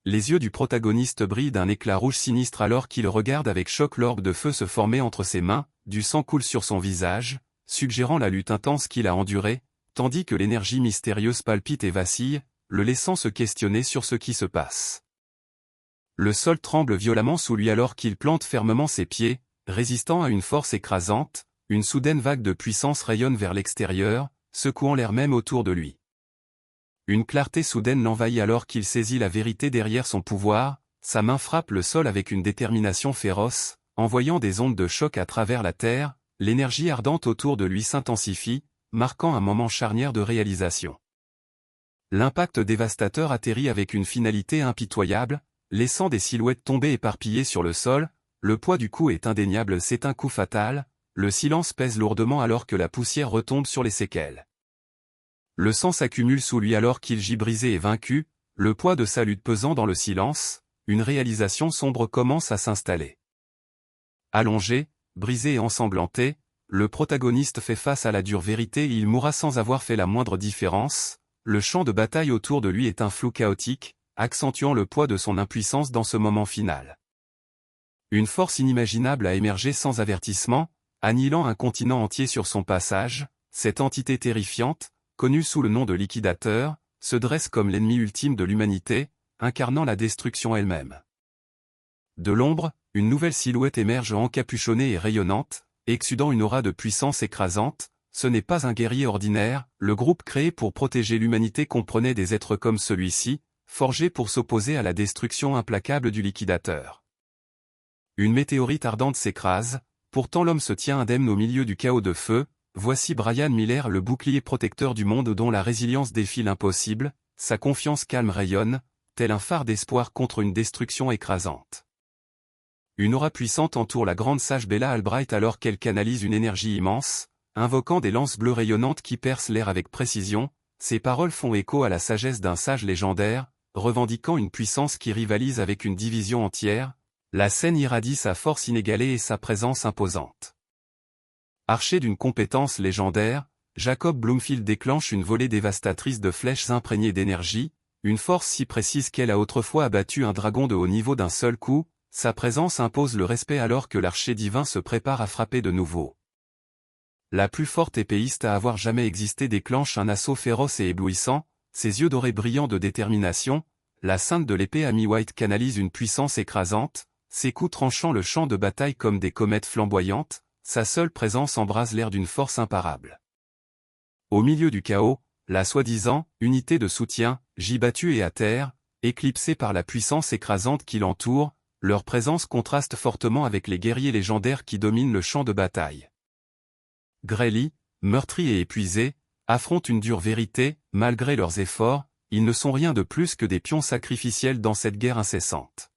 Les yeux du protagoniste brillent d'un éclat rouge sinistre alors qu'il regarde avec choc l'orbe de feu se former entre ses mains, du sang coule sur son visage, suggérant la lutte intense qu'il a endurée, tandis que l'énergie mystérieuse palpite et vacille, le laissant se questionner sur ce qui se passe. Le sol tremble violemment sous lui alors qu'il plante fermement ses pieds, résistant à une force écrasante, une soudaine vague de puissance rayonne vers l'extérieur, secouant l'air même autour de lui. Une clarté soudaine l'envahit alors qu'il saisit la vérité derrière son pouvoir, sa main frappe le sol avec une détermination féroce, envoyant des ondes de choc à travers la terre, l'énergie ardente autour de lui s'intensifie, marquant un moment charnière de réalisation. L'impact dévastateur atterrit avec une finalité impitoyable, laissant des silhouettes tomber éparpillées sur le sol, le poids du coup est indéniable, c'est un coup fatal, le silence pèse lourdement alors que la poussière retombe sur les séquelles. Le sang s'accumule sous lui alors qu'il gît brisé et vaincu, le poids de sa lutte pesant dans le silence, une réalisation sombre commence à s'installer. Allongé, brisé et ensanglanté, le protagoniste fait face à la dure vérité et il mourra sans avoir fait la moindre différence, le champ de bataille autour de lui est un flou chaotique, accentuant le poids de son impuissance dans ce moment final. Une force inimaginable a émergé sans avertissement, annihilant un continent entier sur son passage, cette entité terrifiante, connue sous le nom de liquidateur, se dresse comme l'ennemi ultime de l'humanité, incarnant la destruction elle-même. De l'ombre, une nouvelle silhouette émerge encapuchonnée et rayonnante, exudant une aura de puissance écrasante. Ce n'est pas un guerrier ordinaire, le groupe créé pour protéger l'humanité comprenait des êtres comme celui-ci, forgés pour s'opposer à la destruction implacable du liquidateur. Une météorite ardente s'écrase, pourtant l'homme se tient indemne au milieu du chaos de feu. Voici Brian Miller, le bouclier protecteur du monde dont la résilience défie l'impossible, sa confiance calme rayonne, tel un phare d'espoir contre une destruction écrasante. Une aura puissante entoure la grande sage Bella Albright alors qu'elle canalise une énergie immense, invoquant des lances bleues rayonnantes qui percent l'air avec précision. Ses paroles font écho à la sagesse d'un sage légendaire, revendiquant une puissance qui rivalise avec une division entière. La scène irradie sa force inégalée et sa présence imposante. Arché d'une compétence légendaire, Jacob Bloomfield déclenche une volée dévastatrice de flèches imprégnées d'énergie, une force si précise qu'elle a autrefois abattu un dragon de haut niveau d'un seul coup. Sa présence impose le respect alors que l'archer divin se prépare à frapper de nouveau. La plus forte épéiste à avoir jamais existé déclenche un assaut féroce et éblouissant, ses yeux dorés brillants de détermination, la sainte de l'épée Amy White canalise une puissance écrasante, ses coups tranchant le champ de bataille comme des comètes flamboyantes. Sa seule présence embrase l'air d'une force imparable. Au milieu du chaos, la soi-disant unité de soutien gît battue et à terre, éclipsée par la puissance écrasante qui l'entoure, leur présence contraste fortement avec les guerriers légendaires qui dominent le champ de bataille. Grelly, meurtri et épuisé, affrontent une dure vérité, malgré leurs efforts, ils ne sont rien de plus que des pions sacrificiels dans cette guerre incessante.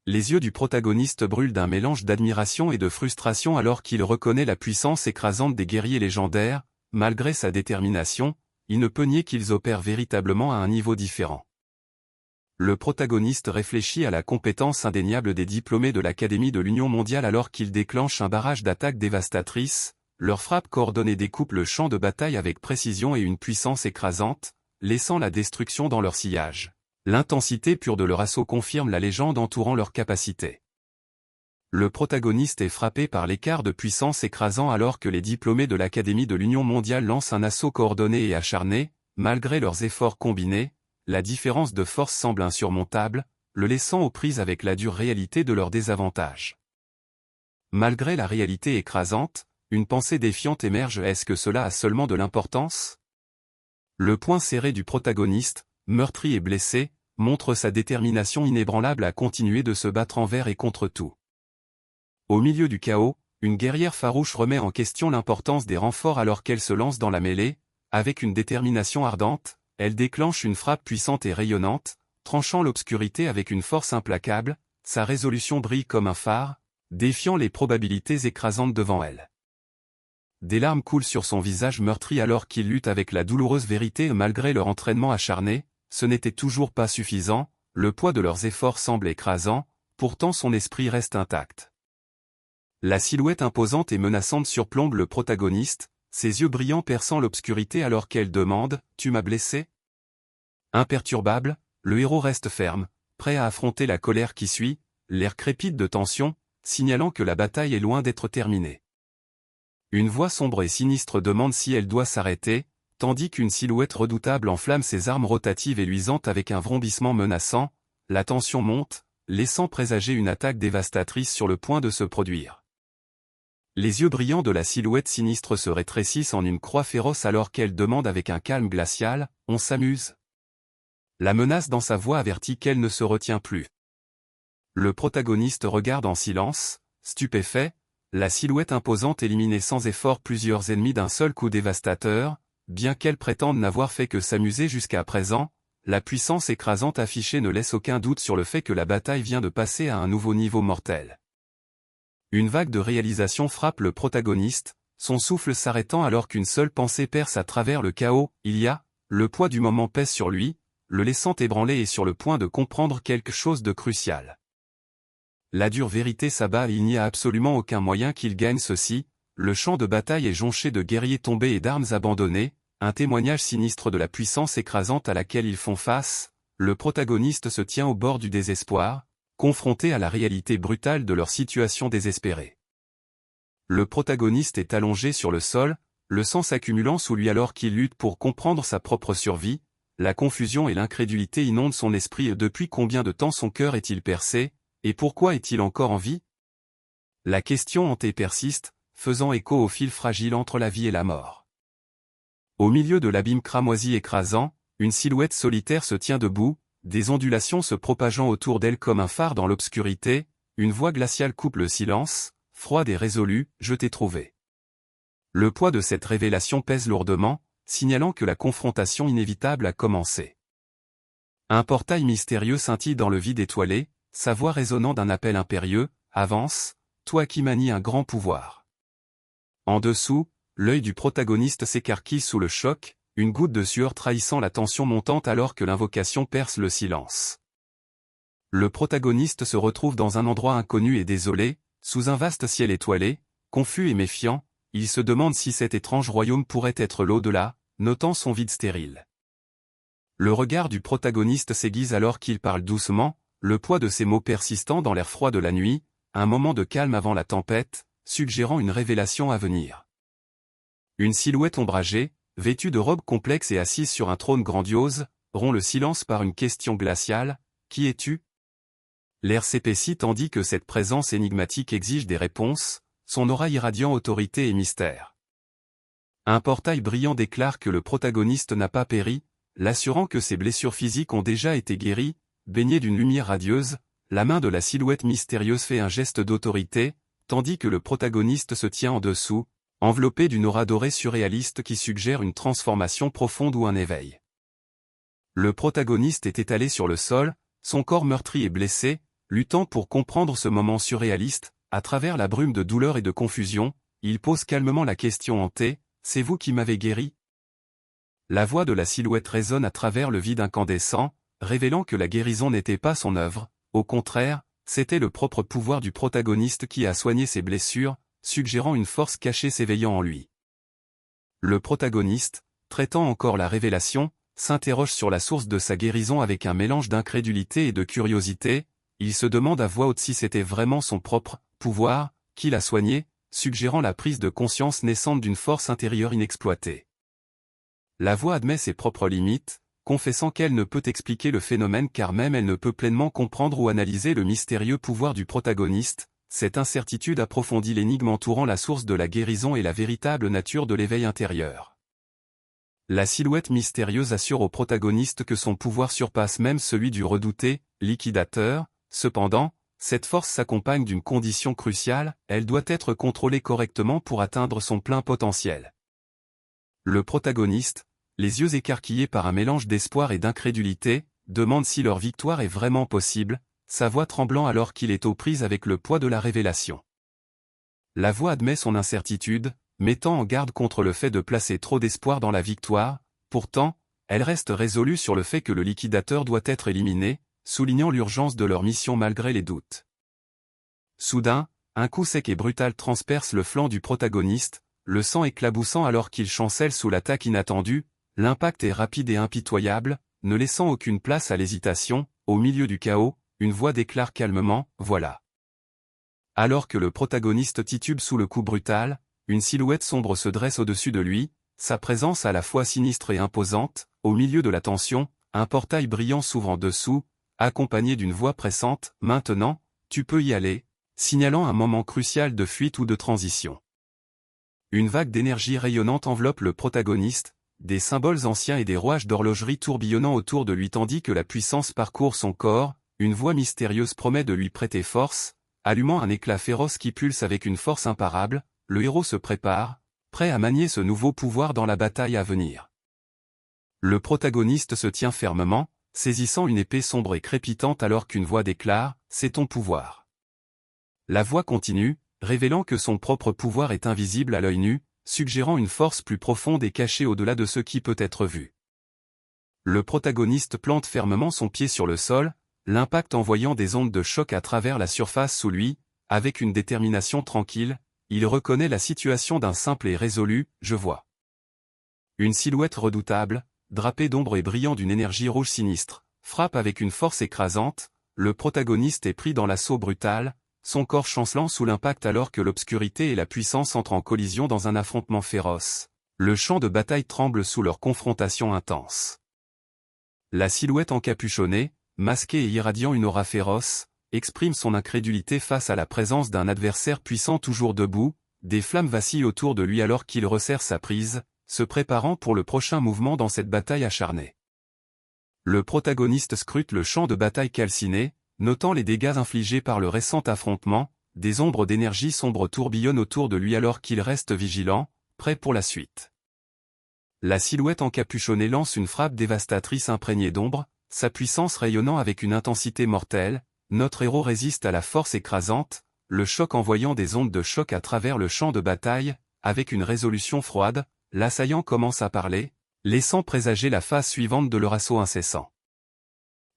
Les yeux du protagoniste brûlent d'un mélange d'admiration et de frustration alors qu'il reconnaît la puissance écrasante des guerriers légendaires. Malgré sa détermination, il ne peut nier qu'ils opèrent véritablement à un niveau différent. Le protagoniste réfléchit à la compétence indéniable des diplômés de l'Académie de l'Union mondiale alors qu'ils déclenchent un barrage d'attaques dévastatrices. Leurs frappes coordonnées découpent le champ de bataille avec précision et une puissance écrasante, laissant la destruction dans leur sillage. L'intensité pure de leur assaut confirme la légende entourant leur capacité. Le protagoniste est frappé par l'écart de puissance écrasant alors que les diplômés de l'Académie de l'Union mondiale lancent un assaut coordonné et acharné. Malgré leurs efforts combinés, la différence de force semble insurmontable, le laissant aux prises avec la dure réalité de leur désavantage. Malgré la réalité écrasante, une pensée défiante émerge. Est-ce que cela a seulement de l'importance? Le poing serré du protagoniste, meurtri et blessé, montre sa détermination inébranlable à continuer de se battre envers et contre tout. Au milieu du chaos, une guerrière farouche remet en question l'importance des renforts alors qu'elle se lance dans la mêlée. Avec une détermination ardente, elle déclenche une frappe puissante et rayonnante, tranchant l'obscurité avec une force implacable. Sa résolution brille comme un phare, défiant les probabilités écrasantes devant elle. Des larmes coulent sur son visage meurtri alors qu'il lutte avec la douloureuse vérité. Malgré leur entraînement acharné, ce n'était toujours pas suffisant, le poids de leurs efforts semble écrasant, pourtant son esprit reste intact. La silhouette imposante et menaçante surplombe le protagoniste, ses yeux brillants perçant l'obscurité alors qu'elle demande « Tu m'as blessé ?» Imperturbable, le héros reste ferme, prêt à affronter la colère qui suit, l'air crépite de tension, signalant que la bataille est loin d'être terminée. Une voix sombre et sinistre demande si elle doit s'arrêter, tandis qu'une silhouette redoutable enflamme ses armes rotatives et luisantes avec un vrombissement menaçant. La tension monte, laissant présager une attaque dévastatrice sur le point de se produire. Les yeux brillants de la silhouette sinistre se rétrécissent en une croix féroce alors qu'elle demande avec un calme glacial « On s'amuse ?» La menace dans sa voix avertit qu'elle ne se retient plus. Le protagoniste regarde en silence, stupéfait, la silhouette imposante éliminer sans effort plusieurs ennemis d'un seul coup dévastateur, bien qu'elle prétende n'avoir fait que s'amuser jusqu'à présent. La puissance écrasante affichée ne laisse aucun doute sur le fait que la bataille vient de passer à un nouveau niveau mortel. Une vague de réalisation frappe le protagoniste, son souffle s'arrêtant alors qu'une seule pensée perce à travers le chaos. Le poids du moment pèse sur lui, le laissant ébranlé et sur le point de comprendre quelque chose de crucial. La dure vérité s'abat et il n'y a absolument aucun moyen qu'il gagne ceci. Le champ de bataille est jonché de guerriers tombés et d'armes abandonnées. Un témoignage sinistre de la puissance écrasante à laquelle ils font face. Le protagoniste se tient au bord du désespoir, confronté à la réalité brutale de leur situation désespérée. Le protagoniste est allongé sur le sol, le sang s'accumulant sous lui alors qu'il lutte pour comprendre sa propre survie. La confusion et l'incrédulité inondent son esprit et depuis combien de temps son cœur est-il percé, et pourquoi est-il encore en vie? La question hantée persiste, faisant écho au fil fragile entre la vie et la mort. Au milieu de l'abîme cramoisi écrasant, une silhouette solitaire se tient debout, des ondulations se propageant autour d'elle comme un phare dans l'obscurité. Une voix glaciale coupe le silence, froide et résolue, « Je t'ai trouvé ». Le poids de cette révélation pèse lourdement, signalant que la confrontation inévitable a commencé. Un portail mystérieux scintille dans le vide étoilé, sa voix résonnant d'un appel impérieux, « Avance, toi qui manies un grand pouvoir ». En dessous, l'œil du protagoniste s'écarquille sous le choc, une goutte de sueur trahissant la tension montante alors que l'invocation perce le silence. Le protagoniste se retrouve dans un endroit inconnu et désolé, sous un vaste ciel étoilé, confus et méfiant, il se demande si cet étrange royaume pourrait être l'au-delà, notant son vide stérile. Le regard du protagoniste s'aiguise alors qu'il parle doucement, le poids de ses mots persistant dans l'air froid de la nuit, un moment de calme avant la tempête, suggérant une révélation à venir. Une silhouette ombragée, vêtue de robes complexes et assise sur un trône grandiose, rompt le silence par une question glaciale, « Qui es-tu » L'air s'épaissit tandis que cette présence énigmatique exige des réponses, son aura irradiant autorité et mystère. Un portail brillant déclare que le protagoniste n'a pas péri, l'assurant que ses blessures physiques ont déjà été guéries. Baigné d'une lumière radieuse, la main de la silhouette mystérieuse fait un geste d'autorité, tandis que le protagoniste se tient en dessous, enveloppé d'une aura dorée surréaliste qui suggère une transformation profonde ou un éveil. Le protagoniste est étalé sur le sol, son corps meurtri et blessé, luttant pour comprendre ce moment surréaliste. À travers la brume de douleur et de confusion, il pose calmement la question hantée, « C'est vous qui m'avez guéri ?» La voix de la silhouette résonne à travers le vide incandescent, révélant que la guérison n'était pas son œuvre, au contraire, c'était le propre pouvoir du protagoniste qui a soigné ses blessures, suggérant une force cachée s'éveillant en lui. Le protagoniste, traitant encore la révélation, s'interroge sur la source de sa guérison avec un mélange d'incrédulité et de curiosité. Il se demande à voix haute si c'était vraiment son propre pouvoir qui l'a soigné, suggérant la prise de conscience naissante d'une force intérieure inexploitée. La voix admet ses propres limites, confessant qu'elle ne peut expliquer le phénomène car même elle ne peut pleinement comprendre ou analyser le mystérieux pouvoir du protagoniste. Cette incertitude approfondit l'énigme entourant la source de la guérison et la véritable nature de l'éveil intérieur. La silhouette mystérieuse assure au protagoniste que son pouvoir surpasse même celui du redouté liquidateur. Cependant, cette force s'accompagne d'une condition cruciale, elle doit être contrôlée correctement pour atteindre son plein potentiel. Le protagoniste, les yeux écarquillés par un mélange d'espoir et d'incrédulité, demande si leur victoire est vraiment possible, sa voix tremblant alors qu'il est aux prises avec le poids de la révélation. La voix admet son incertitude, mettant en garde contre le fait de placer trop d'espoir dans la victoire. Pourtant, elle reste résolue sur le fait que le liquidateur doit être éliminé, soulignant l'urgence de leur mission malgré les doutes. Soudain, un coup sec et brutal transperce le flanc du protagoniste, le sang éclaboussant alors qu'il chancelle sous l'attaque inattendue. L'impact est rapide et impitoyable, ne laissant aucune place à l'hésitation, au milieu du chaos, une voix déclare calmement, « Voilà ». Alors que le protagoniste titube sous le coup brutal, une silhouette sombre se dresse au-dessus de lui, sa présence à la fois sinistre et imposante, au milieu de la tension, un portail brillant s'ouvre en dessous, accompagné d'une voix pressante, « Maintenant, tu peux y aller », signalant un moment crucial de fuite ou de transition. Une vague d'énergie rayonnante enveloppe le protagoniste, des symboles anciens et des rouages d'horlogerie tourbillonnant autour de lui tandis que la puissance parcourt son corps, une voix mystérieuse promet de lui prêter force, allumant un éclat féroce qui pulse avec une force imparable, le héros se prépare, prêt à manier ce nouveau pouvoir dans la bataille à venir. Le protagoniste se tient fermement, saisissant une épée sombre et crépitante alors qu'une voix déclare « C'est ton pouvoir ». La voix continue, révélant que son propre pouvoir est invisible à l'œil nu, suggérant une force plus profonde et cachée au-delà de ce qui peut être vu. Le protagoniste plante fermement son pied sur le sol, l'impact envoyant des ondes de choc à travers la surface sous lui, avec une détermination tranquille, il reconnaît la situation d'un simple et résolu « Je vois ». Une silhouette redoutable, drapée d'ombre et brillant d'une énergie rouge sinistre, frappe avec une force écrasante, le protagoniste est pris dans l'assaut brutal, son corps chancelant sous l'impact alors que l'obscurité et la puissance entrent en collision dans un affrontement féroce. Le champ de bataille tremble sous leur confrontation intense. La silhouette encapuchonnée, masquée et irradiant une aura féroce, exprime son incrédulité face à la présence d'un adversaire puissant toujours debout, des flammes vacillent autour de lui alors qu'il resserre sa prise, se préparant pour le prochain mouvement dans cette bataille acharnée. Le protagoniste scrute le champ de bataille calciné, notant les dégâts infligés par le récent affrontement, des ombres d'énergie sombre tourbillonnent autour de lui alors qu'il reste vigilant, prêt pour la suite. La silhouette encapuchonnée lance une frappe dévastatrice imprégnée d'ombre, sa puissance rayonnant avec une intensité mortelle, notre héros résiste à la force écrasante, le choc envoyant des ondes de choc à travers le champ de bataille, avec une résolution froide, l'assaillant commence à parler, laissant présager la phase suivante de leur assaut incessant.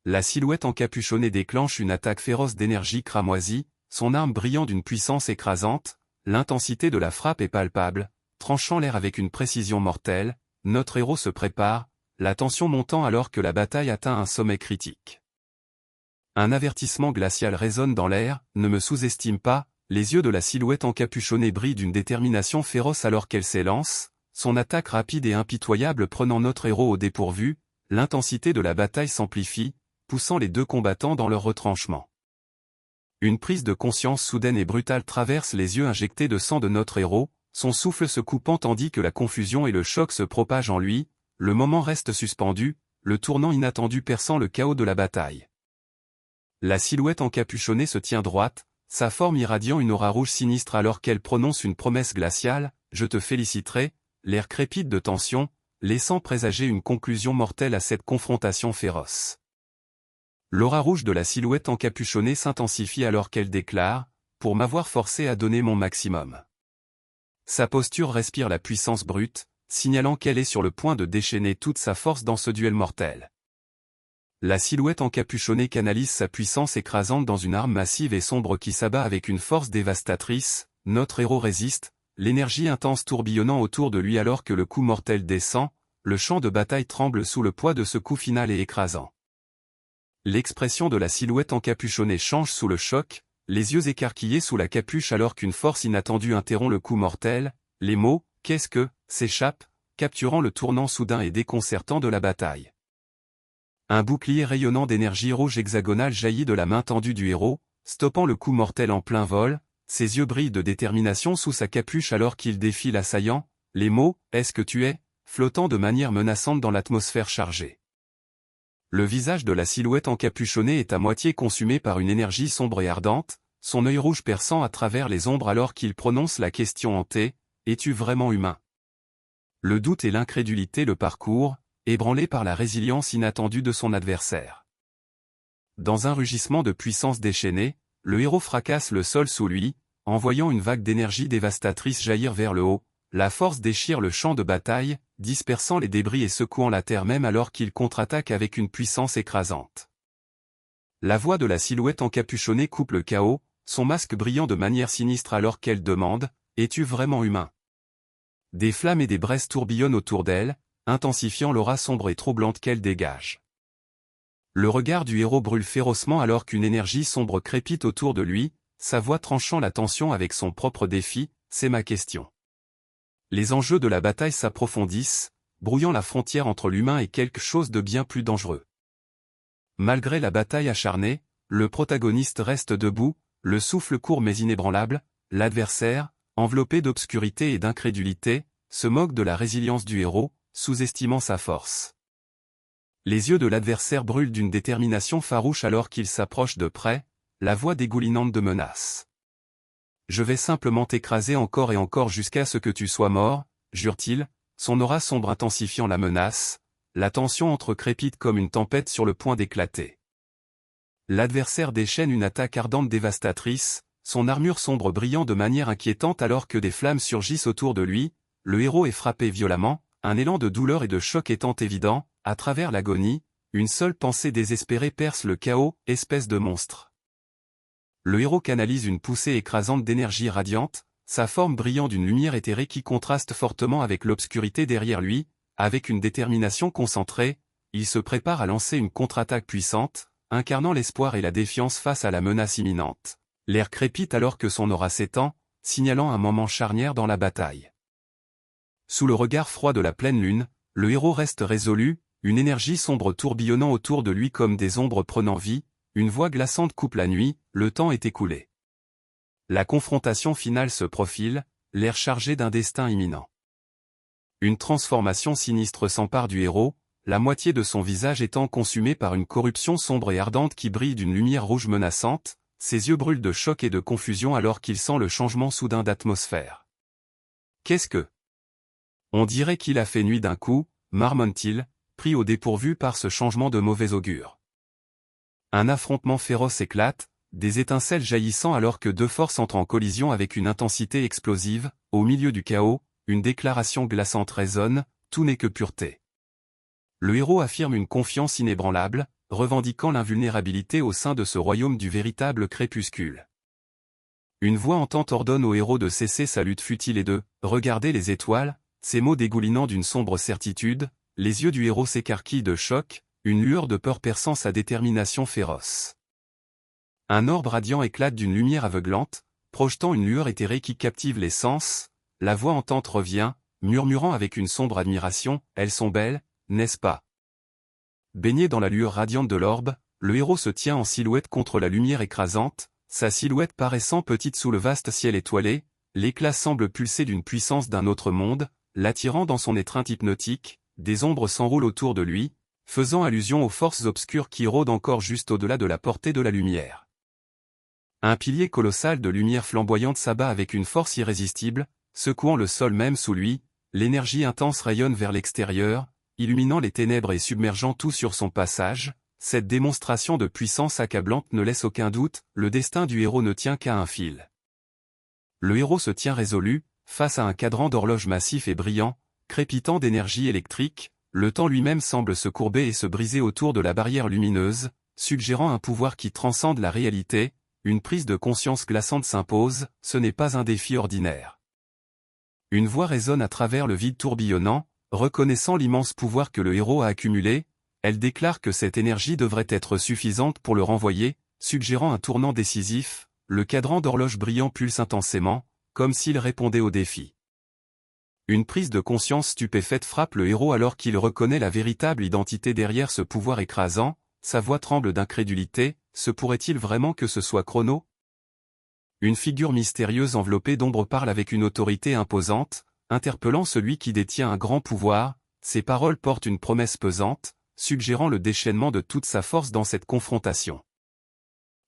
La silhouette encapuchonnée déclenche une attaque féroce d'énergie cramoisie, son arme brillant d'une puissance écrasante, l'intensité de la frappe est palpable, tranchant l'air avec une précision mortelle, notre héros se prépare, la tension montant alors que la bataille atteint un sommet critique. Un avertissement glacial résonne dans l'air, ne me sous-estime pas, les yeux de la silhouette encapuchonnée brillent d'une détermination féroce alors qu'elle s'élance, son attaque rapide et impitoyable prenant notre héros au dépourvu, l'intensité de la bataille s'amplifie, poussant les deux combattants dans leur retranchement. Une prise de conscience soudaine et brutale traverse les yeux injectés de sang de notre héros, son souffle se coupant tandis que la confusion et le choc se propagent en lui, le moment reste suspendu, le tournant inattendu perçant le chaos de la bataille. La silhouette encapuchonnée se tient droite, sa forme irradiant une aura rouge sinistre alors qu'elle prononce une promesse glaciale, « Je te féliciterai », l'air crépite de tension, laissant présager une conclusion mortelle à cette confrontation féroce. L'aura rouge de la silhouette encapuchonnée s'intensifie alors qu'elle déclare « Pour m'avoir forcé à donner mon maximum ». Sa posture respire la puissance brute, signalant qu'elle est sur le point de déchaîner toute sa force dans ce duel mortel. La silhouette encapuchonnée canalise sa puissance écrasante dans une arme massive et sombre qui s'abat avec une force dévastatrice, notre héros résiste, l'énergie intense tourbillonnant autour de lui alors que le coup mortel descend, le champ de bataille tremble sous le poids de ce coup final et écrasant. L'expression de la silhouette encapuchonnée change sous le choc, les yeux écarquillés sous la capuche alors qu'une force inattendue interrompt le coup mortel, les mots « Qu'est-ce que » s'échappent, capturant le tournant soudain et déconcertant de la bataille. Un bouclier rayonnant d'énergie rouge hexagonale jaillit de la main tendue du héros, stoppant le coup mortel en plein vol, ses yeux brillent de détermination sous sa capuche alors qu'il défie l'assaillant, les mots « Est-ce que tu es » flottant de manière menaçante dans l'atmosphère chargée. Le visage de la silhouette encapuchonnée est à moitié consumé par une énergie sombre et ardente, son œil rouge perçant à travers les ombres alors qu'il prononce la question hantée « Es-tu vraiment humain ?» Le doute et l'incrédulité le parcourent, ébranlé par la résilience inattendue de son adversaire. Dans un rugissement de puissance déchaînée, le héros fracasse le sol sous lui, envoyant une vague d'énergie dévastatrice jaillir vers le haut, la force déchire le champ de bataille, dispersant les débris et secouant la terre même alors qu'il contre-attaque avec une puissance écrasante. La voix de la silhouette encapuchonnée coupe le chaos, son masque brillant de manière sinistre alors qu'elle demande « Es-tu vraiment humain ?» Des flammes et des braises tourbillonnent autour d'elle, intensifiant l'aura sombre et troublante qu'elle dégage. Le regard du héros brûle férocement alors qu'une énergie sombre crépite autour de lui, sa voix tranchant la tension avec son propre défi, c'est ma question. Les enjeux de la bataille s'approfondissent, brouillant la frontière entre l'humain et quelque chose de bien plus dangereux. Malgré la bataille acharnée, le protagoniste reste debout, le souffle court mais inébranlable, l'adversaire, enveloppé d'obscurité et d'incrédulité, se moque de la résilience du héros, sous-estimant sa force. Les yeux de l'adversaire brûlent d'une détermination farouche alors qu'il s'approche de près, la voix dégoulinante de menace. « Je vais simplement t'écraser encore et encore jusqu'à ce que tu sois mort », jure-t-il, son aura sombre intensifiant la menace, la tension entre crépite comme une tempête sur le point d'éclater. L'adversaire déchaîne une attaque ardente dévastatrice, son armure sombre brillant de manière inquiétante alors que des flammes surgissent autour de lui, le héros est frappé violemment, un élan de douleur et de choc étant évident, à travers l'agonie, une seule pensée désespérée perce le chaos, espèce de monstre. Le héros canalise une poussée écrasante d'énergie radiante, sa forme brillant d'une lumière éthérée qui contraste fortement avec l'obscurité derrière lui, avec une détermination concentrée, il se prépare à lancer une contre-attaque puissante, incarnant l'espoir et la défiance face à la menace imminente. L'air crépite alors que son aura s'étend, signalant un moment charnière dans la bataille. Sous le regard froid de la pleine lune, le héros reste résolu, une énergie sombre tourbillonnant autour de lui comme des ombres prenant vie, une voix glaçante coupe la nuit, le temps est écoulé. La confrontation finale se profile, l'air chargé d'un destin imminent. Une transformation sinistre s'empare du héros, la moitié de son visage étant consumée par une corruption sombre et ardente qui brille d'une lumière rouge menaçante, ses yeux brûlent de choc et de confusion alors qu'il sent le changement soudain d'atmosphère. Qu'est-ce que? On dirait qu'il a fait nuit d'un coup, marmonne-t-il, pris au dépourvu par ce changement de mauvais augure. Un affrontement féroce éclate, des étincelles jaillissant alors que deux forces entrent en collision avec une intensité explosive, au milieu du chaos, une déclaration glaçante résonne, tout n'est que pureté. Le héros affirme une confiance inébranlable, revendiquant l'invulnérabilité au sein de ce royaume du véritable crépuscule. Une voix entente ordonne au héros de cesser sa lutte futile et de « regarder les étoiles », ces mots dégoulinant d'une sombre certitude, les yeux du héros s'écarquillent de choc, une lueur de peur perçant sa détermination féroce. Un orbe radiant éclate d'une lumière aveuglante, projetant une lueur éthérée qui captive les sens, la voix entente revient, murmurant avec une sombre admiration, « Elles sont belles, n'est-ce pas ?» Baigné dans la lueur radiante de l'orbe, le héros se tient en silhouette contre la lumière écrasante, sa silhouette paraissant petite sous le vaste ciel étoilé, l'éclat semble pulser d'une puissance d'un autre monde, l'attirant dans son étreinte hypnotique, des ombres s'enroulent autour de lui, faisant allusion aux forces obscures qui rôdent encore juste au-delà de la portée de la lumière. Un pilier colossal de lumière flamboyante s'abat avec une force irrésistible, secouant le sol même sous lui, l'énergie intense rayonne vers l'extérieur, illuminant les ténèbres et submergeant tout sur son passage. Cette démonstration de puissance accablante ne laisse aucun doute, le destin du héros ne tient qu'à un fil. Le héros se tient résolu, face à un cadran d'horloge massif et brillant, crépitant d'énergie électrique, le temps lui-même semble se courber et se briser autour de la barrière lumineuse, suggérant un pouvoir qui transcende la réalité, une prise de conscience glaçante s'impose, ce n'est pas un défi ordinaire. Une voix résonne à travers le vide tourbillonnant, reconnaissant l'immense pouvoir que le héros a accumulé, elle déclare que cette énergie devrait être suffisante pour le renvoyer, suggérant un tournant décisif, le cadran d'horloge brillant pulse intensément, comme s'il répondait au défi. Une prise de conscience stupéfaite frappe le héros alors qu'il reconnaît la véritable identité derrière ce pouvoir écrasant, sa voix tremble d'incrédulité, se pourrait-il vraiment que ce soit Chrono? Une figure mystérieuse enveloppée d'ombre parle avec une autorité imposante, interpellant celui qui détient un grand pouvoir, ses paroles portent une promesse pesante, suggérant le déchaînement de toute sa force dans cette confrontation.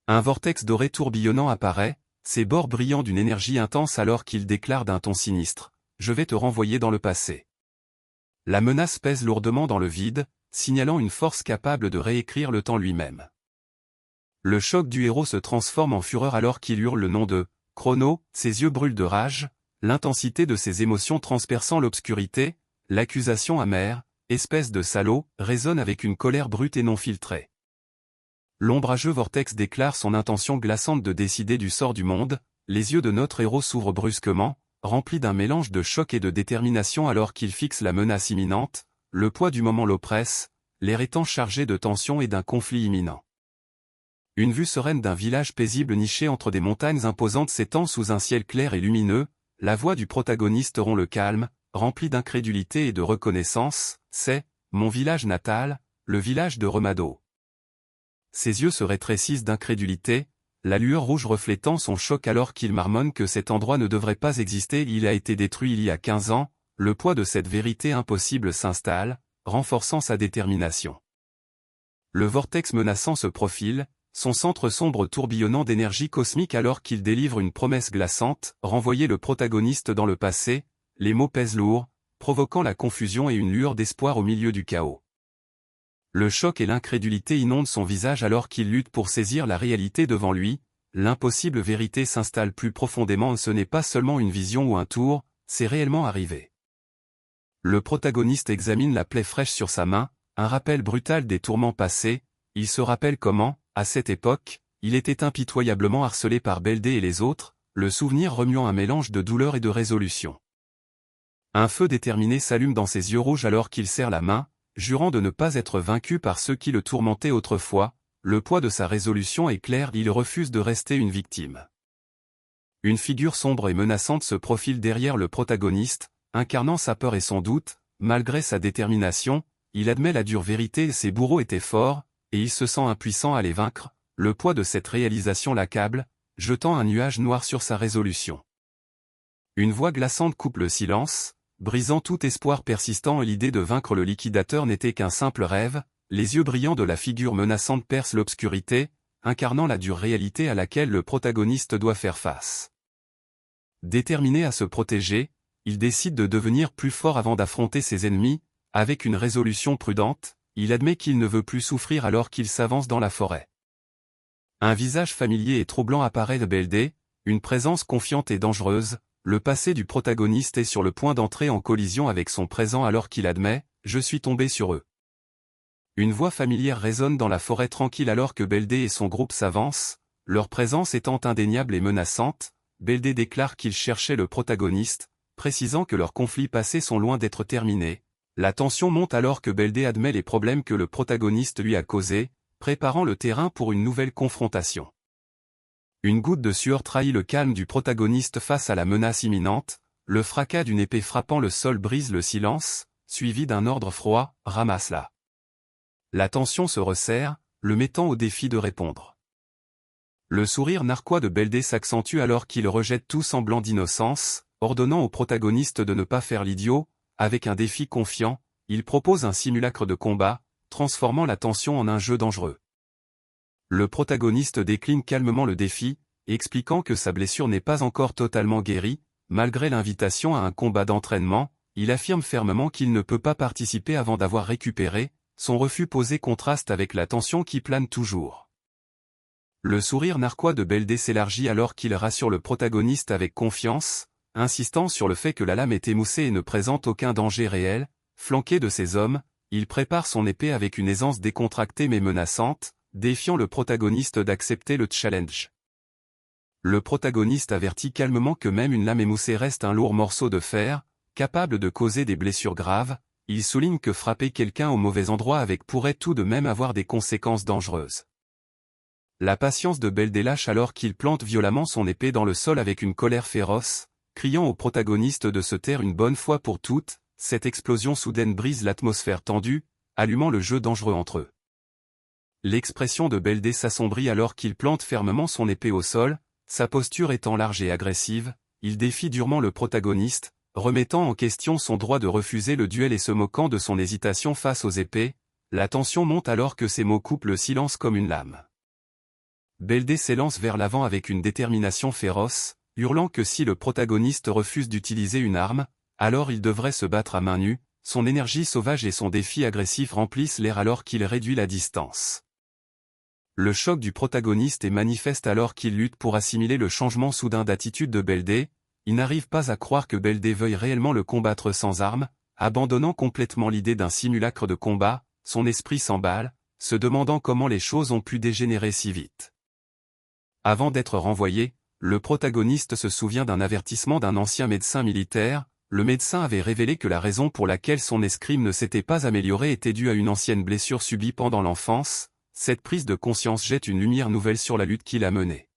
Un vortex doré tourbillonnant apparaît, ses bords brillant d'une énergie intense alors qu'il déclare d'un ton sinistre « Je vais te renvoyer dans le passé ». La menace pèse lourdement dans le vide, signalant une force capable de réécrire le temps lui-même. Le choc du héros se transforme en fureur alors qu'il hurle le nom de « Chrono », ses yeux brûlent de rage, l'intensité de ses émotions transperçant l'obscurité, l'accusation amère, espèce de salaud, résonne avec une colère brute et non filtrée. L'ombrageux vortex déclare son intention glaçante de décider du sort du monde, les yeux de notre héros s'ouvrent brusquement, remplis d'un mélange de choc et de détermination alors qu'il fixe la menace imminente, le poids du moment l'oppresse, l'air étant chargé de tension et d'un conflit imminent. Une vue sereine d'un village paisible niché entre des montagnes imposantes s'étend sous un ciel clair et lumineux, la voix du protagoniste rompt le calme, remplie d'incrédulité et de reconnaissance, c'est « mon village natal, le village de Remado ». Ses yeux se rétrécissent d'incrédulité, la lueur rouge reflétant son choc alors qu'il marmonne que cet endroit ne devrait pas exister, il a été détruit il y a 15 ans, le poids de cette vérité impossible s'installe, renforçant sa détermination. Le vortex menaçant se profile, son centre sombre tourbillonnant d'énergie cosmique alors qu'il délivre une promesse glaçante, renvoyer le protagoniste dans le passé, les mots pèsent lourd, provoquant la confusion et une lueur d'espoir au milieu du chaos. Le choc et l'incrédulité inondent son visage alors qu'il lutte pour saisir la réalité devant lui, l'impossible vérité s'installe plus profondément, ce n'est pas seulement une vision ou un tour, c'est réellement arrivé. Le protagoniste examine la plaie fraîche sur sa main, un rappel brutal des tourments passés, il se rappelle comment, à cette époque, il était impitoyablement harcelé par Beldé et les autres, le souvenir remuant un mélange de douleur et de résolution. Un feu déterminé s'allume dans ses yeux rouges alors qu'il serre la main, jurant de ne pas être vaincu par ceux qui le tourmentaient autrefois, le poids de sa résolution est clair, il refuse de rester une victime. Une figure sombre et menaçante se profile derrière le protagoniste, incarnant sa peur et son doute, malgré sa détermination, il admet la dure vérité, ses bourreaux étaient forts, et il se sent impuissant à les vaincre, le poids de cette réalisation l'accable, jetant un nuage noir sur sa résolution. Une voix glaçante coupe le silence, brisant tout espoir persistant et l'idée de vaincre le liquidateur n'était qu'un simple rêve, les yeux brillants de la figure menaçante percent l'obscurité, incarnant la dure réalité à laquelle le protagoniste doit faire face. Déterminé à se protéger, il décide de devenir plus fort avant d'affronter ses ennemis, avec une résolution prudente, il admet qu'il ne veut plus souffrir alors qu'il s'avance dans la forêt. Un visage familier et troublant apparaît de Beldé, une présence confiante et dangereuse, le passé du protagoniste est sur le point d'entrer en collision avec son présent alors qu'il admet « Je suis tombé sur eux ». Une voix familière résonne dans la forêt tranquille alors que Beldé et son groupe s'avancent, leur présence étant indéniable et menaçante, Beldé déclare qu'il cherchait le protagoniste, précisant que leurs conflits passés sont loin d'être terminés. La tension monte alors que Beldé admet les problèmes que le protagoniste lui a causés, préparant le terrain pour une nouvelle confrontation. Une goutte de sueur trahit le calme du protagoniste face à la menace imminente, le fracas d'une épée frappant le sol brise le silence, suivi d'un ordre froid, ramasse-la. La tension se resserre, le mettant au défi de répondre. Le sourire narquois de Beldé s'accentue alors qu'il rejette tout semblant d'innocence, ordonnant au protagoniste de ne pas faire l'idiot, avec un défi confiant, il propose un simulacre de combat, transformant la tension en un jeu dangereux. Le protagoniste décline calmement le défi, expliquant que sa blessure n'est pas encore totalement guérie, malgré l'invitation à un combat d'entraînement, il affirme fermement qu'il ne peut pas participer avant d'avoir récupéré, son refus posé contraste avec la tension qui plane toujours. Le sourire narquois de Beldé s'élargit alors qu'il rassure le protagoniste avec confiance, insistant sur le fait que la lame est émoussée et ne présente aucun danger réel, flanqué de ses hommes, il prépare son épée avec une aisance décontractée mais menaçante, défiant le protagoniste d'accepter le challenge. Le protagoniste avertit calmement que même une lame émoussée reste un lourd morceau de fer, capable de causer des blessures graves, il souligne que frapper quelqu'un au mauvais endroit avec pourrait tout de même avoir des conséquences dangereuses. La patience de Beldé lâche alors qu'il plante violemment son épée dans le sol avec une colère féroce, criant au protagoniste de se taire une bonne fois pour toutes, cette explosion soudaine brise l'atmosphère tendue, allumant le jeu dangereux entre eux. L'expression de Beldé s'assombrit alors qu'il plante fermement son épée au sol, sa posture étant large et agressive, il défie durement le protagoniste, remettant en question son droit de refuser le duel et se moquant de son hésitation face aux épées, la tension monte alors que ses mots coupent le silence comme une lame. Beldé s'élance vers l'avant avec une détermination féroce, hurlant que si le protagoniste refuse d'utiliser une arme, alors il devrait se battre à main nue, son énergie sauvage et son défi agressif remplissent l'air alors qu'il réduit la distance. Le choc du protagoniste est manifeste alors qu'il lutte pour assimiler le changement soudain d'attitude de Beldé, il n'arrive pas à croire que Beldé veuille réellement le combattre sans armes, abandonnant complètement l'idée d'un simulacre de combat, son esprit s'emballe, se demandant comment les choses ont pu dégénérer si vite. Avant d'être renvoyé, le protagoniste se souvient d'un avertissement d'un ancien médecin militaire, le médecin avait révélé que la raison pour laquelle son escrime ne s'était pas améliorée était due à une ancienne blessure subie pendant l'enfance. Cette prise de conscience jette une lumière nouvelle sur la lutte qu'il a menée.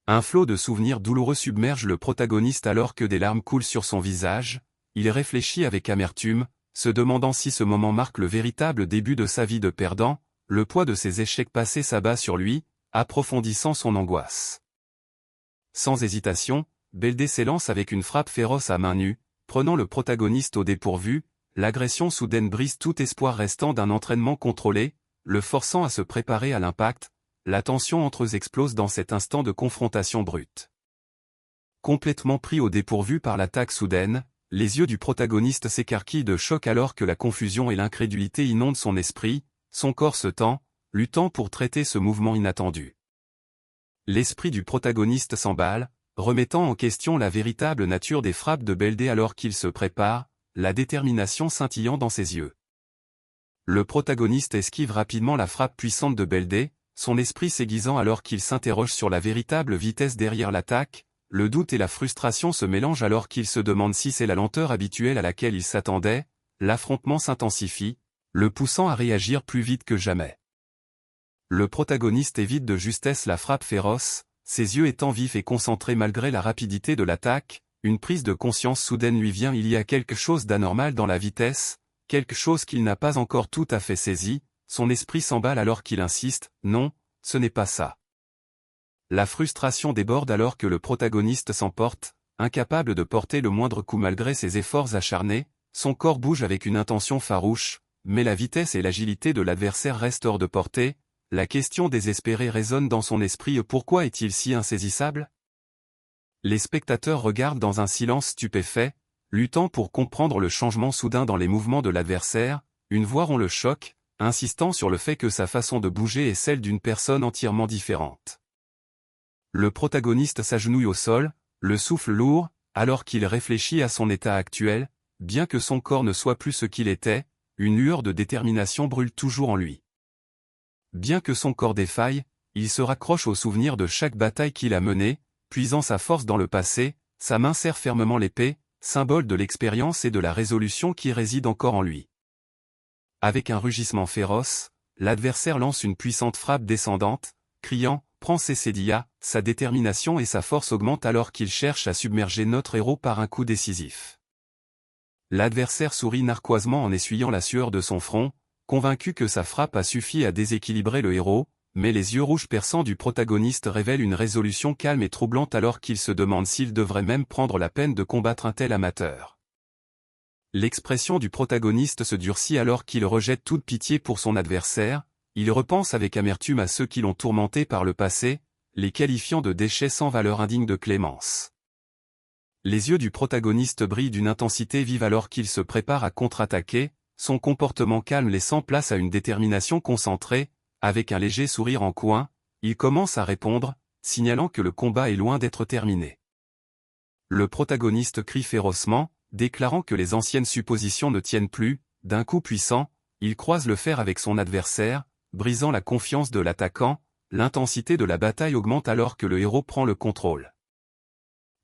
Un flot de souvenirs douloureux submerge le protagoniste alors que des larmes coulent sur son visage. Il réfléchit avec amertume, se demandant si ce moment marque le véritable début de sa vie de perdant. Le poids de ses échecs passés s'abat sur lui, approfondissant son angoisse. Sans hésitation, Beldé s'élance avec une frappe féroce à main nue, prenant le protagoniste au dépourvu. L'agression soudaine brise tout espoir restant d'un entraînement contrôlé, le forçant à se préparer à l'impact. La tension entre eux explose dans cet instant de confrontation brute. Complètement pris au dépourvu par l'attaque soudaine, les yeux du protagoniste s'écarquillent de choc alors que la confusion et l'incrédulité inondent son esprit, son corps se tend, luttant pour traiter ce mouvement inattendu. L'esprit du protagoniste s'emballe, remettant en question la véritable nature des frappes de Beldé alors qu'il se prépare, la détermination scintillant dans ses yeux. Le protagoniste esquive rapidement la frappe puissante de Beldé, son esprit s'aiguisant alors qu'il s'interroge sur la véritable vitesse derrière l'attaque. Le doute et la frustration se mélangent alors qu'il se demande si c'est la lenteur habituelle à laquelle il s'attendait. L'affrontement s'intensifie, le poussant à réagir plus vite que jamais. Le protagoniste évite de justesse la frappe féroce, ses yeux étant vifs et concentrés malgré la rapidité de l'attaque. Une prise de conscience soudaine lui vient, il y a quelque chose d'anormal dans la vitesse, quelque chose qu'il n'a pas encore tout à fait saisi. Son esprit s'emballe alors qu'il insiste, non, ce n'est pas ça. La frustration déborde alors que le protagoniste s'emporte, incapable de porter le moindre coup malgré ses efforts acharnés. Son corps bouge avec une intention farouche, mais la vitesse et l'agilité de l'adversaire restent hors de portée. La question désespérée résonne dans son esprit, pourquoi est-il si insaisissable? Les spectateurs regardent dans un silence stupéfait, luttant pour comprendre le changement soudain dans les mouvements de l'adversaire. Une voix rompt le choc, insistant sur le fait que sa façon de bouger est celle d'une personne entièrement différente. Le protagoniste s'agenouille au sol, le souffle lourd, alors qu'il réfléchit à son état actuel. Bien que son corps ne soit plus ce qu'il était, une lueur de détermination brûle toujours en lui. Bien que son corps défaille, il se raccroche au souvenir de chaque bataille qu'il a menée, puisant sa force dans le passé. Sa main serre fermement l'épée, symbole de l'expérience et de la résolution qui réside encore en lui. Avec un rugissement féroce, l'adversaire lance une puissante frappe descendante, criant « Prends Cécilia !» Sa détermination et sa force augmentent alors qu'il cherche à submerger notre héros par un coup décisif. L'adversaire sourit narquoisement en essuyant la sueur de son front, convaincu que sa frappe a suffi à déséquilibrer le héros, mais les yeux rouges perçants du protagoniste révèlent une résolution calme et troublante alors qu'il se demande s'il devrait même prendre la peine de combattre un tel amateur. L'expression du protagoniste se durcit alors qu'il rejette toute pitié pour son adversaire. Il repense avec amertume à ceux qui l'ont tourmenté par le passé, les qualifiant de déchets sans valeur indigne de clémence. Les yeux du protagoniste brillent d'une intensité vive alors qu'il se prépare à contre-attaquer, son comportement calme laissant place à une détermination concentrée. Avec un léger sourire en coin, il commence à répondre, signalant que le combat est loin d'être terminé. Le protagoniste crie férocement, déclarant que les anciennes suppositions ne tiennent plus. D'un coup puissant, il croise le fer avec son adversaire, brisant la confiance de l'attaquant. L'intensité de la bataille augmente alors que le héros prend le contrôle.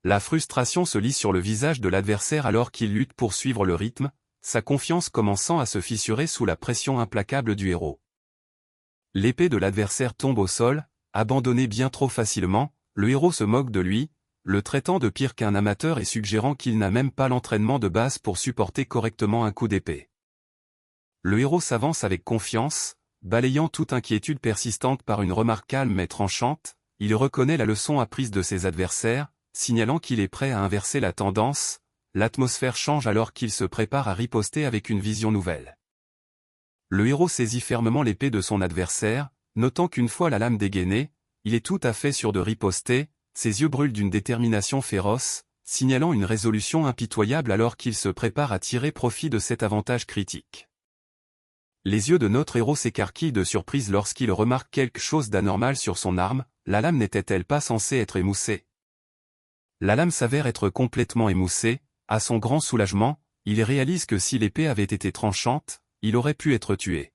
La frustration se lit sur le visage de l'adversaire alors qu'il lutte pour suivre le rythme, sa confiance commençant à se fissurer sous la pression implacable du héros. L'épée de l'adversaire tombe au sol, abandonnée bien trop facilement. Le héros se moque de lui, le traitant de pire qu'un amateur et suggérant qu'il n'a même pas l'entraînement de base pour supporter correctement un coup d'épée. Le héros s'avance avec confiance, balayant toute inquiétude persistante par une remarque calme mais tranchante. Il reconnaît la leçon apprise de ses adversaires, signalant qu'il est prêt à inverser la tendance. L'atmosphère change alors qu'il se prépare à riposter avec une vision nouvelle. Le héros saisit fermement l'épée de son adversaire, notant qu'une fois la lame dégainée, il est tout à fait sûr de riposter. Ses yeux brûlent d'une détermination féroce, signalant une résolution impitoyable alors qu'il se prépare à tirer profit de cet avantage critique. Les yeux de notre héros s'écarquillent de surprise lorsqu'il remarque quelque chose d'anormal sur son arme. La lame n'était-elle pas censée être émoussée? La lame s'avère être complètement émoussée. À son grand soulagement, il réalise que si l'épée avait été tranchante, il aurait pu être tué.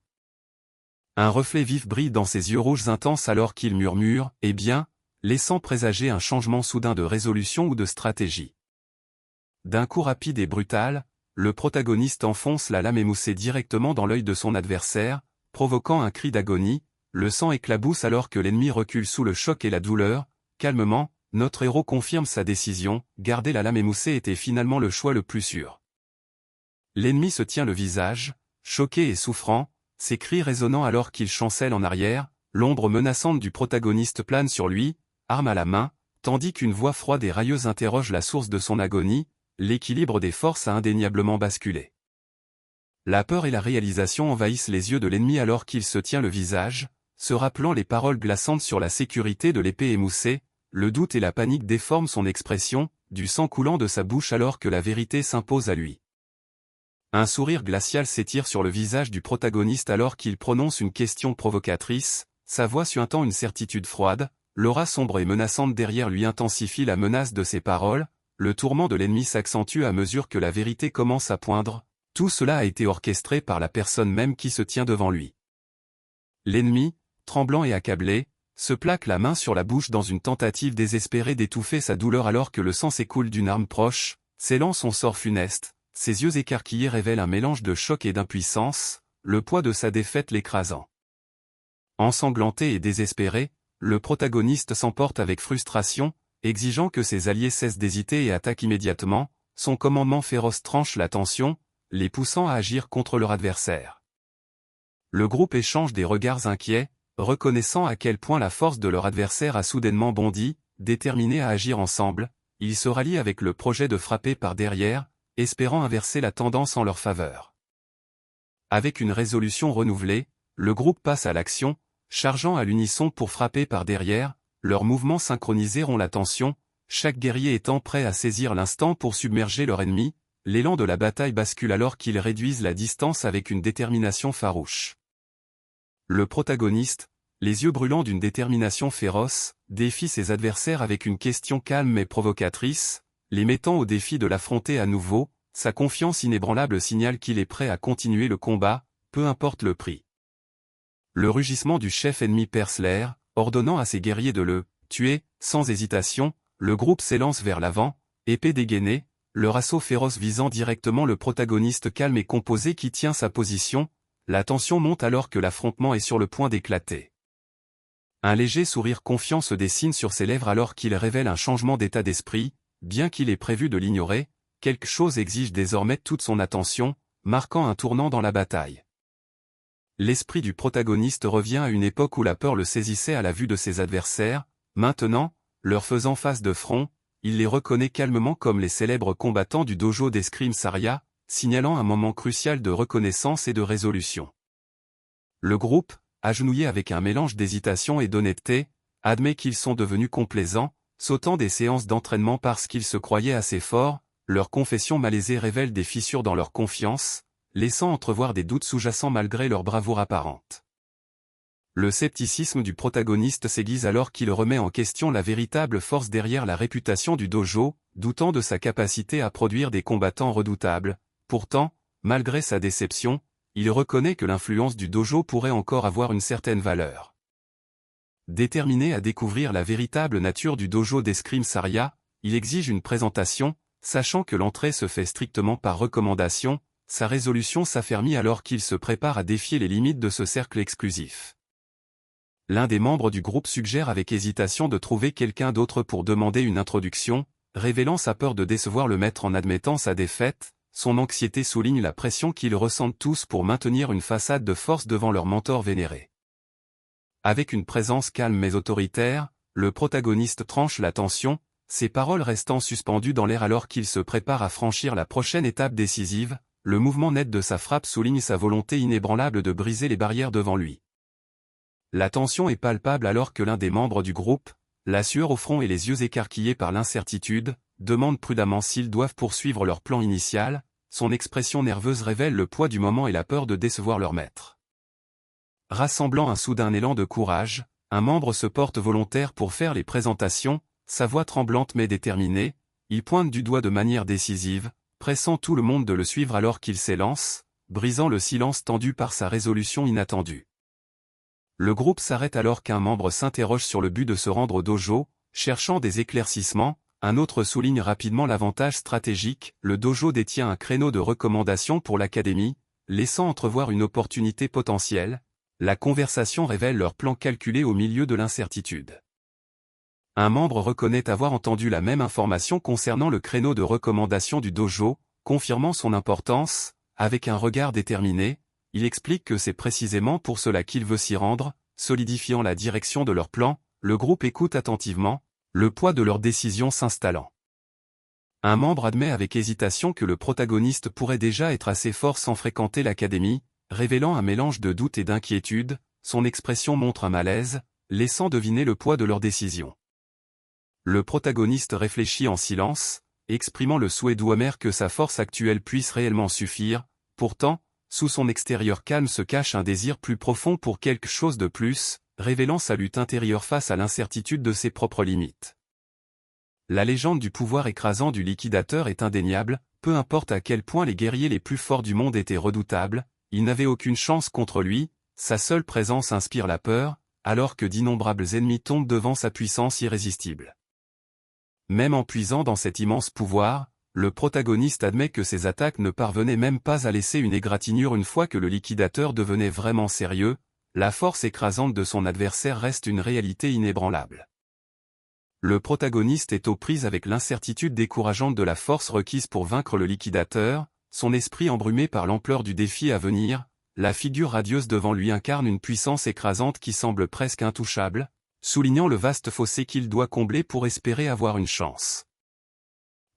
Un reflet vif brille dans ses yeux rouges intenses alors qu'il murmure « Eh bien », laissant présager un changement soudain de résolution ou de stratégie. D'un coup rapide et brutal, le protagoniste enfonce la lame émoussée directement dans l'œil de son adversaire, provoquant un cri d'agonie. Le sang éclabousse alors que l'ennemi recule sous le choc et la douleur. Calmement, notre héros confirme sa décision, garder la lame émoussée était finalement le choix le plus sûr. L'ennemi se tient le visage, choqué et souffrant, ses cris résonnant alors qu'il chancelle en arrière, l'ombre menaçante du protagoniste plane sur lui, arme à la main, tandis qu'une voix froide et railleuse interroge la source de son agonie. L'équilibre des forces a indéniablement basculé. La peur et la réalisation envahissent les yeux de l'ennemi alors qu'il se tient le visage, se rappelant les paroles glaçantes sur la sécurité de l'épée émoussée. Le doute et la panique déforment son expression, du sang coulant de sa bouche alors que la vérité s'impose à lui. Un sourire glacial s'étire sur le visage du protagoniste alors qu'il prononce une question provocatrice, sa voix suintant une certitude froide. L'aura sombre et menaçante derrière lui intensifie la menace de ses paroles. Le tourment de l'ennemi s'accentue à mesure que la vérité commence à poindre. Tout cela a été orchestré par la personne même qui se tient devant lui. L'ennemi, tremblant et accablé, se plaque la main sur la bouche dans une tentative désespérée d'étouffer sa douleur alors que le sang s'écoule d'une arme proche, scellant son sort funeste. Ses yeux écarquillés révèlent un mélange de choc et d'impuissance, le poids de sa défaite l'écrasant. Ensanglanté et désespéré, le protagoniste s'emporte avec frustration, exigeant que ses alliés cessent d'hésiter et attaquent immédiatement. Son commandement féroce tranche la tension, les poussant à agir contre leur adversaire. Le groupe échange des regards inquiets, reconnaissant à quel point la force de leur adversaire a soudainement bondi. Déterminés à agir ensemble, ils se rallient avec le projet de frapper par derrière, espérant inverser la tendance en leur faveur. Avec une résolution renouvelée, le groupe passe à l'action, chargeant à l'unisson pour frapper par derrière. Leurs mouvements synchronisés rompent la tension, chaque guerrier étant prêt à saisir l'instant pour submerger leur ennemi. L'élan de la bataille bascule alors qu'ils réduisent la distance avec une détermination farouche. Le protagoniste, les yeux brûlants d'une détermination féroce, défie ses adversaires avec une question calme mais provocatrice, les mettant au défi de l'affronter à nouveau. Sa confiance inébranlable signale qu'il est prêt à continuer le combat, peu importe le prix. Le rugissement du chef ennemi perce l'air, ordonnant à ses guerriers de le tuer. Sans hésitation, le groupe s'élance vers l'avant, épée dégainée, leur assaut féroce visant directement le protagoniste calme et composé qui tient sa position. La tension monte alors que l'affrontement est sur le point d'éclater. Un léger sourire confiant se dessine sur ses lèvres alors qu'il révèle un changement d'état d'esprit. Bien qu'il ait prévu de l'ignorer, quelque chose exige désormais toute son attention, marquant un tournant dans la bataille. L'esprit du protagoniste revient à une époque où la peur le saisissait à la vue de ses adversaires. Maintenant, leur faisant face de front, il les reconnaît calmement comme les célèbres combattants du dojo d'escrime Saria, signalant un moment crucial de reconnaissance et de résolution. Le groupe, agenouillé avec un mélange d'hésitation et d'honnêteté, admet qu'ils sont devenus complaisants, sautant des séances d'entraînement parce qu'ils se croyaient assez forts. Leur confession malaisée révèle des fissures dans leur confiance, laissant entrevoir des doutes sous-jacents malgré leur bravoure apparente. Le scepticisme du protagoniste s'aiguise alors qu'il remet en question la véritable force derrière la réputation du dojo, doutant de sa capacité à produire des combattants redoutables. Pourtant, malgré sa déception, il reconnaît que l'influence du dojo pourrait encore avoir une certaine valeur. Déterminé à découvrir la véritable nature du dojo d'escrime Saria, il exige une présentation, sachant que l'entrée se fait strictement par recommandation. Sa résolution s'affermit alors qu'il se prépare à défier les limites de ce cercle exclusif. L'un des membres du groupe suggère avec hésitation de trouver quelqu'un d'autre pour demander une introduction, révélant sa peur de décevoir le maître en admettant sa défaite. Son anxiété souligne la pression qu'ils ressentent tous pour maintenir une façade de force devant leur mentor vénéré. Avec une présence calme mais autoritaire, le protagoniste tranche la tension, ses paroles restant suspendues dans l'air alors qu'il se prépare à franchir la prochaine étape décisive. Le mouvement net de sa frappe souligne sa volonté inébranlable de briser les barrières devant lui. La tension est palpable alors que l'un des membres du groupe, la sueur au front et les yeux écarquillés par l'incertitude, demande prudemment s'ils doivent poursuivre leur plan initial. Son expression nerveuse révèle le poids du moment et la peur de décevoir leur maître. Rassemblant un soudain élan de courage, un membre se porte volontaire pour faire les présentations, sa voix tremblante mais déterminée, il pointe du doigt de manière décisive, pressant tout le monde de le suivre alors qu'il s'élance, brisant le silence tendu par sa résolution inattendue. Le groupe s'arrête alors qu'un membre s'interroge sur le but de se rendre au dojo, cherchant des éclaircissements. un autre souligne rapidement l'avantage stratégique, le dojo détient un créneau de recommandation pour l'académie, laissant entrevoir une opportunité potentielle. La conversation révèle leur plan calculé au milieu de l'incertitude. Un membre reconnaît avoir entendu la même information concernant le créneau de recommandation du dojo, confirmant son importance. Avec un regard déterminé, il explique que c'est précisément pour cela qu'il veut s'y rendre, solidifiant la direction de leur plan. Le groupe écoute attentivement, le poids de leur décision s'installant. Un membre admet avec hésitation que le protagoniste pourrait déjà être assez fort sans fréquenter l'académie, révélant un mélange de doute et d'inquiétude. Son expression montre un malaise, laissant deviner le poids de leur décision. Le protagoniste réfléchit en silence, exprimant le souhait doux amer que sa force actuelle puisse réellement suffire. Pourtant, sous son extérieur calme se cache un désir plus profond pour quelque chose de plus, révélant sa lutte intérieure face à l'incertitude de ses propres limites. La légende du pouvoir écrasant du liquidateur est indéniable, peu importe à quel point les guerriers les plus forts du monde étaient redoutables, ils n'avaient aucune chance contre lui, sa seule présence inspire la peur, alors que d'innombrables ennemis tombent devant sa puissance irrésistible. Même en puisant dans cet immense pouvoir, le protagoniste admet que ses attaques ne parvenaient même pas à laisser une égratignure une fois que le liquidateur devenait vraiment sérieux. La force écrasante de son adversaire reste une réalité inébranlable. Le protagoniste est aux prises avec l'incertitude décourageante de la force requise pour vaincre le liquidateur, son esprit embrumé par l'ampleur du défi à venir. La figure radieuse devant lui incarne une puissance écrasante qui semble presque intouchable, soulignant le vaste fossé qu'il doit combler pour espérer avoir une chance.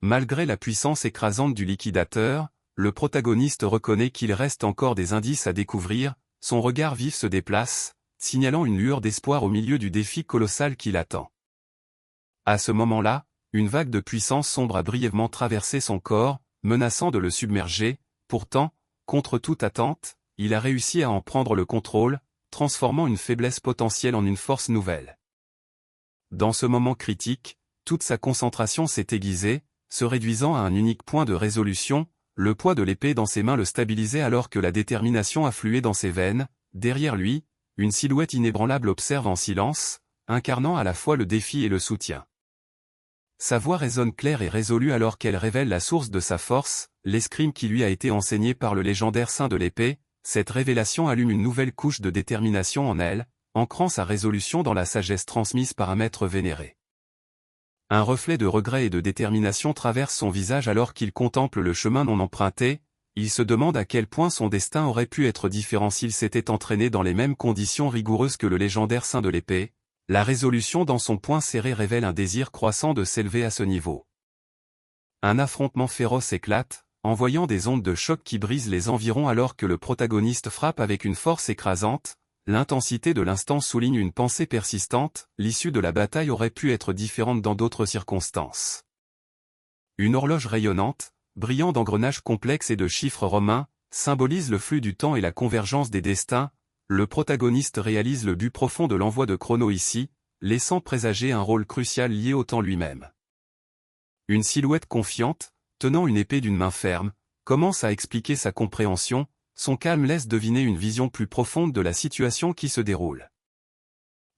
Malgré la puissance écrasante du liquidateur, le protagoniste reconnaît qu'il reste encore des indices à découvrir. Son regard vif se déplace, signalant une lueur d'espoir au milieu du défi colossal qui l'attend. À ce moment-là, une vague de puissance sombre a brièvement traversé son corps, menaçant de le submerger. Pourtant, contre toute attente, il a réussi à en prendre le contrôle, transformant une faiblesse potentielle en une force nouvelle. Dans ce moment critique, toute sa concentration s'est aiguisée, se réduisant à un unique point de résolution. Le poids de l'épée dans ses mains le stabilisait alors que la détermination affluait dans ses veines. Derrière lui, une silhouette inébranlable observe en silence, incarnant à la fois le défi et le soutien. Sa voix résonne claire et résolue alors qu'elle révèle la source de sa force, l'escrime qui lui a été enseigné par le légendaire saint de l'épée. Cette révélation allume une nouvelle couche de détermination en elle, ancrant sa résolution dans la sagesse transmise par un maître vénéré. Un reflet de regret et de détermination traverse son visage alors qu'il contemple le chemin non emprunté. Il se demande à quel point son destin aurait pu être différent s'il s'était entraîné dans les mêmes conditions rigoureuses que le légendaire saint de l'épée. La résolution dans son poing serré révèle un désir croissant de s'élever à ce niveau. Un affrontement féroce éclate, envoyant des ondes de choc qui brisent les environs alors que le protagoniste frappe avec une force écrasante. L'intensité de l'instant souligne une pensée persistante, l'issue de la bataille aurait pu être différente dans d'autres circonstances. Une horloge rayonnante, brillant d'engrenages complexes et de chiffres romains, symbolise le flux du temps et la convergence des destins. Le protagoniste réalise le but profond de l'envoi de Chrono ici, laissant présager un rôle crucial lié au temps lui-même. Une silhouette confiante, tenant une épée d'une main ferme, commence à expliquer sa compréhension. Son calme laisse deviner une vision plus profonde de la situation qui se déroule.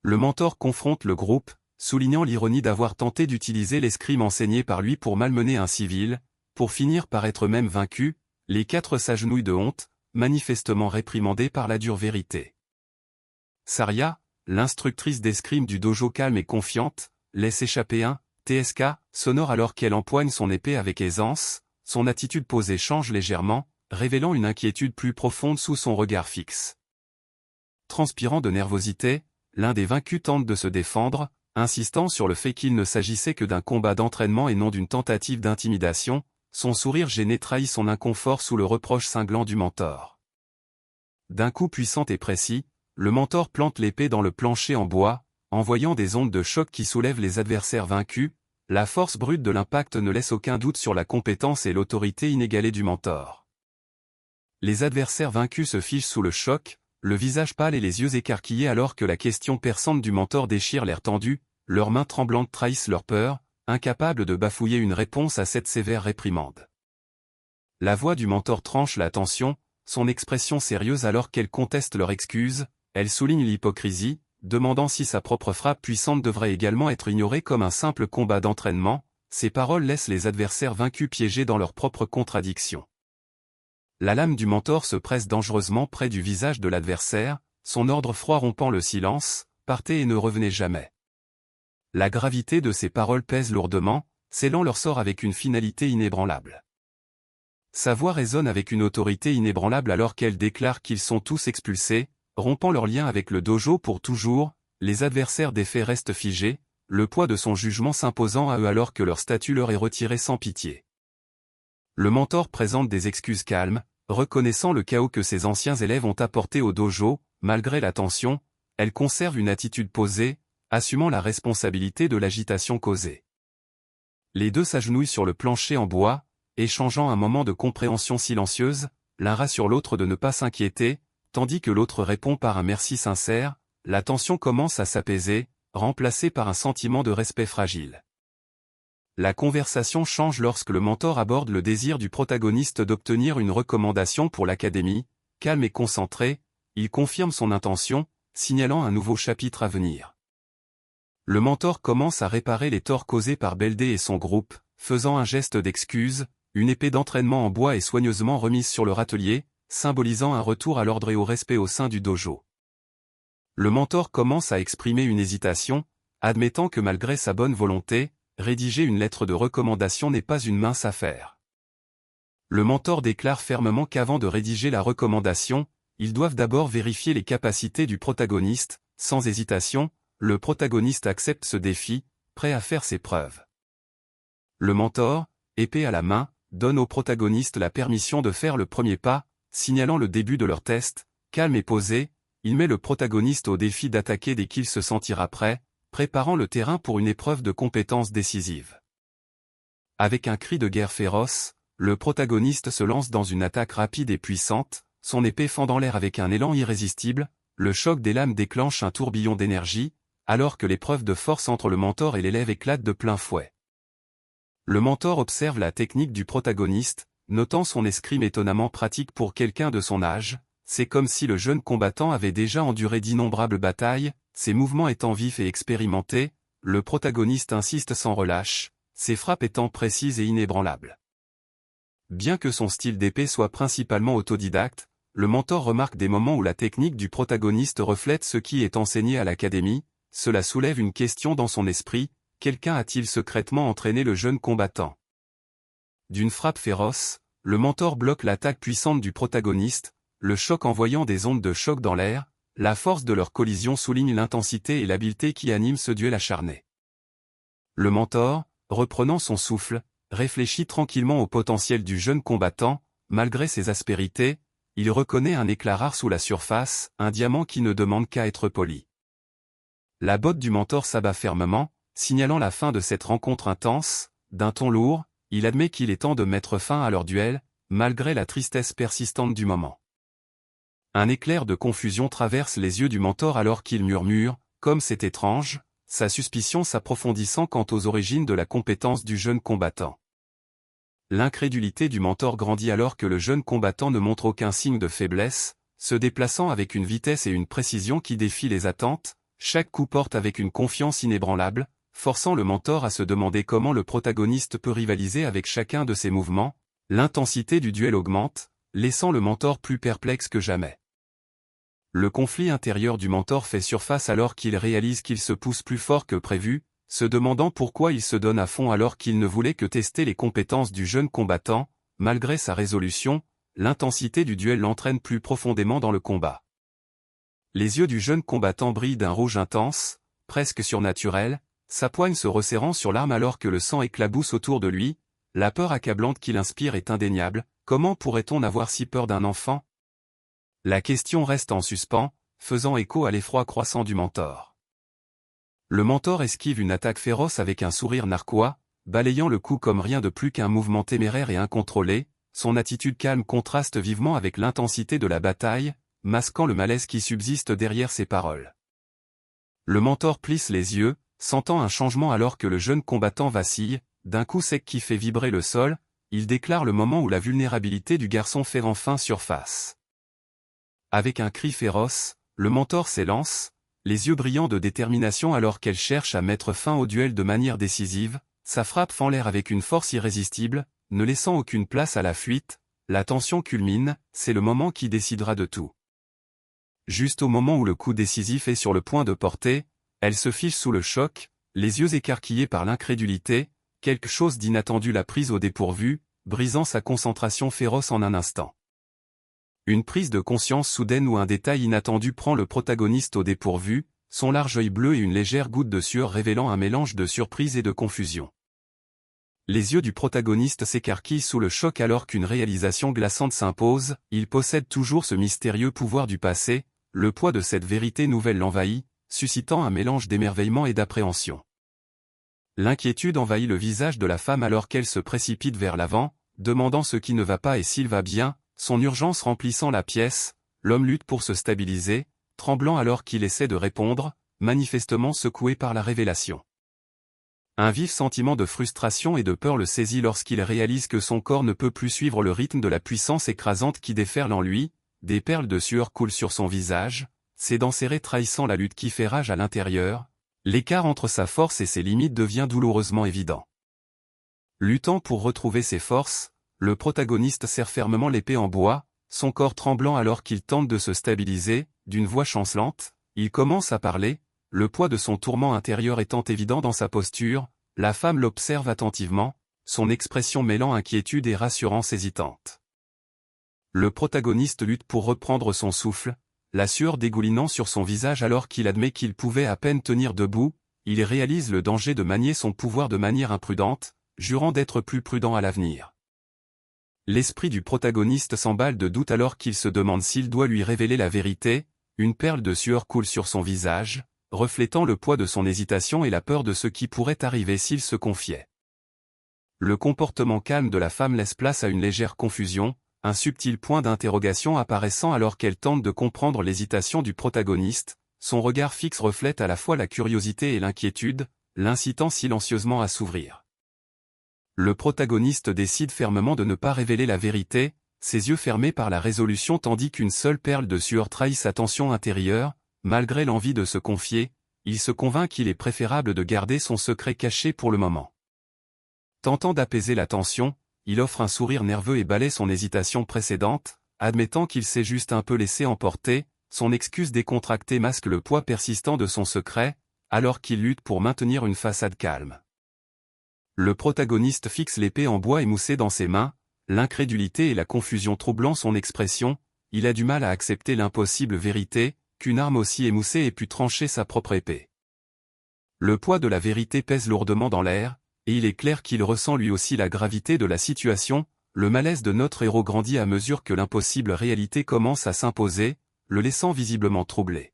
Le mentor confronte le groupe, soulignant l'ironie d'avoir tenté d'utiliser l'escrime enseigné par lui pour malmener un civil. Pour finir par être même vaincu, les quatre s'agenouillent de honte, manifestement réprimandés par la dure vérité. Saria, l'instructrice d'escrime du dojo calme et confiante, laisse échapper un « TSK » sonore alors qu'elle empoigne son épée avec aisance. Son attitude posée change légèrement, révélant une inquiétude plus profonde sous son regard fixe. Transpirant de nervosité, l'un des vaincus tente de se défendre, insistant sur le fait qu'il ne s'agissait que d'un combat d'entraînement et non d'une tentative d'intimidation. Son sourire gêné trahit son inconfort sous le reproche cinglant du mentor. D'un coup puissant et précis, le mentor plante l'épée dans le plancher en bois, envoyant des ondes de choc qui soulèvent les adversaires vaincus. La force brute de l'impact ne laisse aucun doute sur la compétence et l'autorité inégalée du mentor. Les adversaires vaincus se figent sous le choc, le visage pâle et les yeux écarquillés alors que la question perçante du mentor déchire l'air tendu. Leurs mains tremblantes trahissent leur peur, incapables de bafouiller une réponse à cette sévère réprimande. La voix du mentor tranche la tension, son expression sérieuse alors qu'elle conteste leur excuse. Elle souligne l'hypocrisie, demandant si sa propre frappe puissante devrait également être ignorée comme un simple combat d'entraînement. ces paroles laissent les adversaires vaincus piégés dans leurs propres contradictions. La lame du mentor se presse dangereusement près du visage de l'adversaire, son ordre froid rompant le silence, partez et ne revenez jamais. La gravité de ces paroles pèse lourdement, scellant leur sort avec une finalité inébranlable. Sa voix résonne avec une autorité inébranlable alors qu'elle déclare qu'ils sont tous expulsés, rompant leur lien avec le dojo pour toujours, les adversaires des faits restent figés, le poids de son jugement s'imposant à eux alors que leur statut leur est retiré sans pitié. Le mentor présente des excuses calmes, reconnaissant le chaos que ses anciens élèves ont apporté au dojo, malgré la tension, elle conserve une attitude posée, assumant la responsabilité de l'agitation causée. Les deux s'agenouillent sur le plancher en bois, échangeant un moment de compréhension silencieuse, l'un rassure l'autre de ne pas s'inquiéter, tandis que l'autre répond par un merci sincère, la tension commence à s'apaiser, remplacée par un sentiment de respect fragile. La conversation change lorsque le mentor aborde le désir du protagoniste d'obtenir une recommandation pour l'académie, calme et concentré, il confirme son intention, signalant un nouveau chapitre à venir. Le mentor commence à réparer les torts causés par Beldé et son groupe, faisant un geste d'excuse, une épée d'entraînement en bois est soigneusement remise sur le râtelier, symbolisant un retour à l'ordre et au respect au sein du dojo. Le mentor commence à exprimer une hésitation, admettant que malgré sa bonne volonté, rédiger une lettre de recommandation n'est pas une mince affaire. Le mentor déclare fermement qu'avant de rédiger la recommandation, ils doivent d'abord vérifier les capacités du protagoniste, sans hésitation, le protagoniste accepte ce défi, prêt à faire ses preuves. Le mentor, épée à la main, donne au protagoniste la permission de faire le premier pas, signalant le début de leur test, calme et posé, il met le protagoniste au défi d'attaquer dès qu'il se sentira prêt, préparant le terrain pour une épreuve de compétence décisive. Avec un cri de guerre féroce, le protagoniste se lance dans une attaque rapide et puissante, son épée fendant l'air avec un élan irrésistible, le choc des lames déclenche un tourbillon d'énergie, alors que l'épreuve de force entre le mentor et l'élève éclate de plein fouet. Le mentor observe la technique du protagoniste, notant son escrime étonnamment pratique pour quelqu'un de son âge, c'est comme si le jeune combattant avait déjà enduré d'innombrables batailles, ses mouvements étant vifs et expérimentés, le protagoniste insiste sans relâche, ses frappes étant précises et inébranlables. Bien que son style d'épée soit principalement autodidacte, le mentor remarque des moments où la technique du protagoniste reflète ce qui est enseigné à l'académie, cela soulève une question dans son esprit, quelqu'un a-t-il secrètement entraîné le jeune combattant? D'une frappe féroce, le mentor bloque l'attaque puissante du protagoniste, le choc envoyant des ondes de choc dans l'air, la force de leur collision souligne l'intensité et l'habileté qui animent ce duel acharné. Le mentor, reprenant son souffle, réfléchit tranquillement au potentiel du jeune combattant, malgré ses aspérités, il reconnaît un éclat rare sous la surface, un diamant qui ne demande qu'à être poli. La botte du mentor s'abat fermement, signalant la fin de cette rencontre intense, d'un ton lourd, il admet qu'il est temps de mettre fin à leur duel, malgré la tristesse persistante du moment. Un éclair de confusion traverse les yeux du mentor alors qu'il murmure, comme c'est étrange, sa suspicion s'approfondissant quant aux origines de la compétence du jeune combattant. L'incrédulité du mentor grandit alors que le jeune combattant ne montre aucun signe de faiblesse, se déplaçant avec une vitesse et une précision qui défient les attentes, chaque coup porte avec une confiance inébranlable, forçant le mentor à se demander comment le protagoniste peut rivaliser avec chacun de ses mouvements, l'intensité du duel augmente, laissant le mentor plus perplexe que jamais. Le conflit intérieur du mentor fait surface alors qu'il réalise qu'il se pousse plus fort que prévu, se demandant pourquoi il se donne à fond alors qu'il ne voulait que tester les compétences du jeune combattant, malgré sa résolution, l'intensité du duel l'entraîne plus profondément dans le combat. Les yeux du jeune combattant brillent d'un rouge intense, presque surnaturel, sa poigne se resserrant sur l'arme alors que le sang éclabousse autour de lui, la peur accablante qu'il inspire est indéniable, comment pourrait-on avoir si peur d'un enfant? La question reste en suspens, faisant écho à l'effroi croissant du mentor. Le mentor esquive une attaque féroce avec un sourire narquois, balayant le coup comme rien de plus qu'un mouvement téméraire et incontrôlé, son attitude calme contraste vivement avec l'intensité de la bataille, masquant le malaise qui subsiste derrière ses paroles. Le mentor plisse les yeux, sentant un changement alors que le jeune combattant vacille, d'un coup sec qui fait vibrer le sol, il déclare le moment où la vulnérabilité du garçon fait enfin surface. Avec un cri féroce, le mentor s'élance, les yeux brillants de détermination alors qu'elle cherche à mettre fin au duel de manière décisive, sa frappe fend l'air avec une force irrésistible, ne laissant aucune place à la fuite. La tension culmine, c'est le moment qui décidera de tout. Juste au moment où le coup décisif est sur le point de porter, elle se fiche sous le choc, les yeux écarquillés par l'incrédulité, quelque chose d'inattendu l'a prise au dépourvu, brisant sa concentration féroce en un instant. Une prise de conscience soudaine où un détail inattendu prend le protagoniste au dépourvu, son large œil bleu et une légère goutte de sueur révélant un mélange de surprise et de confusion. Les yeux du protagoniste s'écarquillent sous le choc alors qu'une réalisation glaçante s'impose, il possède toujours ce mystérieux pouvoir du passé, le poids de cette vérité nouvelle l'envahit, suscitant un mélange d'émerveillement et d'appréhension. L'inquiétude envahit le visage de la femme alors qu'elle se précipite vers l'avant, demandant ce qui ne va pas et s'il va bien, son urgence remplissant la pièce, l'homme lutte pour se stabiliser, tremblant alors qu'il essaie de répondre, manifestement secoué par la révélation. Un vif sentiment de frustration et de peur le saisit lorsqu'il réalise que son corps ne peut plus suivre le rythme de la puissance écrasante qui déferle en lui, des perles de sueur coulent sur son visage, ses dents serrées trahissant la lutte qui fait rage à l'intérieur, l'écart entre sa force et ses limites devient douloureusement évident. Luttant pour retrouver ses forces, le protagoniste serre fermement l'épée en bois, son corps tremblant alors qu'il tente de se stabiliser, d'une voix chancelante, il commence à parler. Le poids de son tourment intérieur étant évident dans sa posture, la femme l'observe attentivement, son expression mêlant inquiétude et rassurance hésitante. Le protagoniste lutte pour reprendre son souffle, la sueur dégoulinant sur son visage alors qu'il admet qu'il pouvait à peine tenir debout, il réalise le danger de manier son pouvoir de manière imprudente, jurant d'être plus prudent à l'avenir. L'esprit du protagoniste s'emballe de doute alors qu'il se demande s'il doit lui révéler la vérité, une perle de sueur coule sur son visage, reflétant le poids de son hésitation et la peur de ce qui pourrait arriver s'il se confiait. Le comportement calme de la femme laisse place à une légère confusion, un subtil point d'interrogation apparaissant alors qu'elle tente de comprendre l'hésitation du protagoniste, son regard fixe reflète à la fois la curiosité et l'inquiétude, l'incitant silencieusement à s'ouvrir. Le protagoniste décide fermement de ne pas révéler la vérité, ses yeux fermés par la résolution tandis qu'une seule perle de sueur trahit sa tension intérieure. Malgré l'envie de se confier, il se convainc qu'il est préférable de garder son secret caché pour le moment. Tentant d'apaiser la tension, il offre un sourire nerveux et balaie son hésitation précédente, admettant qu'il s'est juste un peu laissé emporter, son excuse décontractée masque le poids persistant de son secret, alors qu'il lutte pour maintenir une façade calme. Le protagoniste fixe l'épée en bois émoussée dans ses mains, l'incrédulité et la confusion troublant son expression, il a du mal à accepter l'impossible vérité, qu'une arme aussi émoussée ait pu trancher sa propre épée. Le poids de la vérité pèse lourdement dans l'air, et il est clair qu'il ressent lui aussi la gravité de la situation, le malaise de notre héros grandit à mesure que l'impossible réalité commence à s'imposer, le laissant visiblement troublé.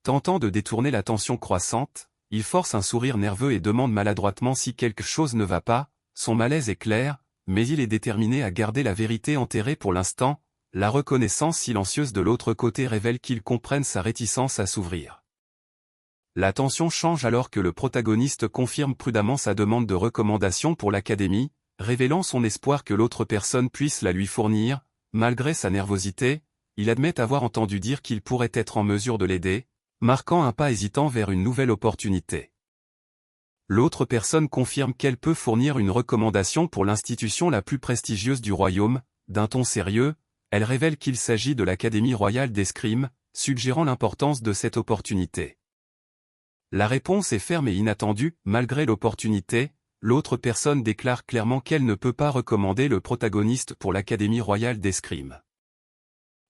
Tentant de détourner l'attention croissante, il force un sourire nerveux et demande maladroitement si quelque chose ne va pas, son malaise est clair, mais il est déterminé à garder la vérité enterrée pour l'instant. La reconnaissance silencieuse de l'autre côté révèle qu'il comprenne sa réticence à s'ouvrir. La tension change alors que le protagoniste confirme prudemment sa demande de recommandation pour l'académie, révélant son espoir que l'autre personne puisse la lui fournir. Malgré sa nervosité, il admet avoir entendu dire qu'il pourrait être en mesure de l'aider, marquant un pas hésitant vers une nouvelle opportunité. L'autre personne confirme qu'elle peut fournir une recommandation pour l'institution la plus prestigieuse du royaume, d'un ton sérieux. Elle révèle qu'il s'agit de l'Académie royale d'escrime, suggérant l'importance de cette opportunité. La réponse est ferme et inattendue, malgré l'opportunité, l'autre personne déclare clairement qu'elle ne peut pas recommander le protagoniste pour l'Académie royale d'escrime.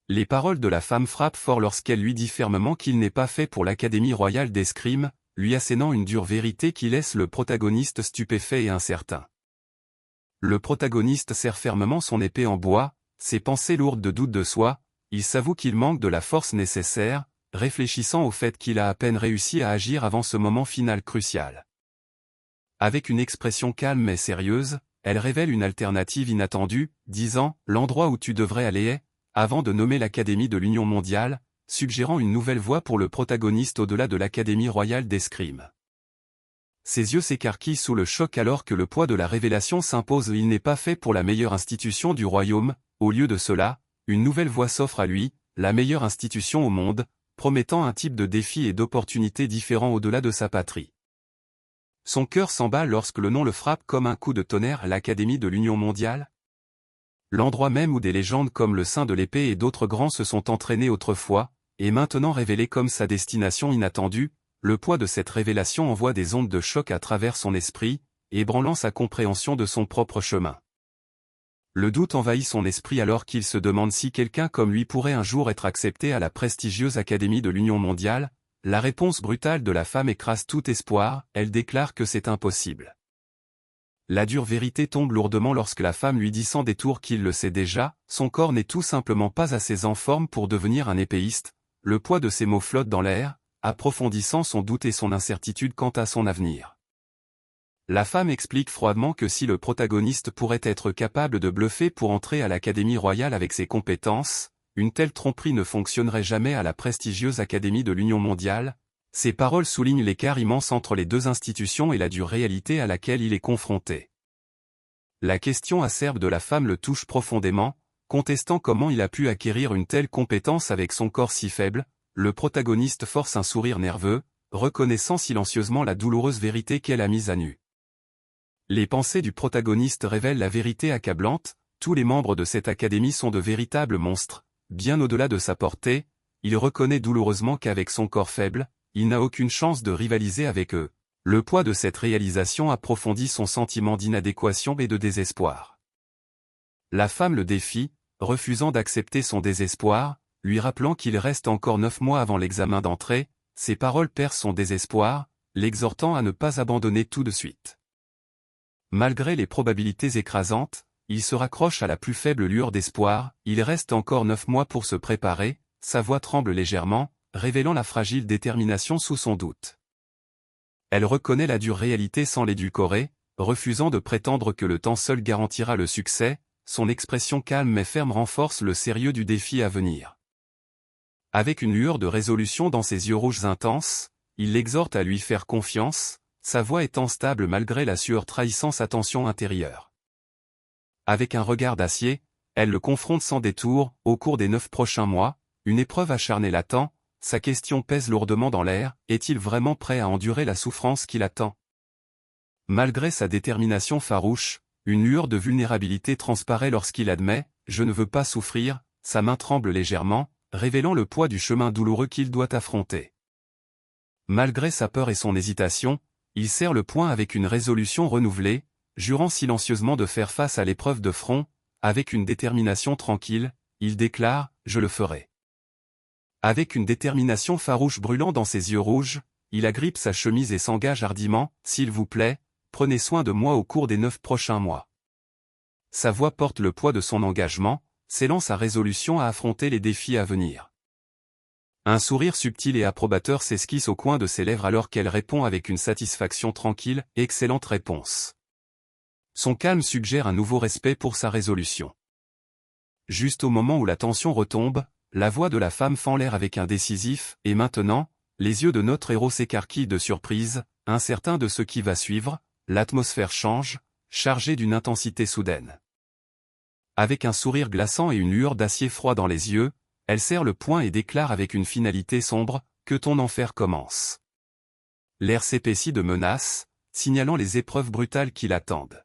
Les paroles de la femme frappent fort lorsqu'elle lui dit fermement qu'il n'est pas fait pour l'Académie royale d'escrime, lui assénant une dure vérité qui laisse le protagoniste stupéfait et incertain. Le protagoniste serre fermement son épée en bois, ses pensées lourdes de doute de soi, il s'avoue qu'il manque de la force nécessaire, réfléchissant au fait qu'il a à peine réussi à agir avant ce moment final crucial. Avec une expression calme mais sérieuse, elle révèle une alternative inattendue, disant « L'endroit où tu devrais aller est », avant de nommer l'Académie de l'Union mondiale, suggérant une nouvelle voie pour le protagoniste au-delà de l'Académie royale d'escrime. Ses yeux s'écarquillent sous le choc alors que le poids de la révélation s'impose. Il n'est pas fait pour la meilleure institution du royaume, au lieu de cela, une nouvelle voie s'offre à lui, la meilleure institution au monde, promettant un type de défi et d'opportunités différents au-delà de sa patrie. Son cœur s'emballe lorsque le nom le frappe comme un coup de tonnerre à l'Académie de l'Union mondiale. L'endroit même où des légendes comme le Saint de l'Épée et d'autres grands se sont entraînés autrefois, est maintenant révélé comme sa destination inattendue. Le poids de cette révélation envoie des ondes de choc à travers son esprit, ébranlant sa compréhension de son propre chemin. Le doute envahit son esprit alors qu'il se demande si quelqu'un comme lui pourrait un jour être accepté à la prestigieuse Académie de l'Union mondiale. La réponse brutale de la femme écrase tout espoir, elle déclare que c'est impossible. La dure vérité tombe lourdement lorsque la femme lui dit sans détour qu'il le sait déjà, son corps n'est tout simplement pas assez en forme pour devenir un épéiste. Le poids de ces mots flotte dans l'air, approfondissant son doute et son incertitude quant à son avenir. La femme explique froidement que si le protagoniste pourrait être capable de bluffer pour entrer à l'Académie royale avec ses compétences, une telle tromperie ne fonctionnerait jamais à la prestigieuse Académie de l'Union mondiale. Ces paroles soulignent l'écart immense entre les deux institutions et la dure réalité à laquelle il est confronté. La question acerbe de la femme le touche profondément, contestant comment il a pu acquérir une telle compétence avec son corps si faible. Le protagoniste force un sourire nerveux, reconnaissant silencieusement la douloureuse vérité qu'elle a mise à nu. Les pensées du protagoniste révèlent la vérité accablante, tous les membres de cette académie sont de véritables monstres, bien au-delà de sa portée. Il reconnaît douloureusement qu'avec son corps faible, il n'a aucune chance de rivaliser avec eux. Le poids de cette réalisation approfondit son sentiment d'inadéquation et de désespoir. La femme le défie, refusant d'accepter son désespoir, lui rappelant qu'il reste encore 9 mois avant l'examen d'entrée. Ses paroles percent son désespoir, l'exhortant à ne pas abandonner tout de suite. Malgré les probabilités écrasantes, il se raccroche à la plus faible lueur d'espoir. Il reste encore 9 mois pour se préparer. Sa voix tremble légèrement, révélant la fragile détermination sous son doute. Elle reconnaît la dure réalité sans l'édulcorer, refusant de prétendre que le temps seul garantira le succès. Son expression calme mais ferme renforce le sérieux du défi à venir. Avec une lueur de résolution dans ses yeux rouges intenses, il l'exhorte à lui faire confiance, sa voix étant stable malgré la sueur trahissant sa tension intérieure. Avec un regard d'acier, elle le confronte sans détour. Au cours des 9 prochains mois, une épreuve acharnée l'attend. Sa question pèse lourdement dans l'air, est-il vraiment prêt à endurer la souffrance qui l'attend? Malgré sa détermination farouche, une lueur de vulnérabilité transparaît lorsqu'il admet « Je ne veux pas souffrir », sa main tremble légèrement, révélant le poids du chemin douloureux qu'il doit affronter. Malgré sa peur et son hésitation, il serre le poing avec une résolution renouvelée, jurant silencieusement de faire face à l'épreuve de front. Avec une détermination tranquille, il déclare « Je le ferai ». Avec une détermination farouche brûlant dans ses yeux rouges, il agrippe sa chemise et s'engage hardiment « S'il vous plaît, prenez soin de moi au cours des 9 prochains mois ». Sa voix porte le poids de son engagement, scellant sa résolution à affronter les défis à venir. Un sourire subtil et approbateur s'esquisse au coin de ses lèvres alors qu'elle répond avec une satisfaction tranquille « Excellente réponse ». Son calme suggère un nouveau respect pour sa résolution. Juste au moment où la tension retombe, la voix de la femme fend l'air avec un décisif « Et maintenant ?» Les yeux de notre héros s'écarquillent de surprise, incertain de ce qui va suivre. L'atmosphère change, chargée d'une intensité soudaine. Avec un sourire glaçant et une lueur d'acier froid dans les yeux, elle serre le poing et déclare avec une finalité sombre « Que ton enfer commence ». L'air s'épaissit de menaces, signalant les épreuves brutales qui l'attendent.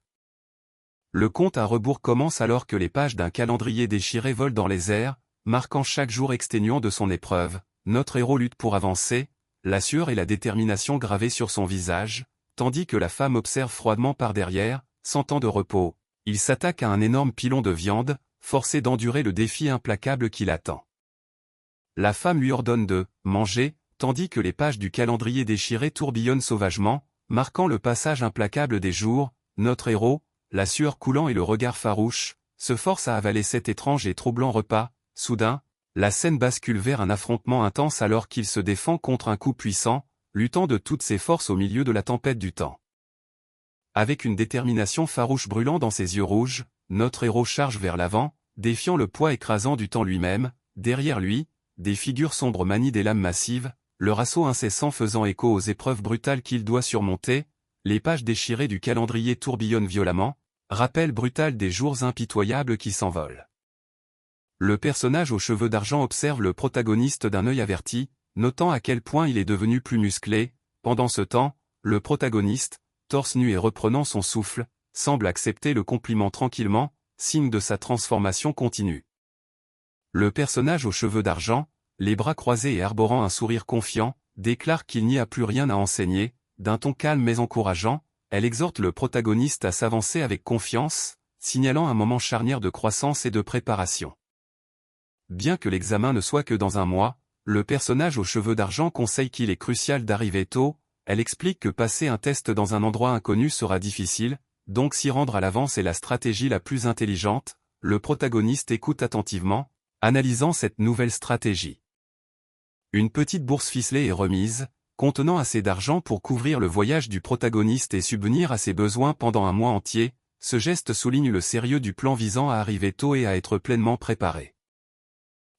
Le compte à rebours commence alors que les pages d'un calendrier déchiré volent dans les airs, marquant chaque jour exténuant de son épreuve. Notre héros lutte pour avancer, la sueur et la détermination gravées sur son visage, tandis que la femme observe froidement par derrière, sans temps de repos. Il s'attaque à un énorme pilon de viande, forcé d'endurer le défi implacable qui l'attend. La femme lui ordonne de « manger », tandis que les pages du calendrier déchiré tourbillonnent sauvagement, marquant le passage implacable des jours. Notre héros, la sueur coulant et le regard farouche, se force à avaler cet étrange et troublant repas. Soudain, la scène bascule vers un affrontement intense alors qu'il se défend contre un coup puissant, luttant de toutes ses forces au milieu de la tempête du temps. Avec une détermination farouche brûlant dans ses yeux rouges, notre héros charge vers l'avant, défiant le poids écrasant du temps lui-même. Derrière lui, des figures sombres manient des lames massives, leur assaut incessant faisant écho aux épreuves brutales qu'il doit surmonter. Les pages déchirées du calendrier tourbillonnent violemment, rappel brutal des jours impitoyables qui s'envolent. Le personnage aux cheveux d'argent observe le protagoniste d'un œil averti, notant à quel point il est devenu plus musclé. Pendant ce temps, le protagoniste, torse nu et reprenant son souffle, semble accepter le compliment tranquillement, signe de sa transformation continue. Le personnage aux cheveux d'argent, les bras croisés et arborant un sourire confiant, déclare qu'il n'y a plus rien à enseigner, d'un ton calme mais encourageant, elle exhorte le protagoniste à s'avancer avec confiance, signalant un moment charnière de croissance et de préparation. Bien que l'examen ne soit que dans un mois, le personnage aux cheveux d'argent conseille qu'il est crucial d'arriver tôt, elle explique que passer un test dans un endroit inconnu sera difficile, donc s'y rendre à l'avance est la stratégie la plus intelligente. Le protagoniste écoute attentivement, analysant cette nouvelle stratégie. Une petite bourse ficelée est remise, contenant assez d'argent pour couvrir le voyage du protagoniste et subvenir à ses besoins pendant un mois entier. Ce geste souligne le sérieux du plan visant à arriver tôt et à être pleinement préparé.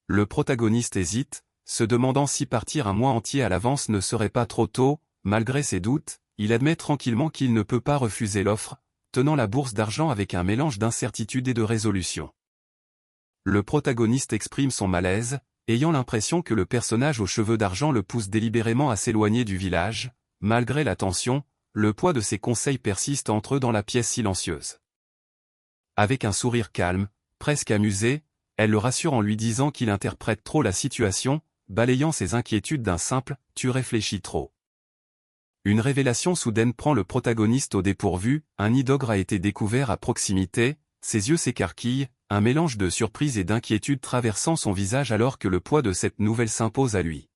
Le protagoniste hésite, se demandant si partir un mois entier à l'avance ne serait pas trop tôt. Malgré ses doutes, il admet tranquillement qu'il ne peut pas refuser l'offre, tenant la bourse d'argent avec un mélange d'incertitude et de résolution. Le protagoniste exprime son malaise, ayant l'impression que le personnage aux cheveux d'argent le pousse délibérément à s'éloigner du village. Malgré la tension, le poids de ses conseils persiste entre eux dans la pièce silencieuse. Avec un sourire calme, presque amusé, elle le rassure en lui disant qu'il interprète trop la situation, balayant ses inquiétudes d'un simple « tu réfléchis trop ». Une révélation soudaine prend le protagoniste au dépourvu, un nid d'ogre a été découvert à proximité, ses yeux s'écarquillent, un mélange de surprise et d'inquiétude traversant son visage alors que le poids de cette nouvelle s'impose à lui.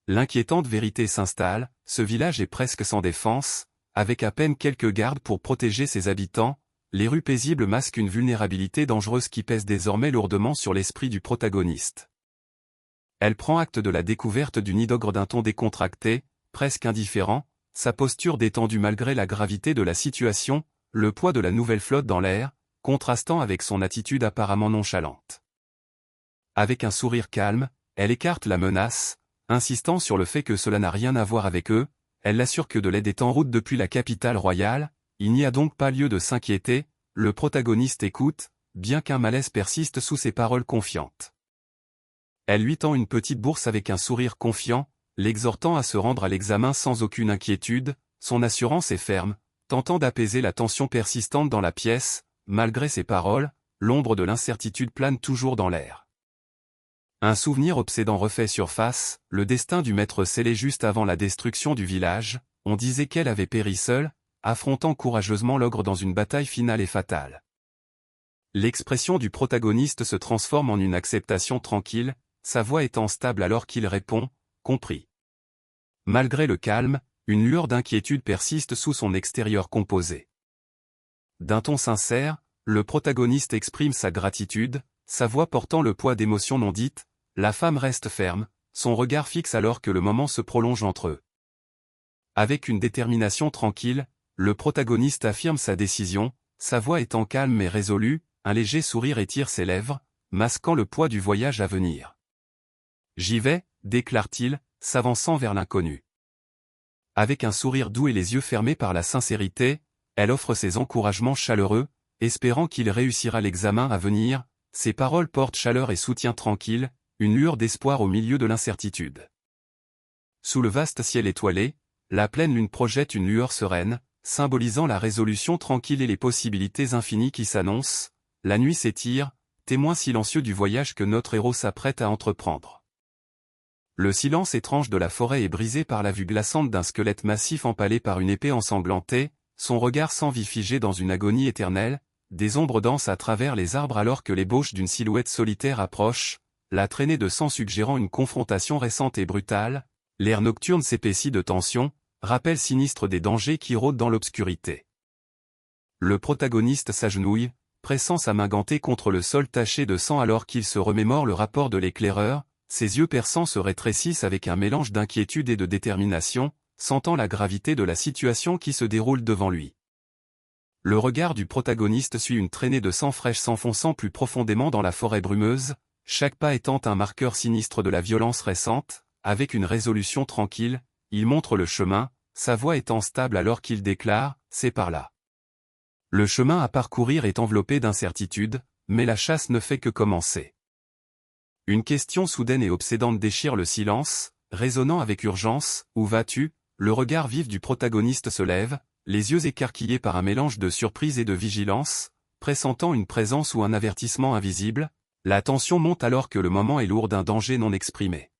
L'inquiétante vérité s'installe, ce village est presque sans défense, avec à peine quelques gardes pour protéger ses habitants, les rues paisibles masquent une vulnérabilité dangereuse qui pèse désormais lourdement sur l'esprit du protagoniste. Elle prend acte de la découverte du nid d'ogre d'un ton décontracté, presque indifférent, sa posture détendue malgré la gravité de la situation, le poids de la nouvelle flotte dans l'air, contrastant avec son attitude apparemment nonchalante. Avec un sourire calme, elle écarte la menace, insistant sur le fait que cela n'a rien à voir avec eux, elle l'assure que de l'aide est en route depuis la capitale royale, il n'y a donc pas lieu de s'inquiéter, le protagoniste écoute, bien qu'un malaise persiste sous ses paroles confiantes. Elle lui tend une petite bourse avec un sourire confiant, l'exhortant à se rendre à l'examen sans aucune inquiétude, son assurance est ferme, tentant d'apaiser la tension persistante dans la pièce. Malgré ses paroles, l'ombre de l'incertitude plane toujours dans l'air. Un souvenir obsédant refait surface, le destin du maître scellé juste avant la destruction du village, on disait qu'elle avait péri seule, affrontant courageusement l'ogre dans une bataille finale et fatale. L'expression du protagoniste se transforme en une acceptation tranquille, sa voix étant stable alors qu'il répond « compris ». Malgré le calme, une lueur d'inquiétude persiste sous son extérieur composé. D'un ton sincère, le protagoniste exprime sa gratitude, sa voix portant le poids d'émotions non dites, la femme reste ferme, son regard fixe alors que le moment se prolonge entre eux. Avec une détermination tranquille, le protagoniste affirme sa décision, sa voix étant calme mais résolue, un léger sourire étire ses lèvres, masquant le poids du voyage à venir. « J'y vais », déclare-t-il, s'avançant vers l'inconnu. Avec un sourire doux et les yeux fermés par la sincérité, elle offre ses encouragements chaleureux, espérant qu'il réussira l'examen à venir. Ses paroles portent chaleur et soutien tranquille, une lueur d'espoir au milieu de l'incertitude. Sous le vaste ciel étoilé, la pleine lune projette une lueur sereine, symbolisant la résolution tranquille et les possibilités infinies qui s'annoncent. La nuit s'étire, témoin silencieux du voyage que notre héros s'apprête à entreprendre. Le silence étrange de la forêt est brisé par la vue glaçante d'un squelette massif empalé par une épée ensanglantée, son regard sans vie figé dans une agonie éternelle, des ombres dansent à travers les arbres alors que l'ébauche d'une silhouette solitaire approche, la traînée de sang suggérant une confrontation récente et brutale, l'air nocturne s'épaissit de tension, rappel sinistre des dangers qui rôdent dans l'obscurité. Le protagoniste s'agenouille, pressant sa main gantée contre le sol taché de sang alors qu'il se remémore le rapport de l'éclaireur, ses yeux perçants se rétrécissent avec un mélange d'inquiétude et de détermination, sentant la gravité de la situation qui se déroule devant lui. Le regard du protagoniste suit une traînée de sang fraîche s'enfonçant plus profondément dans la forêt brumeuse, chaque pas étant un marqueur sinistre de la violence récente. Avec une résolution tranquille, il montre le chemin, sa voix étant stable alors qu'il déclare « c'est par là ». Le chemin à parcourir est enveloppé d'incertitudes, mais la chasse ne fait que commencer. Une question soudaine et obsédante déchire le silence, résonnant avec urgence « Où vas-tu ?» Le regard vif du protagoniste se lève, les yeux écarquillés par un mélange de surprise et de vigilance, pressentant une présence ou un avertissement invisible, la tension monte alors que le moment est lourd d'un danger non exprimé.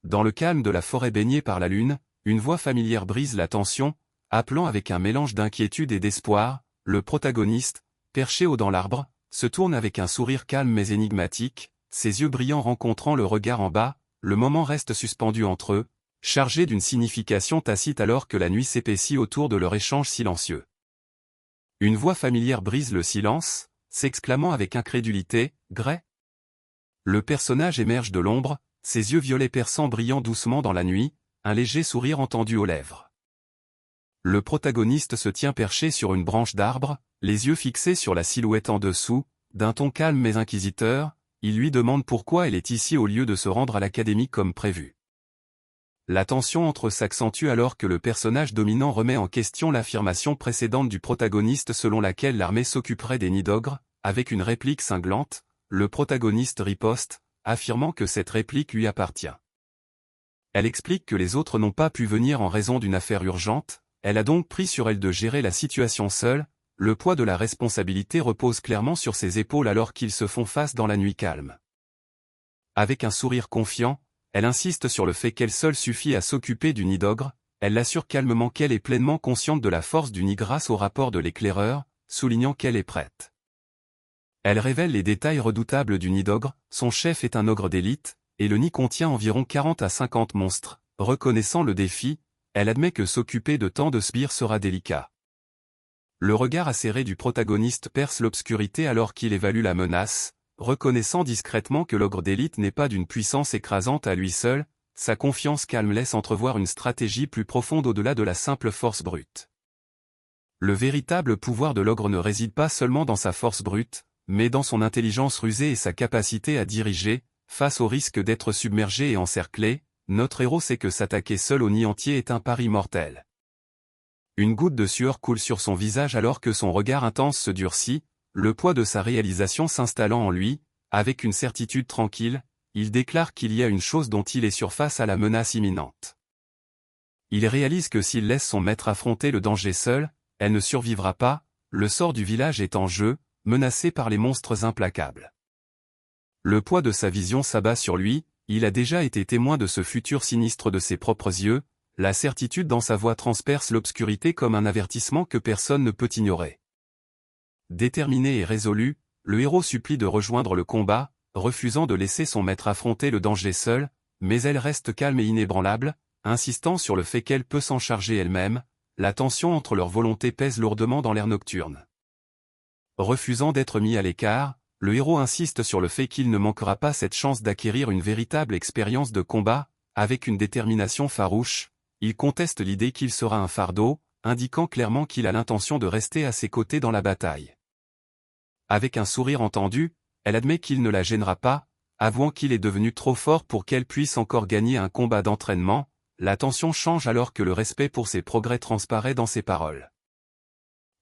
Dans le calme de la forêt baignée par la lune, une voix familière brise la tension, appelant avec un mélange d'inquiétude et d'espoir. Le protagoniste, perché haut dans l'arbre, se tourne avec un sourire calme mais énigmatique, ses yeux brillants rencontrant le regard en bas. Le moment reste suspendu entre eux, chargé d'une signification tacite alors que la nuit s'épaissit autour de leur échange silencieux. Une voix familière brise le silence, s'exclamant avec incrédulité, « Gray ?» Le personnage émerge de l'ombre, ses yeux violets perçants brillant doucement dans la nuit, un léger sourire entendu aux lèvres. Le protagoniste se tient perché sur une branche d'arbre, les yeux fixés sur la silhouette en dessous, d'un ton calme mais inquisiteur. Il lui demande pourquoi elle est ici au lieu de se rendre à l'académie comme prévu. La tension entre eux s'accentue alors que le personnage dominant remet en question l'affirmation précédente du protagoniste selon laquelle l'armée s'occuperait des nids d'ogres. Avec une réplique cinglante, le protagoniste riposte, affirmant que cette réplique lui appartient. Elle explique que les autres n'ont pas pu venir en raison d'une affaire urgente, elle a donc pris sur elle de gérer la situation seule. Le poids de la responsabilité repose clairement sur ses épaules alors qu'ils se font face dans la nuit calme. Avec un sourire confiant, elle insiste sur le fait qu'elle seule suffit à s'occuper du nid d'ogre. Elle l'assure calmement qu'elle est pleinement consciente de la force du nid grâce au rapport de l'éclaireur, soulignant qu'elle est prête. Elle révèle les détails redoutables du nid d'ogre. Son chef est un ogre d'élite, et le nid contient environ 40 à 50 monstres. Reconnaissant le défi, elle admet que s'occuper de tant de sbires sera délicat. Le regard acéré du protagoniste perce l'obscurité alors qu'il évalue la menace, reconnaissant discrètement que l'ogre d'élite n'est pas d'une puissance écrasante à lui seul. Sa confiance calme laisse entrevoir une stratégie plus profonde au-delà de la simple force brute. Le véritable pouvoir de l'ogre ne réside pas seulement dans sa force brute, mais dans son intelligence rusée et sa capacité à diriger. Face au risque d'être submergé et encerclé, notre héros sait que s'attaquer seul au nid entier est un pari mortel. Une goutte de sueur coule sur son visage alors que son regard intense se durcit, le poids de sa réalisation s'installant en lui. Avec une certitude tranquille, il déclare qu'il y a une chose dont il est sûr face à la menace imminente. Il réalise que s'il laisse son maître affronter le danger seul, elle ne survivra pas. Le sort du village est en jeu, menacé par les monstres implacables. Le poids de sa vision s'abat sur lui, il a déjà été témoin de ce futur sinistre de ses propres yeux. La certitude dans sa voix transperce l'obscurité comme un avertissement que personne ne peut ignorer. Déterminé et résolu, le héros supplie de rejoindre le combat, refusant de laisser son maître affronter le danger seul, mais elle reste calme et inébranlable, insistant sur le fait qu'elle peut s'en charger elle-même. La tension entre leurs volontés pèse lourdement dans l'air nocturne. Refusant d'être mis à l'écart, le héros insiste sur le fait qu'il ne manquera pas cette chance d'acquérir une véritable expérience de combat. Avec une détermination farouche, il conteste l'idée qu'il sera un fardeau, indiquant clairement qu'il a l'intention de rester à ses côtés dans la bataille. Avec un sourire entendu, elle admet qu'il ne la gênera pas, avouant qu'il est devenu trop fort pour qu'elle puisse encore gagner un combat d'entraînement. La tension change alors que le respect pour ses progrès transparaît dans ses paroles.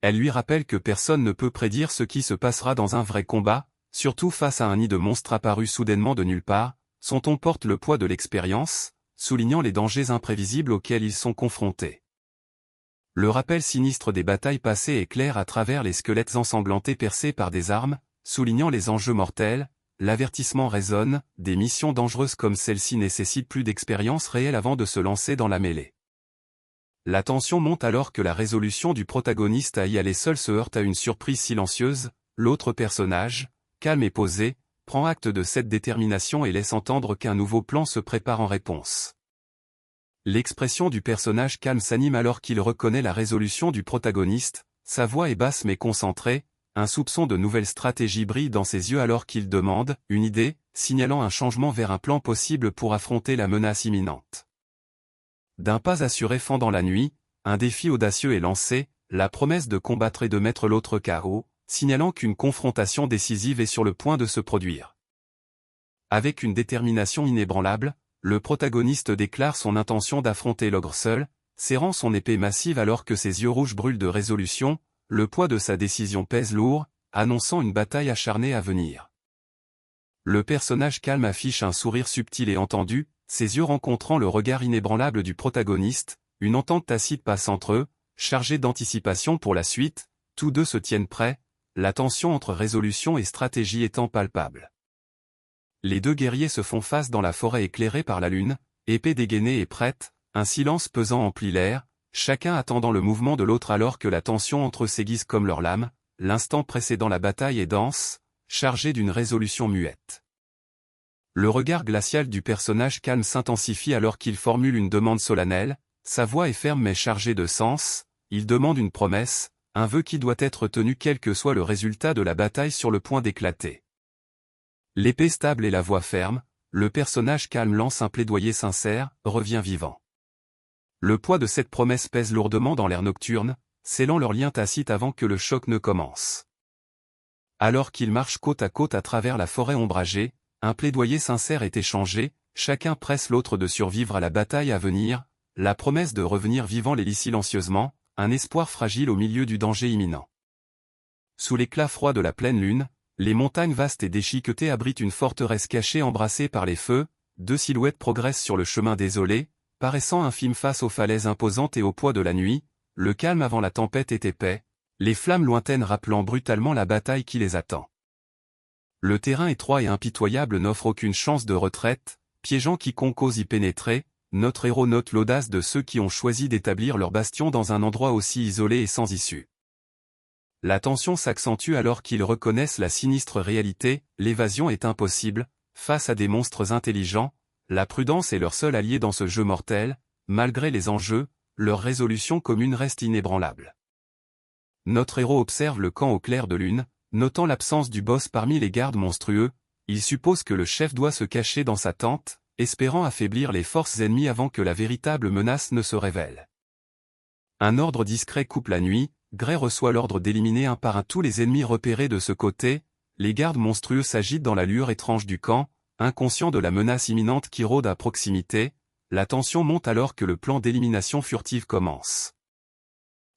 Elle lui rappelle que personne ne peut prédire ce qui se passera dans un vrai combat, surtout face à un nid de monstres apparu soudainement de nulle part. Son ton porte le poids de l'expérience, soulignant les dangers imprévisibles auxquels ils sont confrontés. Le rappel sinistre des batailles passées éclaire à travers les squelettes ensanglantés percés par des armes, soulignant les enjeux mortels. L'avertissement résonne, des missions dangereuses comme celle-ci nécessitent plus d'expérience réelle avant de se lancer dans la mêlée. La tension monte alors que la résolution du protagoniste à y aller seul se heurte à une surprise silencieuse. L'autre personnage, calme et posé, prend acte de cette détermination et laisse entendre qu'un nouveau plan se prépare en réponse. L'expression du personnage calme s'anime alors qu'il reconnaît la résolution du protagoniste, sa voix est basse mais concentrée, un soupçon de nouvelle stratégie brille dans ses yeux alors qu'il demande une idée, signalant un changement vers un plan possible pour affronter la menace imminente. D'un pas assuré fendant la nuit, un défi audacieux est lancé, la promesse de combattre et de mettre l'autre KO, signalant qu'une confrontation décisive est sur le point de se produire. Avec une détermination inébranlable, le protagoniste déclare son intention d'affronter l'ogre seul, serrant son épée massive alors que ses yeux rouges brûlent de résolution. Le poids de sa décision pèse lourd, annonçant une bataille acharnée à venir. Le personnage calme affiche un sourire subtil et entendu, ses yeux rencontrant le regard inébranlable du protagoniste. Une entente tacite passe entre eux, chargés d'anticipation pour la suite, tous deux se tiennent prêts, la tension entre résolution et stratégie étant palpable. Les deux guerriers se font face dans la forêt éclairée par la lune, épée dégainée et prête, un silence pesant emplit l'air, chacun attendant le mouvement de l'autre alors que la tension entre eux s'aiguise comme leurs lames, l'instant précédant la bataille est dense, chargé d'une résolution muette. Le regard glacial du personnage calme s'intensifie alors qu'il formule une demande solennelle, sa voix est ferme mais chargée de sens, il demande une promesse, un vœu qui doit être tenu quel que soit le résultat de la bataille sur le point d'éclater. L'épée stable et la voix ferme, le personnage calme lance un plaidoyer sincère, revient vivant. Le poids de cette promesse pèse lourdement dans l'air nocturne, scellant leur lien tacite avant que le choc ne commence. Alors qu'ils marchent côte à côte à travers la forêt ombragée, un plaidoyer sincère est échangé, chacun presse l'autre de survivre à la bataille à venir, la promesse de revenir vivant les lie silencieusement, un espoir fragile au milieu du danger imminent. Sous l'éclat froid de la pleine lune, les montagnes vastes et déchiquetées abritent une forteresse cachée embrassée par les feux, deux silhouettes progressent sur le chemin désolé, paraissant infimes face aux falaises imposantes et au poids de la nuit, le calme avant la tempête est épais, les flammes lointaines rappelant brutalement la bataille qui les attend. Le terrain étroit et impitoyable n'offre aucune chance de retraite, piégeant quiconque ose y pénétrer, notre héros note l'audace de ceux qui ont choisi d'établir leur bastion dans un endroit aussi isolé et sans issue. La tension s'accentue alors qu'ils reconnaissent la sinistre réalité, l'évasion est impossible, face à des monstres intelligents, la prudence est leur seul allié dans ce jeu mortel, malgré les enjeux, leur résolution commune reste inébranlable. Notre héros observe le camp au clair de lune, notant l'absence du boss parmi les gardes monstrueux, il suppose que le chef doit se cacher dans sa tente, espérant affaiblir les forces ennemies avant que la véritable menace ne se révèle. Un ordre discret coupe la nuit, Gray reçoit l'ordre d'éliminer un par un tous les ennemis repérés de ce côté, les gardes monstrueux s'agitent dans la lueur étrange du camp, inconscients de la menace imminente qui rôde à proximité, la tension monte alors que le plan d'élimination furtive commence.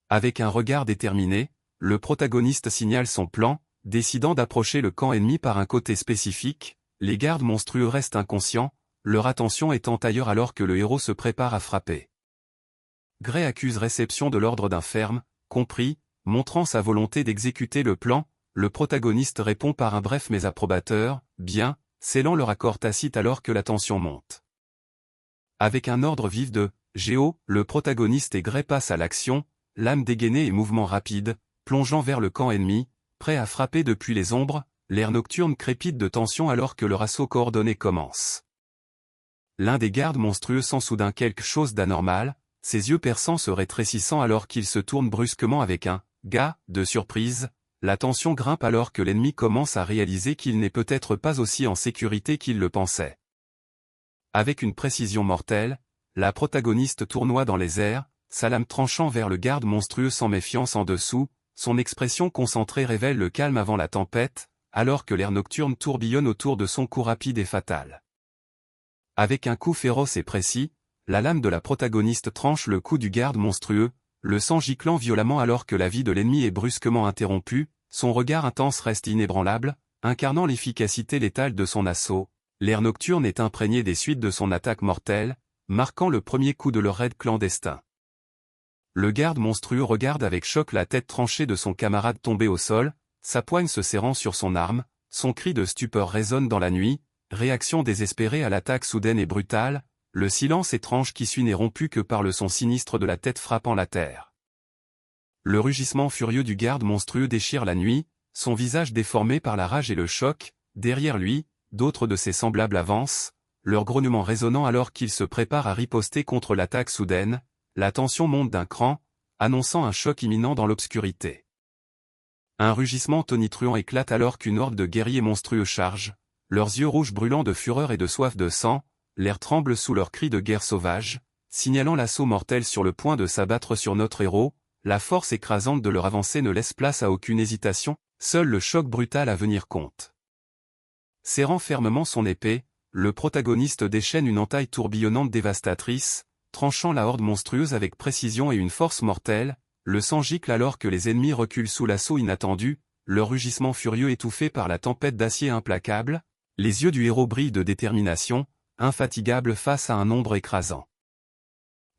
Avec un regard déterminé, le protagoniste signale son plan, décidant d'approcher le camp ennemi par un côté spécifique, les gardes monstrueux restent inconscients, leur attention étant ailleurs alors que le héros se prépare à frapper. Gray accuse réception de l'ordre d'un ferme, compris, montrant sa volonté d'exécuter le plan, le protagoniste répond par un bref mais approbateur, bien, scellant leur accord tacite alors que la tension monte. Avec un ordre vif de « Géo », le protagoniste et Gray passent à l'action, lame dégainée et mouvement rapide, plongeant vers le camp ennemi, prêt à frapper depuis les ombres, l'air nocturne crépite de tension alors que leur assaut coordonné commence. L'un des gardes monstrueux sent soudain quelque chose d'anormal, ses yeux perçants se rétrécissant alors qu'il se tourne brusquement avec un « gars » de surprise, la tension grimpe alors que l'ennemi commence à réaliser qu'il n'est peut-être pas aussi en sécurité qu'il le pensait. Avec une précision mortelle, la protagoniste tournoie dans les airs, sa lame tranchant vers le garde monstrueux sans méfiance en dessous, son expression concentrée révèle le calme avant la tempête, alors que l'air nocturne tourbillonne autour de son coup rapide et fatal. Avec un coup féroce et précis, la lame de la protagoniste tranche le cou du garde monstrueux, le sang giclant violemment alors que la vie de l'ennemi est brusquement interrompue, son regard intense reste inébranlable, incarnant l'efficacité létale de son assaut, l'air nocturne est imprégné des suites de son attaque mortelle, marquant le premier coup de leur raid clandestin. Le garde monstrueux regarde avec choc la tête tranchée de son camarade tombé au sol, sa poigne se serrant sur son arme, son cri de stupeur résonne dans la nuit, réaction désespérée à l'attaque soudaine et brutale, le silence étrange qui suit n'est rompu que par le son sinistre de la tête frappant la terre. Le rugissement furieux du garde monstrueux déchire la nuit, son visage déformé par la rage et le choc, derrière lui, d'autres de ses semblables avancent, leur grognement résonnant alors qu'ils se préparent à riposter contre l'attaque soudaine, la tension monte d'un cran, annonçant un choc imminent dans l'obscurité. Un rugissement tonitruant éclate alors qu'une horde de guerriers monstrueux charge, leurs yeux rouges brûlants de fureur et de soif de sang, l'air tremble sous leurs cris de guerre sauvage, signalant l'assaut mortel sur le point de s'abattre sur notre héros, la force écrasante de leur avancée ne laisse place à aucune hésitation, seul le choc brutal à venir compte. Serrant fermement son épée, le protagoniste déchaîne une entaille tourbillonnante dévastatrice, tranchant la horde monstrueuse avec précision et une force mortelle, le sang gicle alors que les ennemis reculent sous l'assaut inattendu, leur rugissement furieux étouffé par la tempête d'acier implacable, les yeux du héros brillent de détermination, infatigable face à un nombre écrasant.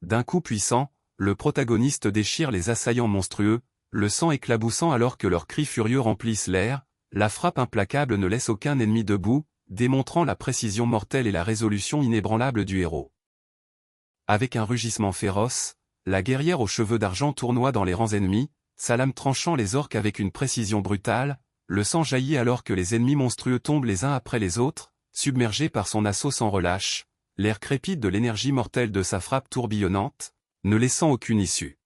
D'un coup puissant, le protagoniste déchire les assaillants monstrueux, le sang éclaboussant alors que leurs cris furieux remplissent l'air, la frappe implacable ne laisse aucun ennemi debout, démontrant la précision mortelle et la résolution inébranlable du héros. Avec un rugissement féroce, la guerrière aux cheveux d'argent tournoie dans les rangs ennemis, sa lame tranchant les orques avec une précision brutale, le sang jaillit alors que les ennemis monstrueux tombent les uns après les autres, submergés par son assaut sans relâche, l'air crépite de l'énergie mortelle de sa frappe tourbillonnante, ne laissant aucune issue.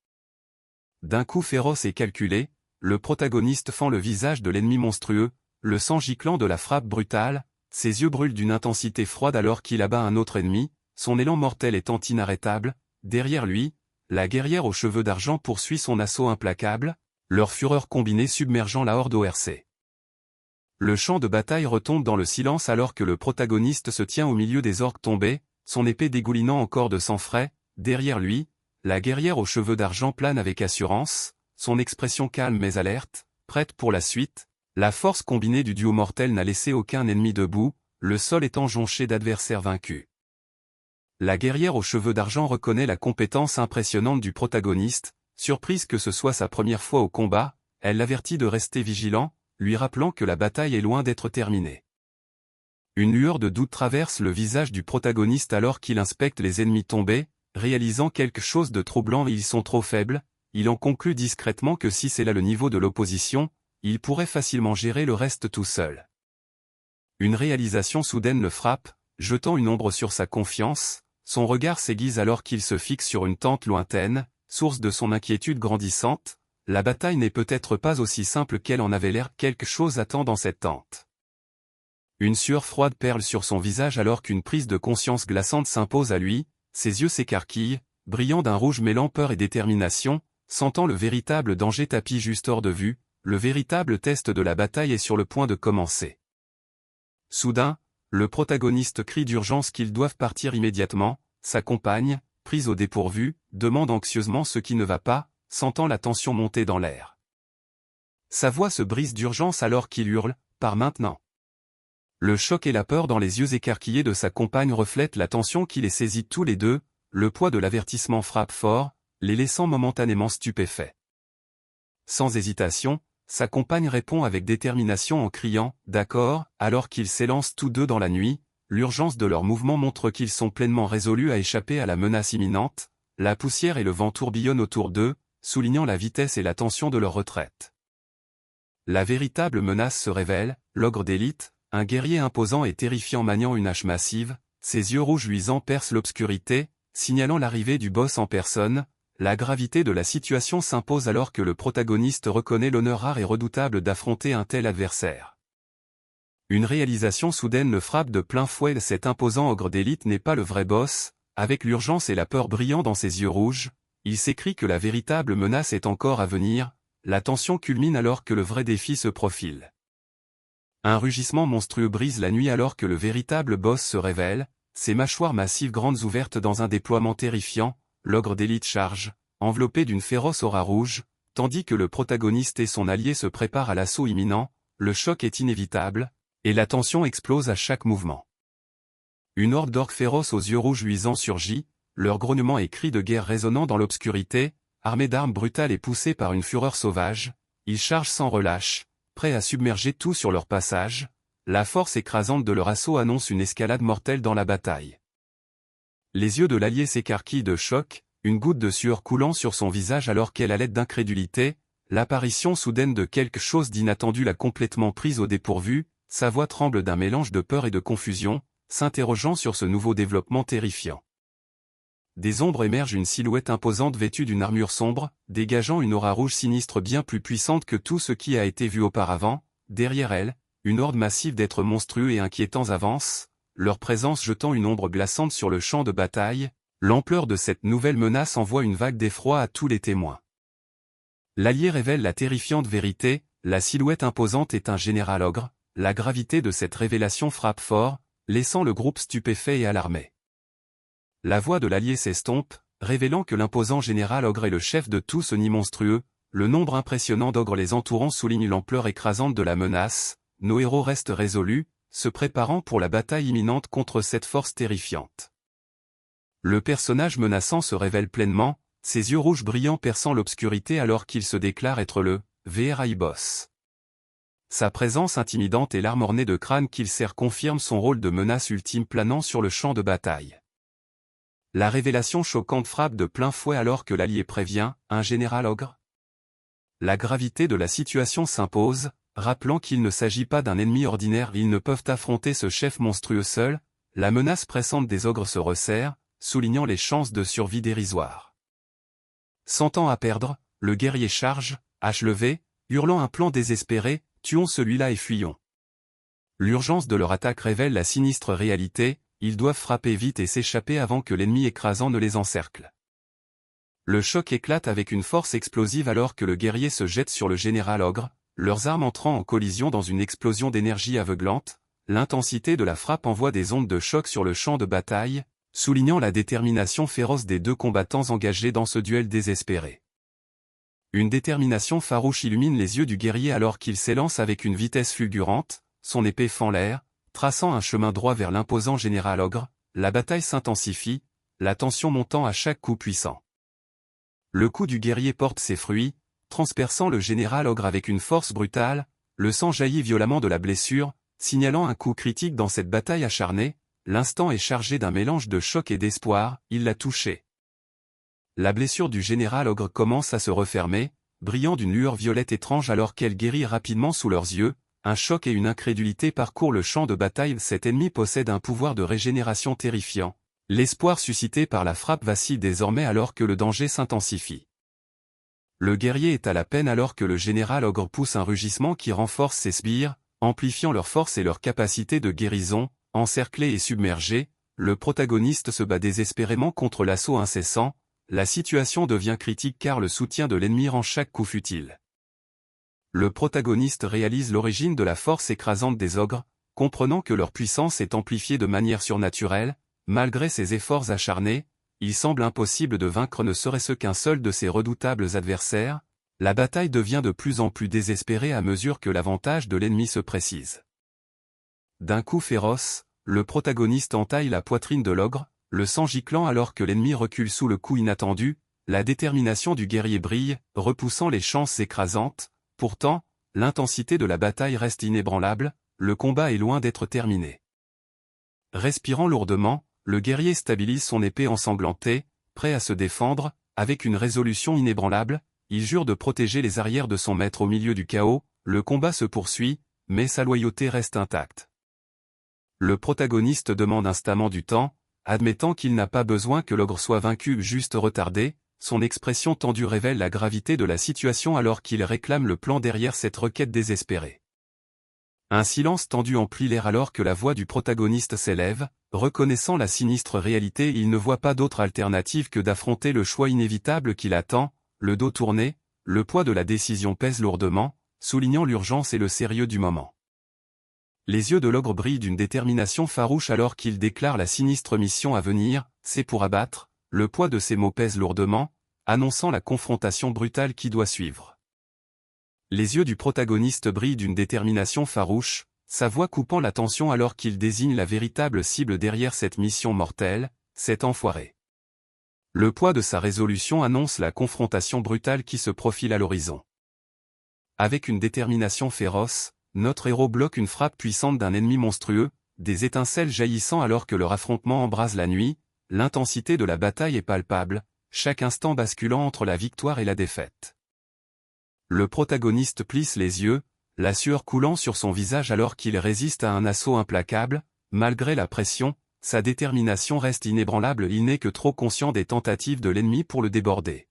D'un coup féroce et calculé, le protagoniste fend le visage de l'ennemi monstrueux, le sang giclant de la frappe brutale, ses yeux brûlent d'une intensité froide alors qu'il abat un autre ennemi, son élan mortel étant inarrêtable, derrière lui, la guerrière aux cheveux d'argent poursuit son assaut implacable, leur fureur combinée submergeant la horde ORC. Le champ de bataille retombe dans le silence alors que le protagoniste se tient au milieu des orques tombés, son épée dégoulinant encore de sang frais, derrière lui, la guerrière aux cheveux d'argent plane avec assurance, son expression calme mais alerte, prête pour la suite, la force combinée du duo mortel n'a laissé aucun ennemi debout, le sol étant jonché d'adversaires vaincus. La guerrière aux cheveux d'argent reconnaît la compétence impressionnante du protagoniste, surprise que ce soit sa première fois au combat, elle l'avertit de rester vigilant, lui rappelant que la bataille est loin d'être terminée. Une lueur de doute traverse le visage du protagoniste alors qu'il inspecte les ennemis tombés, réalisant quelque chose de troublant et ils sont trop faibles, il en conclut discrètement que si c'est là le niveau de l'opposition, il pourrait facilement gérer le reste tout seul. Une réalisation soudaine le frappe, jetant une ombre sur sa confiance, son regard s'aiguise alors qu'il se fixe sur une tente lointaine, source de son inquiétude grandissante, la bataille n'est peut-être pas aussi simple qu'elle en avait l'air, quelque chose attend dans cette tente. Une sueur froide perle sur son visage alors qu'une prise de conscience glaçante s'impose à lui, ses yeux s'écarquillent, brillant d'un rouge mêlant peur et détermination, sentant le véritable danger tapis juste hors de vue, le véritable test de la bataille est sur le point de commencer. Soudain, le protagoniste crie d'urgence qu'ils doivent partir immédiatement, sa compagne, prise au dépourvu, demande anxieusement ce qui ne va pas, sentant la tension monter dans l'air. Sa voix se brise d'urgence alors qu'il hurle « Pars maintenant !» Le choc et la peur dans les yeux écarquillés de sa compagne reflètent la tension qui les saisit tous les deux, le poids de l'avertissement frappe fort, les laissant momentanément stupéfaits. Sans hésitation, sa compagne répond avec détermination en criant « D'accord », alors qu'ils s'élancent tous deux dans la nuit, l'urgence de leur mouvement montre qu'ils sont pleinement résolus à échapper à la menace imminente, la poussière et le vent tourbillonnent autour d'eux, soulignant la vitesse et la tension de leur retraite. La véritable menace se révèle, l'ogre d'élite, un guerrier imposant et terrifiant maniant une hache massive, ses yeux rouges luisants percent l'obscurité, signalant l'arrivée du boss en personne. La gravité de la situation s'impose alors que le protagoniste reconnaît l'honneur rare et redoutable d'affronter un tel adversaire. Une réalisation soudaine le frappe de plein fouet, cet imposant ogre d'élite n'est pas le vrai boss, avec l'urgence et la peur brillant dans ses yeux rouges, il s'écrie que la véritable menace est encore à venir, la tension culmine alors que le vrai défi se profile. Un rugissement monstrueux brise la nuit alors que le véritable boss se révèle, ses mâchoires massives grandes ouvertes dans un déploiement terrifiant, l'ogre d'élite charge, enveloppé d'une féroce aura rouge, tandis que le protagoniste et son allié se préparent à l'assaut imminent, le choc est inévitable, et la tension explose à chaque mouvement. Une horde d'orques féroces aux yeux rouges luisants surgit, leurs grognements et cris de guerre résonnant dans l'obscurité, armés d'armes brutales et poussés par une fureur sauvage, ils chargent sans relâche, prêts à submerger tout sur leur passage, la force écrasante de leur assaut annonce une escalade mortelle dans la bataille. Les yeux de l'allié s'écarquillent de choc, une goutte de sueur coulant sur son visage alors qu'elle allait d'incrédulité, l'apparition soudaine de quelque chose d'inattendu l'a complètement prise au dépourvu, sa voix tremble d'un mélange de peur et de confusion, s'interrogeant sur ce nouveau développement terrifiant. Des ombres émergent, une silhouette imposante vêtue d'une armure sombre, dégageant une aura rouge sinistre bien plus puissante que tout ce qui a été vu auparavant. Derrière elle, une horde massive d'êtres monstrueux et inquiétants avance, leur présence jetant une ombre glaçante sur le champ de bataille. L'ampleur de cette nouvelle menace envoie une vague d'effroi à tous les témoins. L'allié révèle la terrifiante vérité, la silhouette imposante est un général ogre, la gravité de cette révélation frappe fort, laissant le groupe stupéfait et alarmé. La voix de l'allié s'estompe, révélant que l'imposant général ogre est le chef de tout ce nid monstrueux, le nombre impressionnant d'ogres les entourant souligne l'ampleur écrasante de la menace, nos héros restent résolus, se préparant pour la bataille imminente contre cette force terrifiante. Le personnage menaçant se révèle pleinement, ses yeux rouges brillants perçant l'obscurité alors qu'il se déclare être le VRI Boss. Sa présence intimidante et l'arme ornée de crâne qu'il sert confirment son rôle de menace ultime planant sur le champ de bataille. La révélation choquante frappe de plein fouet alors que l'allié prévient, un général ogre. La gravité de la situation s'impose, rappelant qu'il ne s'agit pas d'un ennemi ordinaire. Ils ne peuvent affronter ce chef monstrueux seul, la menace pressante des ogres se resserre, soulignant les chances de survie dérisoires. Sans temps à perdre, le guerrier charge, hache levée, hurlant un plan désespéré, tuons celui-là et fuyons. L'urgence de leur attaque révèle la sinistre réalité, ils doivent frapper vite et s'échapper avant que l'ennemi écrasant ne les encercle. Le choc éclate avec une force explosive alors que le guerrier se jette sur le général ogre, leurs armes entrant en collision dans une explosion d'énergie aveuglante, l'intensité de la frappe envoie des ondes de choc sur le champ de bataille, soulignant la détermination féroce des deux combattants engagés dans ce duel désespéré. Une détermination farouche illumine les yeux du guerrier alors qu'il s'élance avec une vitesse fulgurante, son épée fend l'air, traçant un chemin droit vers l'imposant général ogre. La bataille s'intensifie, la tension montant à chaque coup puissant. Le coup du guerrier porte ses fruits, transperçant le général ogre avec une force brutale, le sang jaillit violemment de la blessure, signalant un coup critique dans cette bataille acharnée. L'instant est chargé d'un mélange de choc et d'espoir, il l'a touché. La blessure du général ogre commence à se refermer, brillant d'une lueur violette étrange alors qu'elle guérit rapidement sous leurs yeux. Un choc et une incrédulité parcourent le champ de bataille. Cet ennemi possède un pouvoir de régénération terrifiant. L'espoir suscité par la frappe vacille désormais alors que le danger s'intensifie. Le guerrier est à la peine alors que le général ogre pousse un rugissement qui renforce ses sbires, amplifiant leur force et leur capacité de guérison. Encerclé et submergé, le protagoniste se bat désespérément contre l'assaut incessant. La situation devient critique car le soutien de l'ennemi rend chaque coup futile. Le protagoniste réalise l'origine de la force écrasante des ogres, comprenant que leur puissance est amplifiée de manière surnaturelle. Malgré ses efforts acharnés, il semble impossible de vaincre ne serait-ce qu'un seul de ces redoutables adversaires. La bataille devient de plus en plus désespérée à mesure que l'avantage de l'ennemi se précise. D'un coup féroce, le protagoniste entaille la poitrine de l'ogre, le sang giclant alors que l'ennemi recule sous le coup inattendu. La détermination du guerrier brille, repoussant les chances écrasantes. Pourtant, l'intensité de la bataille reste inébranlable, le combat est loin d'être terminé. Respirant lourdement, le guerrier stabilise son épée ensanglantée, prêt à se défendre. Avec une résolution inébranlable, il jure de protéger les arrières de son maître au milieu du chaos. Le combat se poursuit, mais sa loyauté reste intacte. Le protagoniste demande instamment du temps, admettant qu'il n'a pas besoin que l'ogre soit vaincu, juste retardé. Son expression tendue révèle la gravité de la situation alors qu'il réclame le plan derrière cette requête désespérée. Un silence tendu emplit l'air alors que la voix du protagoniste s'élève, reconnaissant la sinistre réalité. Il ne voit pas d'autre alternative que d'affronter le choix inévitable qui l'attend. Le dos tourné, le poids de la décision pèse lourdement, soulignant l'urgence et le sérieux du moment. Les yeux de l'ogre brillent d'une détermination farouche alors qu'il déclare la sinistre mission à venir. C'est pour abattre. Le poids de ces mots pèse lourdement, annonçant la confrontation brutale qui doit suivre. Les yeux du protagoniste brillent d'une détermination farouche, sa voix coupant la tension alors qu'il désigne la véritable cible derrière cette mission mortelle, cet enfoiré. Le poids de sa résolution annonce la confrontation brutale qui se profile à l'horizon. Avec une détermination féroce, notre héros bloque une frappe puissante d'un ennemi monstrueux, des étincelles jaillissant alors que leur affrontement embrase la nuit. L'intensité de la bataille est palpable, chaque instant basculant entre la victoire et la défaite. Le protagoniste plisse les yeux, la sueur coulant sur son visage alors qu'il résiste à un assaut implacable. Malgré la pression, sa détermination reste inébranlable. Il n'est que trop conscient des tentatives de l'ennemi pour le déborder.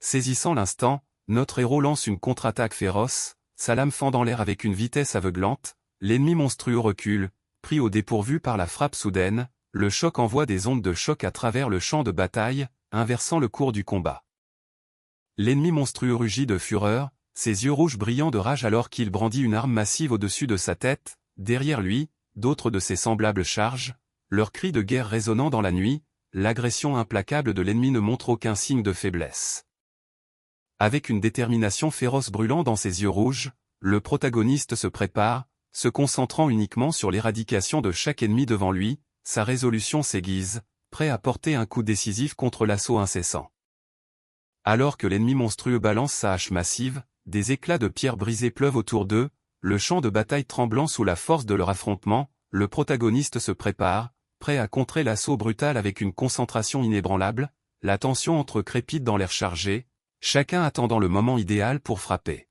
Saisissant l'instant, notre héros lance une contre-attaque féroce, sa lame fendant l'air avec une vitesse aveuglante. L'ennemi monstrueux recule, pris au dépourvu par la frappe soudaine. Le choc envoie des ondes de choc à travers le champ de bataille, inversant le cours du combat. L'ennemi monstrueux rugit de fureur, ses yeux rouges brillant de rage alors qu'il brandit une arme massive au-dessus de sa tête. Derrière lui, d'autres de ses semblables chargent, leurs cris de guerre résonnant dans la nuit. L'agression implacable de l'ennemi ne montre aucun signe de faiblesse. Avec une détermination féroce brûlant dans ses yeux rouges, le protagoniste se prépare, se concentrant uniquement sur l'éradication de chaque ennemi devant lui. Sa résolution s'aiguise, prêt à porter un coup décisif contre l'assaut incessant. Alors que l'ennemi monstrueux balance sa hache massive, des éclats de pierre brisées pleuvent autour d'eux, le champ de bataille tremblant sous la force de leur affrontement, le protagoniste se prépare, prêt à contrer l'assaut brutal avec une concentration inébranlable, la tension entre crépite dans l'air chargé, chacun attendant le moment idéal pour frapper.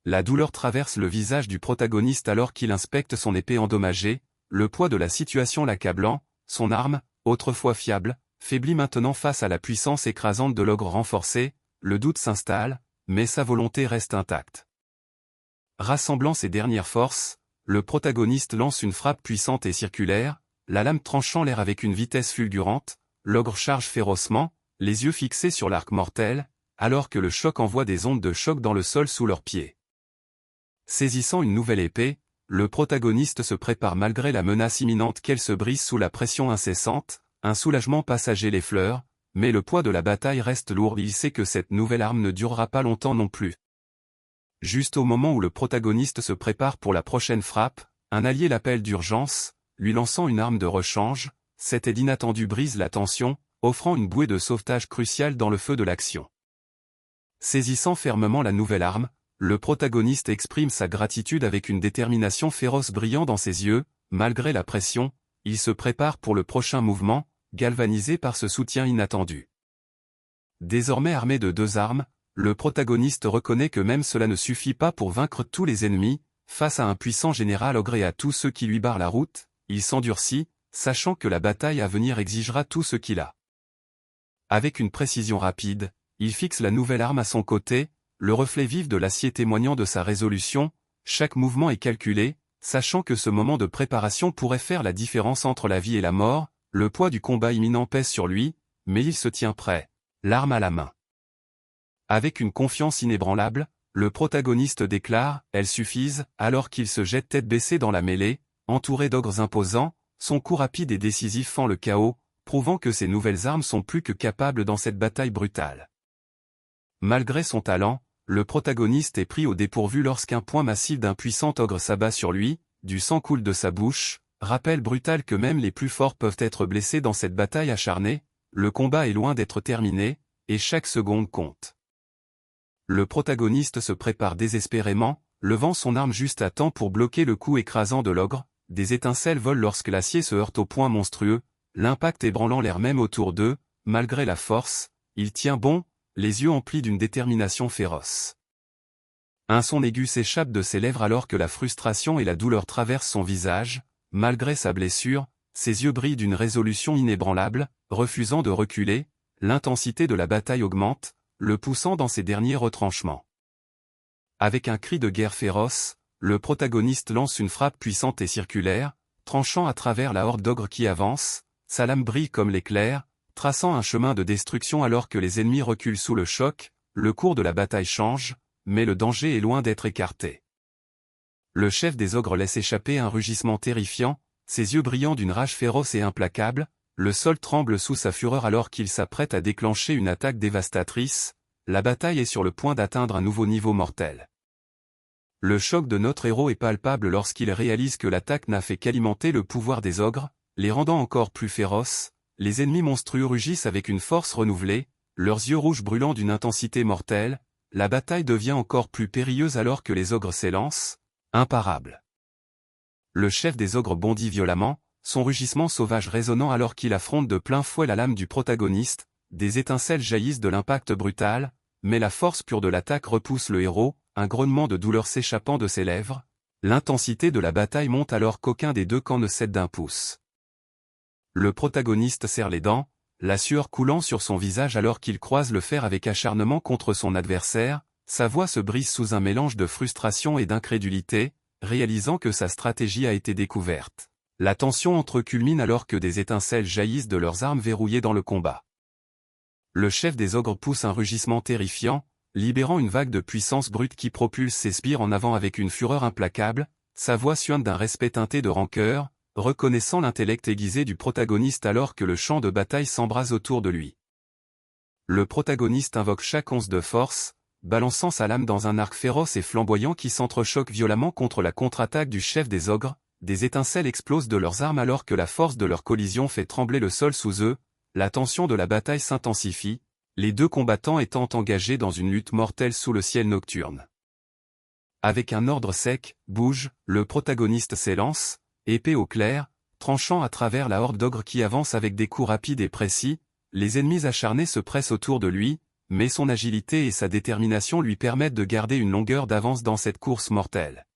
La douleur traverse le visage du protagoniste alors qu'il inspecte son épée endommagée, le poids de la situation l'accablant, son arme, autrefois fiable, faiblit maintenant face à la puissance écrasante de l'ogre renforcé, le doute s'installe, mais sa volonté reste intacte. Rassemblant ses dernières forces, le protagoniste lance une frappe puissante et circulaire, la lame tranchant l'air avec une vitesse fulgurante, l'ogre charge férocement, les yeux fixés sur l'arc mortel, alors que le choc envoie des ondes de choc dans le sol sous leurs pieds. Saisissant une nouvelle épée, le protagoniste se prépare malgré la menace imminente qu'elle se brise sous la pression incessante, un soulagement passager l'effleure, mais le poids de la bataille reste lourd et il sait que cette nouvelle arme ne durera pas longtemps non plus. Juste au moment où le protagoniste se prépare pour la prochaine frappe, un allié l'appelle d'urgence, lui lançant une arme de rechange, cet aide inattendu brise la tension, offrant une bouée de sauvetage cruciale dans le feu de l'action. Saisissant fermement la nouvelle arme, le protagoniste exprime sa gratitude avec une détermination féroce brillant dans ses yeux, malgré la pression, il se prépare pour le prochain mouvement, galvanisé par ce soutien inattendu. Désormais armé de deux armes, le protagoniste reconnaît que même cela ne suffit pas pour vaincre tous les ennemis, face à un puissant général ogre et à tous ceux qui lui barrent la route, il s'endurcit, sachant que la bataille à venir exigera tout ce qu'il a. Avec une précision rapide, il fixe la nouvelle arme à son côté, le reflet vif de l'acier témoignant de sa résolution, chaque mouvement est calculé, sachant que ce moment de préparation pourrait faire la différence entre la vie et la mort, le poids du combat imminent pèse sur lui, mais il se tient prêt, l'arme à la main. Avec une confiance inébranlable, le protagoniste déclare « Elles suffisent » alors qu'il se jette tête baissée dans la mêlée, entouré d'ogres imposants, son coup rapide et décisif fend le chaos, prouvant que ses nouvelles armes sont plus que capables dans cette bataille brutale. Malgré son talent, le protagoniste est pris au dépourvu lorsqu'un poing massif d'un puissant ogre s'abat sur lui, du sang coule de sa bouche, rappel brutal que même les plus forts peuvent être blessés dans cette bataille acharnée, le combat est loin d'être terminé, et chaque seconde compte. Le protagoniste se prépare désespérément, levant son arme juste à temps pour bloquer le coup écrasant de l'ogre, des étincelles volent lorsque l'acier se heurte au poing monstrueux, l'impact ébranlant l'air même autour d'eux, malgré la force, il tient bon, les yeux emplis d'une détermination féroce. Un son aigu s'échappe de ses lèvres alors que la frustration et la douleur traversent son visage, malgré sa blessure, ses yeux brillent d'une résolution inébranlable, refusant de reculer, l'intensité de la bataille augmente, le poussant dans ses derniers retranchements. Avec un cri de guerre féroce, le protagoniste lance une frappe puissante et circulaire, tranchant à travers la horde d'ogres qui avance, sa lame brille comme l'éclair, traçant un chemin de destruction alors que les ennemis reculent sous le choc, le cours de la bataille change, mais le danger est loin d'être écarté. Le chef des ogres laisse échapper un rugissement terrifiant, ses yeux brillant d'une rage féroce et implacable, le sol tremble sous sa fureur alors qu'il s'apprête à déclencher une attaque dévastatrice, la bataille est sur le point d'atteindre un nouveau niveau mortel. Le choc de notre héros est palpable lorsqu'il réalise que l'attaque n'a fait qu'alimenter le pouvoir des ogres, les rendant encore plus féroces. Les ennemis monstrueux rugissent avec une force renouvelée, leurs yeux rouges brûlant d'une intensité mortelle, la bataille devient encore plus périlleuse alors que les ogres s'élancent, imparables. Le chef des ogres bondit violemment, son rugissement sauvage résonnant alors qu'il affronte de plein fouet la lame du protagoniste, des étincelles jaillissent de l'impact brutal, mais la force pure de l'attaque repousse le héros, un grognement de douleur s'échappant de ses lèvres, l'intensité de la bataille monte alors qu'aucun des deux camps ne cède d'un pouce. Le protagoniste serre les dents, la sueur coulant sur son visage alors qu'il croise le fer avec acharnement contre son adversaire, sa voix se brise sous un mélange de frustration et d'incrédulité, réalisant que sa stratégie a été découverte. La tension entre eux culmine alors que des étincelles jaillissent de leurs armes verrouillées dans le combat. Le chef des ogres pousse un rugissement terrifiant, libérant une vague de puissance brute qui propulse ses sbires en avant avec une fureur implacable, sa voix suinte d'un respect teinté de rancœur, reconnaissant l'intellect aiguisé du protagoniste alors que le champ de bataille s'embrase autour de lui. Le protagoniste invoque chaque once de force, balançant sa lame dans un arc féroce et flamboyant qui s'entrechoque violemment contre la contre-attaque du chef des ogres, des étincelles explosent de leurs armes alors que la force de leur collision fait trembler le sol sous eux, la tension de la bataille s'intensifie, les deux combattants étant engagés dans une lutte mortelle sous le ciel nocturne. Avec un ordre sec, bouge, le protagoniste s'élance, épée au clair, tranchant à travers la horde d'ogres qui avance avec des coups rapides et précis, les ennemis acharnés se pressent autour de lui, mais son agilité et sa détermination lui permettent de garder une longueur d'avance dans cette course mortelle.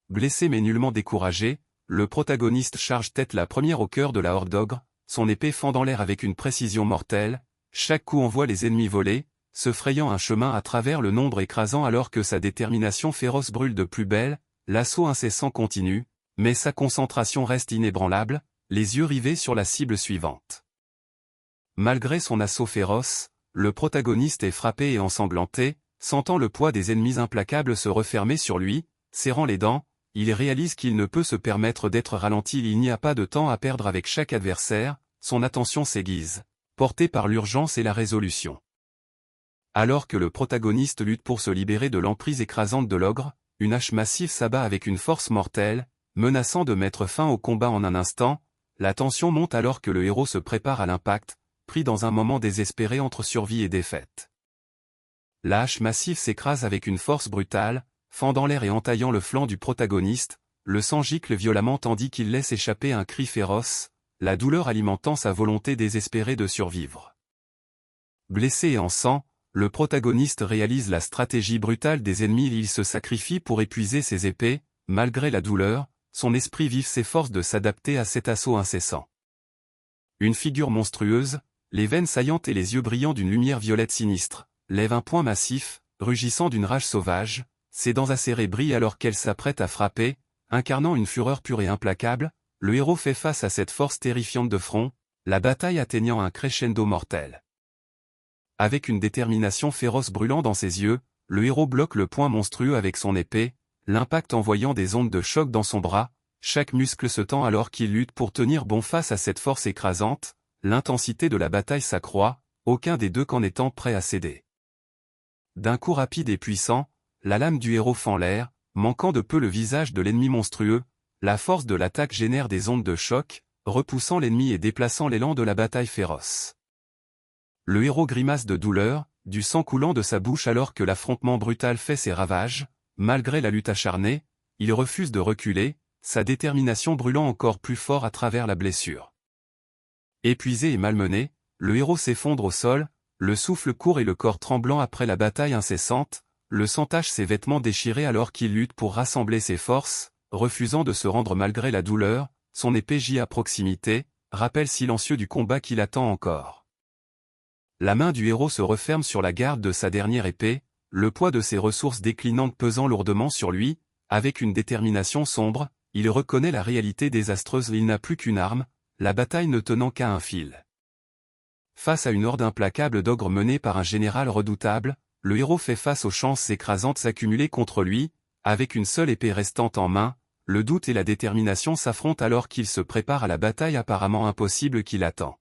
Blessé mais nullement découragé, le protagoniste charge tête la première au cœur de la horde d'ogres, son épée fendant l'air avec une précision mortelle, chaque coup envoie les ennemis voler, se frayant un chemin à travers le nombre écrasant alors que sa détermination féroce brûle de plus belle, l'assaut incessant continue, mais sa concentration reste inébranlable, les yeux rivés sur la cible suivante. Malgré son assaut féroce, le protagoniste est frappé et ensanglanté, sentant le poids des ennemis implacables se refermer sur lui, serrant les dents, il réalise qu'il ne peut se permettre d'être ralenti, il n'y a pas de temps à perdre avec chaque adversaire, son attention s'aiguise, portée par l'urgence et la résolution. Alors que le protagoniste lutte pour se libérer de l'emprise écrasante de l'ogre, une hache massive s'abat avec une force mortelle, menaçant de mettre fin au combat en un instant, la tension monte alors que le héros se prépare à l'impact, pris dans un moment désespéré entre survie et défaite. La hache massive s'écrase avec une force brutale, fendant l'air et entaillant le flanc du protagoniste, le sang gicle violemment tandis qu'il laisse échapper un cri féroce, la douleur alimentant sa volonté désespérée de survivre. Blessé et en sang, le protagoniste réalise la stratégie brutale des ennemis, il se sacrifie pour épuiser ses épées, malgré la douleur, son esprit vif s'efforce de s'adapter à cet assaut incessant. Une figure monstrueuse, les veines saillantes et les yeux brillants d'une lumière violette sinistre, lève un poing massif, rugissant d'une rage sauvage, ses dents acérées brillent alors qu'elle s'apprête à frapper, incarnant une fureur pure et implacable, le héros fait face à cette force terrifiante de front, la bataille atteignant un crescendo mortel. Avec une détermination féroce brûlant dans ses yeux, le héros bloque le poing monstrueux avec son épée, l'impact envoyant des ondes de choc dans son bras, chaque muscle se tend alors qu'il lutte pour tenir bon face à cette force écrasante, l'intensité de la bataille s'accroît, aucun des deux camps n'étant prêt à céder. D'un coup rapide et puissant, la lame du héros fend l'air, manquant de peu le visage de l'ennemi monstrueux, la force de l'attaque génère des ondes de choc, repoussant l'ennemi et déplaçant l'élan de la bataille féroce. Le héros grimace de douleur, du sang coulant de sa bouche alors que l'affrontement brutal fait ses ravages, malgré la lutte acharnée, il refuse de reculer, sa détermination brûlant encore plus fort à travers la blessure. Épuisé et malmené, le héros s'effondre au sol, le souffle court et le corps tremblant après la bataille incessante, le sang tache ses vêtements déchirés alors qu'il lutte pour rassembler ses forces, refusant de se rendre malgré la douleur, son épée gît à proximité, rappel silencieux du combat qui l'attend encore. La main du héros se referme sur la garde de sa dernière épée, le poids de ses ressources déclinantes pesant lourdement sur lui, avec une détermination sombre, il reconnaît la réalité désastreuse, il n'a plus qu'une arme, la bataille ne tenant qu'à un fil. Face à une horde implacable d'ogres menée par un général redoutable, le héros fait face aux chances écrasantes s'accumuler contre lui, avec une seule épée restante en main, le doute et la détermination s'affrontent alors qu'il se prépare à la bataille apparemment impossible qui l'attend.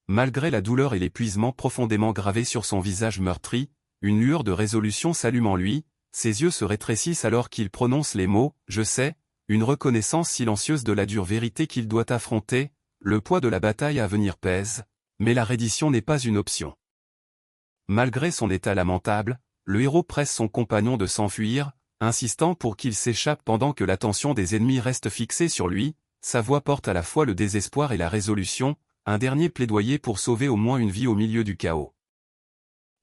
Malgré la douleur et l'épuisement profondément gravés sur son visage meurtri, une lueur de résolution s'allume en lui, ses yeux se rétrécissent alors qu'il prononce les mots « Je sais », une reconnaissance silencieuse de la dure vérité qu'il doit affronter, le poids de la bataille à venir pèse, mais la reddition n'est pas une option. Malgré son état lamentable, le héros presse son compagnon de s'enfuir, insistant pour qu'il s'échappe pendant que l'attention des ennemis reste fixée sur lui, sa voix porte à la fois le désespoir et la résolution, un dernier plaidoyer pour sauver au moins une vie au milieu du chaos.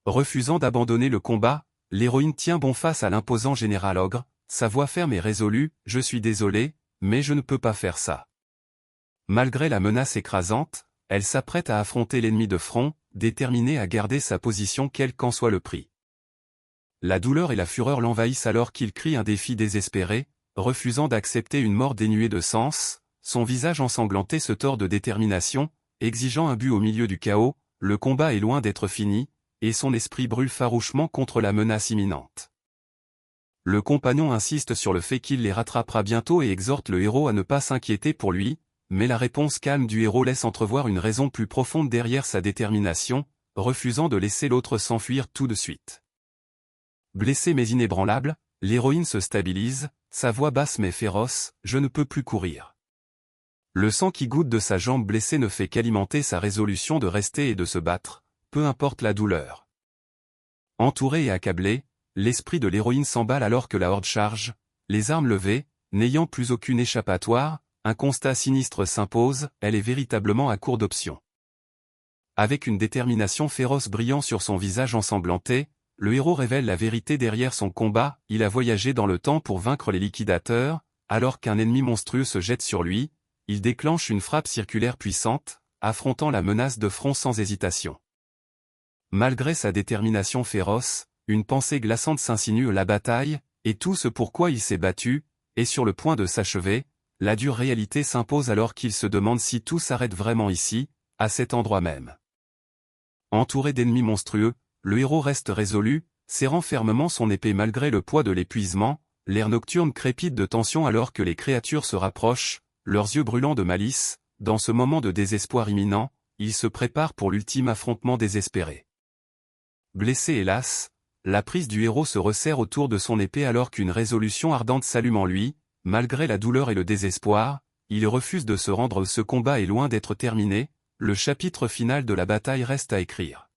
Refusant d'abandonner le combat, l'héroïne tient bon face à l'imposant général ogre, sa voix ferme et résolue, « Je suis désolé, mais je ne peux pas faire ça. » Malgré la menace écrasante, elle s'apprête à affronter l'ennemi de front, déterminée à garder sa position quel qu'en soit le prix. La douleur et la fureur l'envahissent alors qu'il crie un défi désespéré, refusant d'accepter une mort dénuée de sens, son visage ensanglanté se tord de détermination, exigeant un but au milieu du chaos, le combat est loin d'être fini, et son esprit brûle farouchement contre la menace imminente. Le compagnon insiste sur le fait qu'il les rattrapera bientôt et exhorte le héros à ne pas s'inquiéter pour lui, mais la réponse calme du héros laisse entrevoir une raison plus profonde derrière sa détermination, refusant de laisser l'autre s'enfuir tout de suite. Blessée mais inébranlable, l'héroïne se stabilise, sa voix basse mais féroce, « Je ne peux plus courir. » Le sang qui goutte de sa jambe blessée ne fait qu'alimenter sa résolution de rester et de se battre, peu importe la douleur. Entouré et accablé, l'esprit de l'héroïne s'emballe alors que la horde charge, les armes levées, n'ayant plus aucune échappatoire, un constat sinistre s'impose, elle est véritablement à court d'options. Avec une détermination féroce brillant sur son visage ensanglanté, le héros révèle la vérité derrière son combat, il a voyagé dans le temps pour vaincre les liquidateurs, alors qu'un ennemi monstrueux se jette sur lui, il déclenche une frappe circulaire puissante, affrontant la menace de front sans hésitation. Malgré sa détermination féroce, une pensée glaçante s'insinue, la bataille, et tout ce pourquoi il s'est battu, est sur le point de s'achever, la dure réalité s'impose alors qu'il se demande si tout s'arrête vraiment ici, à cet endroit même. Entouré d'ennemis monstrueux, le héros reste résolu, serrant fermement son épée malgré le poids de l'épuisement, l'air nocturne crépite de tension alors que les créatures se rapprochent, leurs yeux brûlants de malice, dans ce moment de désespoir imminent, il se prépare pour l'ultime affrontement désespéré. Blessé hélas, la prise du héros se resserre autour de son épée alors qu'une résolution ardente s'allume en lui, malgré la douleur et le désespoir, il refuse de se rendre, ce combat est loin d'être terminé, le chapitre final de la bataille reste à écrire.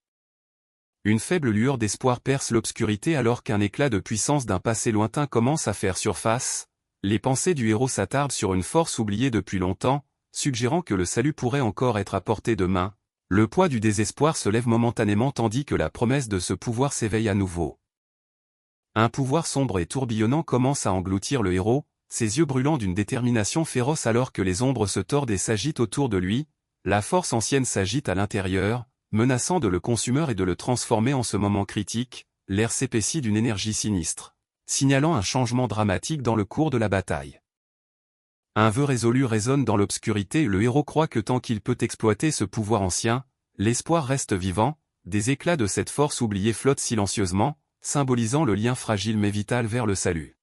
Une faible lueur d'espoir perce l'obscurité alors qu'un éclat de puissance d'un passé lointain commence à faire surface, les pensées du héros s'attardent sur une force oubliée depuis longtemps, suggérant que le salut pourrait encore être à portée de main, le poids du désespoir se lève momentanément tandis que la promesse de ce pouvoir s'éveille à nouveau. Un pouvoir sombre et tourbillonnant commence à engloutir le héros, ses yeux brûlants d'une détermination féroce alors que les ombres se tordent et s'agitent autour de lui, la force ancienne s'agite à l'intérieur, menaçant de le consumer et de le transformer en ce moment critique, l'air s'épaissit d'une énergie sinistre, signalant un changement dramatique dans le cours de la bataille. Un vœu résolu résonne dans l'obscurité et le héros croit que tant qu'il peut exploiter ce pouvoir ancien, l'espoir reste vivant, des éclats de cette force oubliée flottent silencieusement, symbolisant le lien fragile mais vital vers le salut.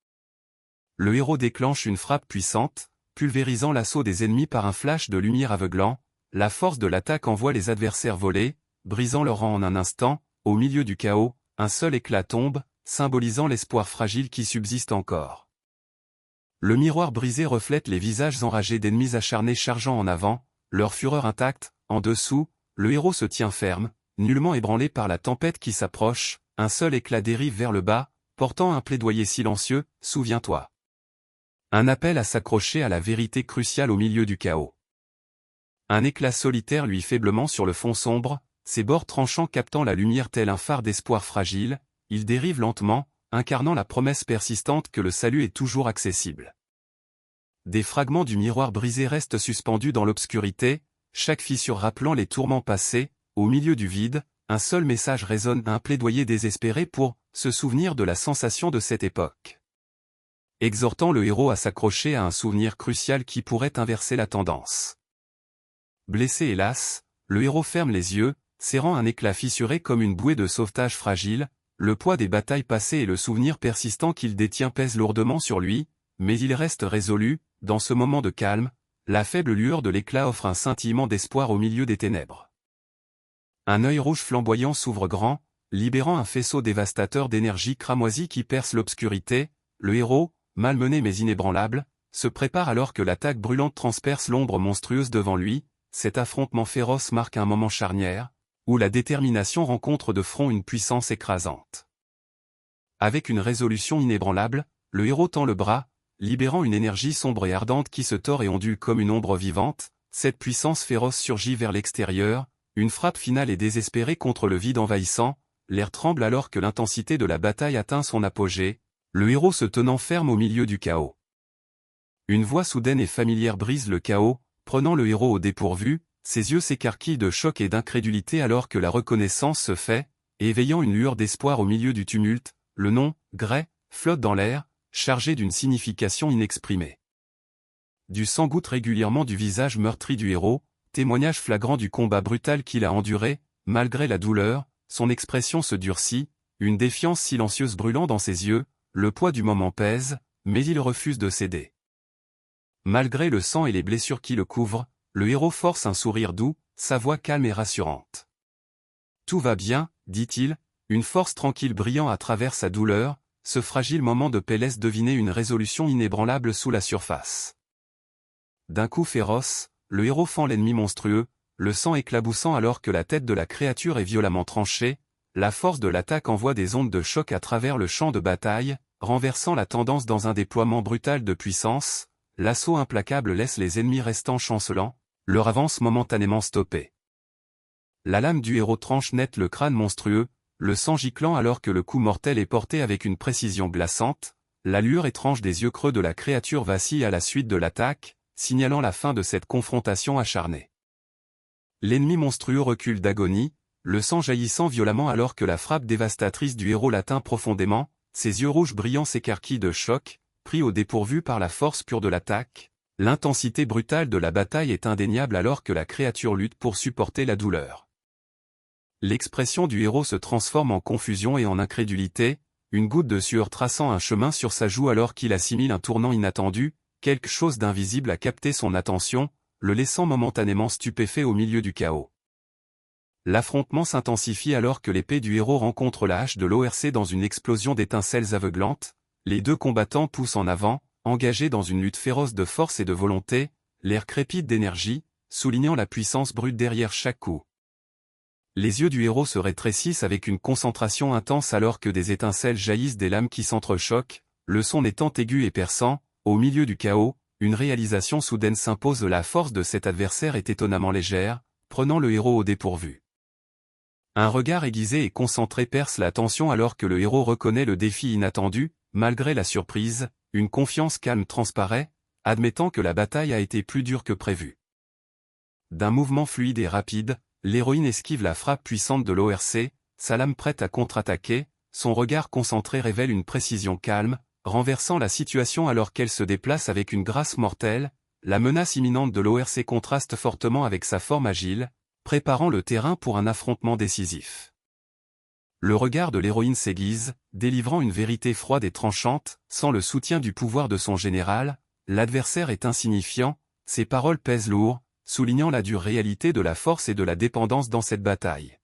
Le héros déclenche une frappe puissante, pulvérisant l'assaut des ennemis par un flash de lumière aveuglant, la force de l'attaque envoie les adversaires voler, brisant leur rang en un instant, au milieu du chaos, un seul éclat tombe, symbolisant l'espoir fragile qui subsiste encore. Le miroir brisé reflète les visages enragés d'ennemis acharnés chargeant en avant, leur fureur intacte, en dessous, le héros se tient ferme, nullement ébranlé par la tempête qui s'approche, un seul éclat dérive vers le bas, portant un plaidoyer silencieux, souviens-toi. Un appel à s'accrocher à la vérité cruciale au milieu du chaos. Un éclat solitaire luit faiblement sur le fond sombre, ses bords tranchants captant la lumière tel un phare d'espoir fragile, il dérive lentement, incarnant la promesse persistante que le salut est toujours accessible. Des fragments du miroir brisé restent suspendus dans l'obscurité, chaque fissure rappelant les tourments passés, au milieu du vide, un seul message résonne, un plaidoyer désespéré pour se souvenir de la sensation de cette époque. Exhortant le héros à s'accrocher à un souvenir crucial qui pourrait inverser la tendance. Blessé hélas, le héros ferme les yeux, serrant un éclat fissuré comme une bouée de sauvetage fragile, le poids des batailles passées et le souvenir persistant qu'il détient pèsent lourdement sur lui, mais il reste résolu, dans ce moment de calme, la faible lueur de l'éclat offre un scintillement d'espoir au milieu des ténèbres. Un œil rouge flamboyant s'ouvre grand, libérant un faisceau dévastateur d'énergie cramoisie qui perce l'obscurité, le héros, malmené mais inébranlable, se prépare alors que l'attaque brûlante transperce l'ombre monstrueuse devant lui. Cet affrontement féroce marque un moment charnière, où la détermination rencontre de front une puissance écrasante. Avec une résolution inébranlable, le héros tend le bras, libérant une énergie sombre et ardente qui se tord et ondule comme une ombre vivante, cette puissance féroce surgit vers l'extérieur, une frappe finale et désespérée contre le vide envahissant, l'air tremble alors que l'intensité de la bataille atteint son apogée, le héros se tenant ferme au milieu du chaos. Une voix soudaine et familière brise le chaos, prenant le héros au dépourvu, ses yeux s'écarquillent de choc et d'incrédulité alors que la reconnaissance se fait, éveillant une lueur d'espoir au milieu du tumulte, le nom, Gray, flotte dans l'air, chargé d'une signification inexprimée. Du sang goutte régulièrement du visage meurtri du héros, témoignage flagrant du combat brutal qu'il a enduré, malgré la douleur, son expression se durcit, une défiance silencieuse brûlant dans ses yeux, le poids du moment pèse, mais il refuse de céder. Malgré le sang et les blessures qui le couvrent, le héros force un sourire doux, sa voix calme et rassurante. Tout va bien, dit-il, une force tranquille brillant à travers sa douleur, ce fragile moment de paix laisse deviner une résolution inébranlable sous la surface. D'un coup féroce, le héros fend l'ennemi monstrueux, le sang éclaboussant alors que la tête de la créature est violemment tranchée, la force de l'attaque envoie des ondes de choc à travers le champ de bataille, renversant la tendance dans un déploiement brutal de puissance. L'assaut implacable laisse les ennemis restants chancelants, leur avance momentanément stoppée. La lame du héros tranche net le crâne monstrueux, le sang giclant alors que le coup mortel est porté avec une précision glaçante. L'allure étrange des yeux creux de la créature vacille à la suite de l'attaque, signalant la fin de cette confrontation acharnée. L'ennemi monstrueux recule d'agonie, le sang jaillissant violemment alors que la frappe dévastatrice du héros l'atteint profondément, ses yeux rouges brillants s'écarquillent de choc, pris au dépourvu par la force pure de l'attaque. L'intensité brutale de la bataille est indéniable alors que la créature lutte pour supporter la douleur. L'expression du héros se transforme en confusion et en incrédulité, une goutte de sueur traçant un chemin sur sa joue alors qu'il assimile un tournant inattendu, quelque chose d'invisible a capté son attention, le laissant momentanément stupéfait au milieu du chaos. L'affrontement s'intensifie alors que l'épée du héros rencontre la hache de l'ORC dans une explosion d'étincelles aveuglantes, les deux combattants poussent en avant, engagés dans une lutte féroce de force et de volonté, l'air crépite d'énergie, soulignant la puissance brute derrière chaque coup. Les yeux du héros se rétrécissent avec une concentration intense alors que des étincelles jaillissent des lames qui s'entrechoquent, le son étant aigu et perçant, au milieu du chaos, une réalisation soudaine s'impose: la force de cet adversaire est étonnamment légère, prenant le héros au dépourvu. Un regard aiguisé et concentré perce la tension alors que le héros reconnaît le défi inattendu, malgré la surprise, une confiance calme transparaît, admettant que la bataille a été plus dure que prévu. D'un mouvement fluide et rapide, l'héroïne esquive la frappe puissante de l'ORC, sa lame prête à contre-attaquer, son regard concentré révèle une précision calme, renversant la situation alors qu'elle se déplace avec une grâce mortelle. La menace imminente de l'ORC contraste fortement avec sa forme agile, préparant le terrain pour un affrontement décisif. Le regard de l'héroïne s'aiguise, délivrant une vérité froide et tranchante: sans le soutien du pouvoir de son général, l'adversaire est insignifiant. Ses paroles pèsent lourd, soulignant la dure réalité de la force et de la dépendance dans cette bataille.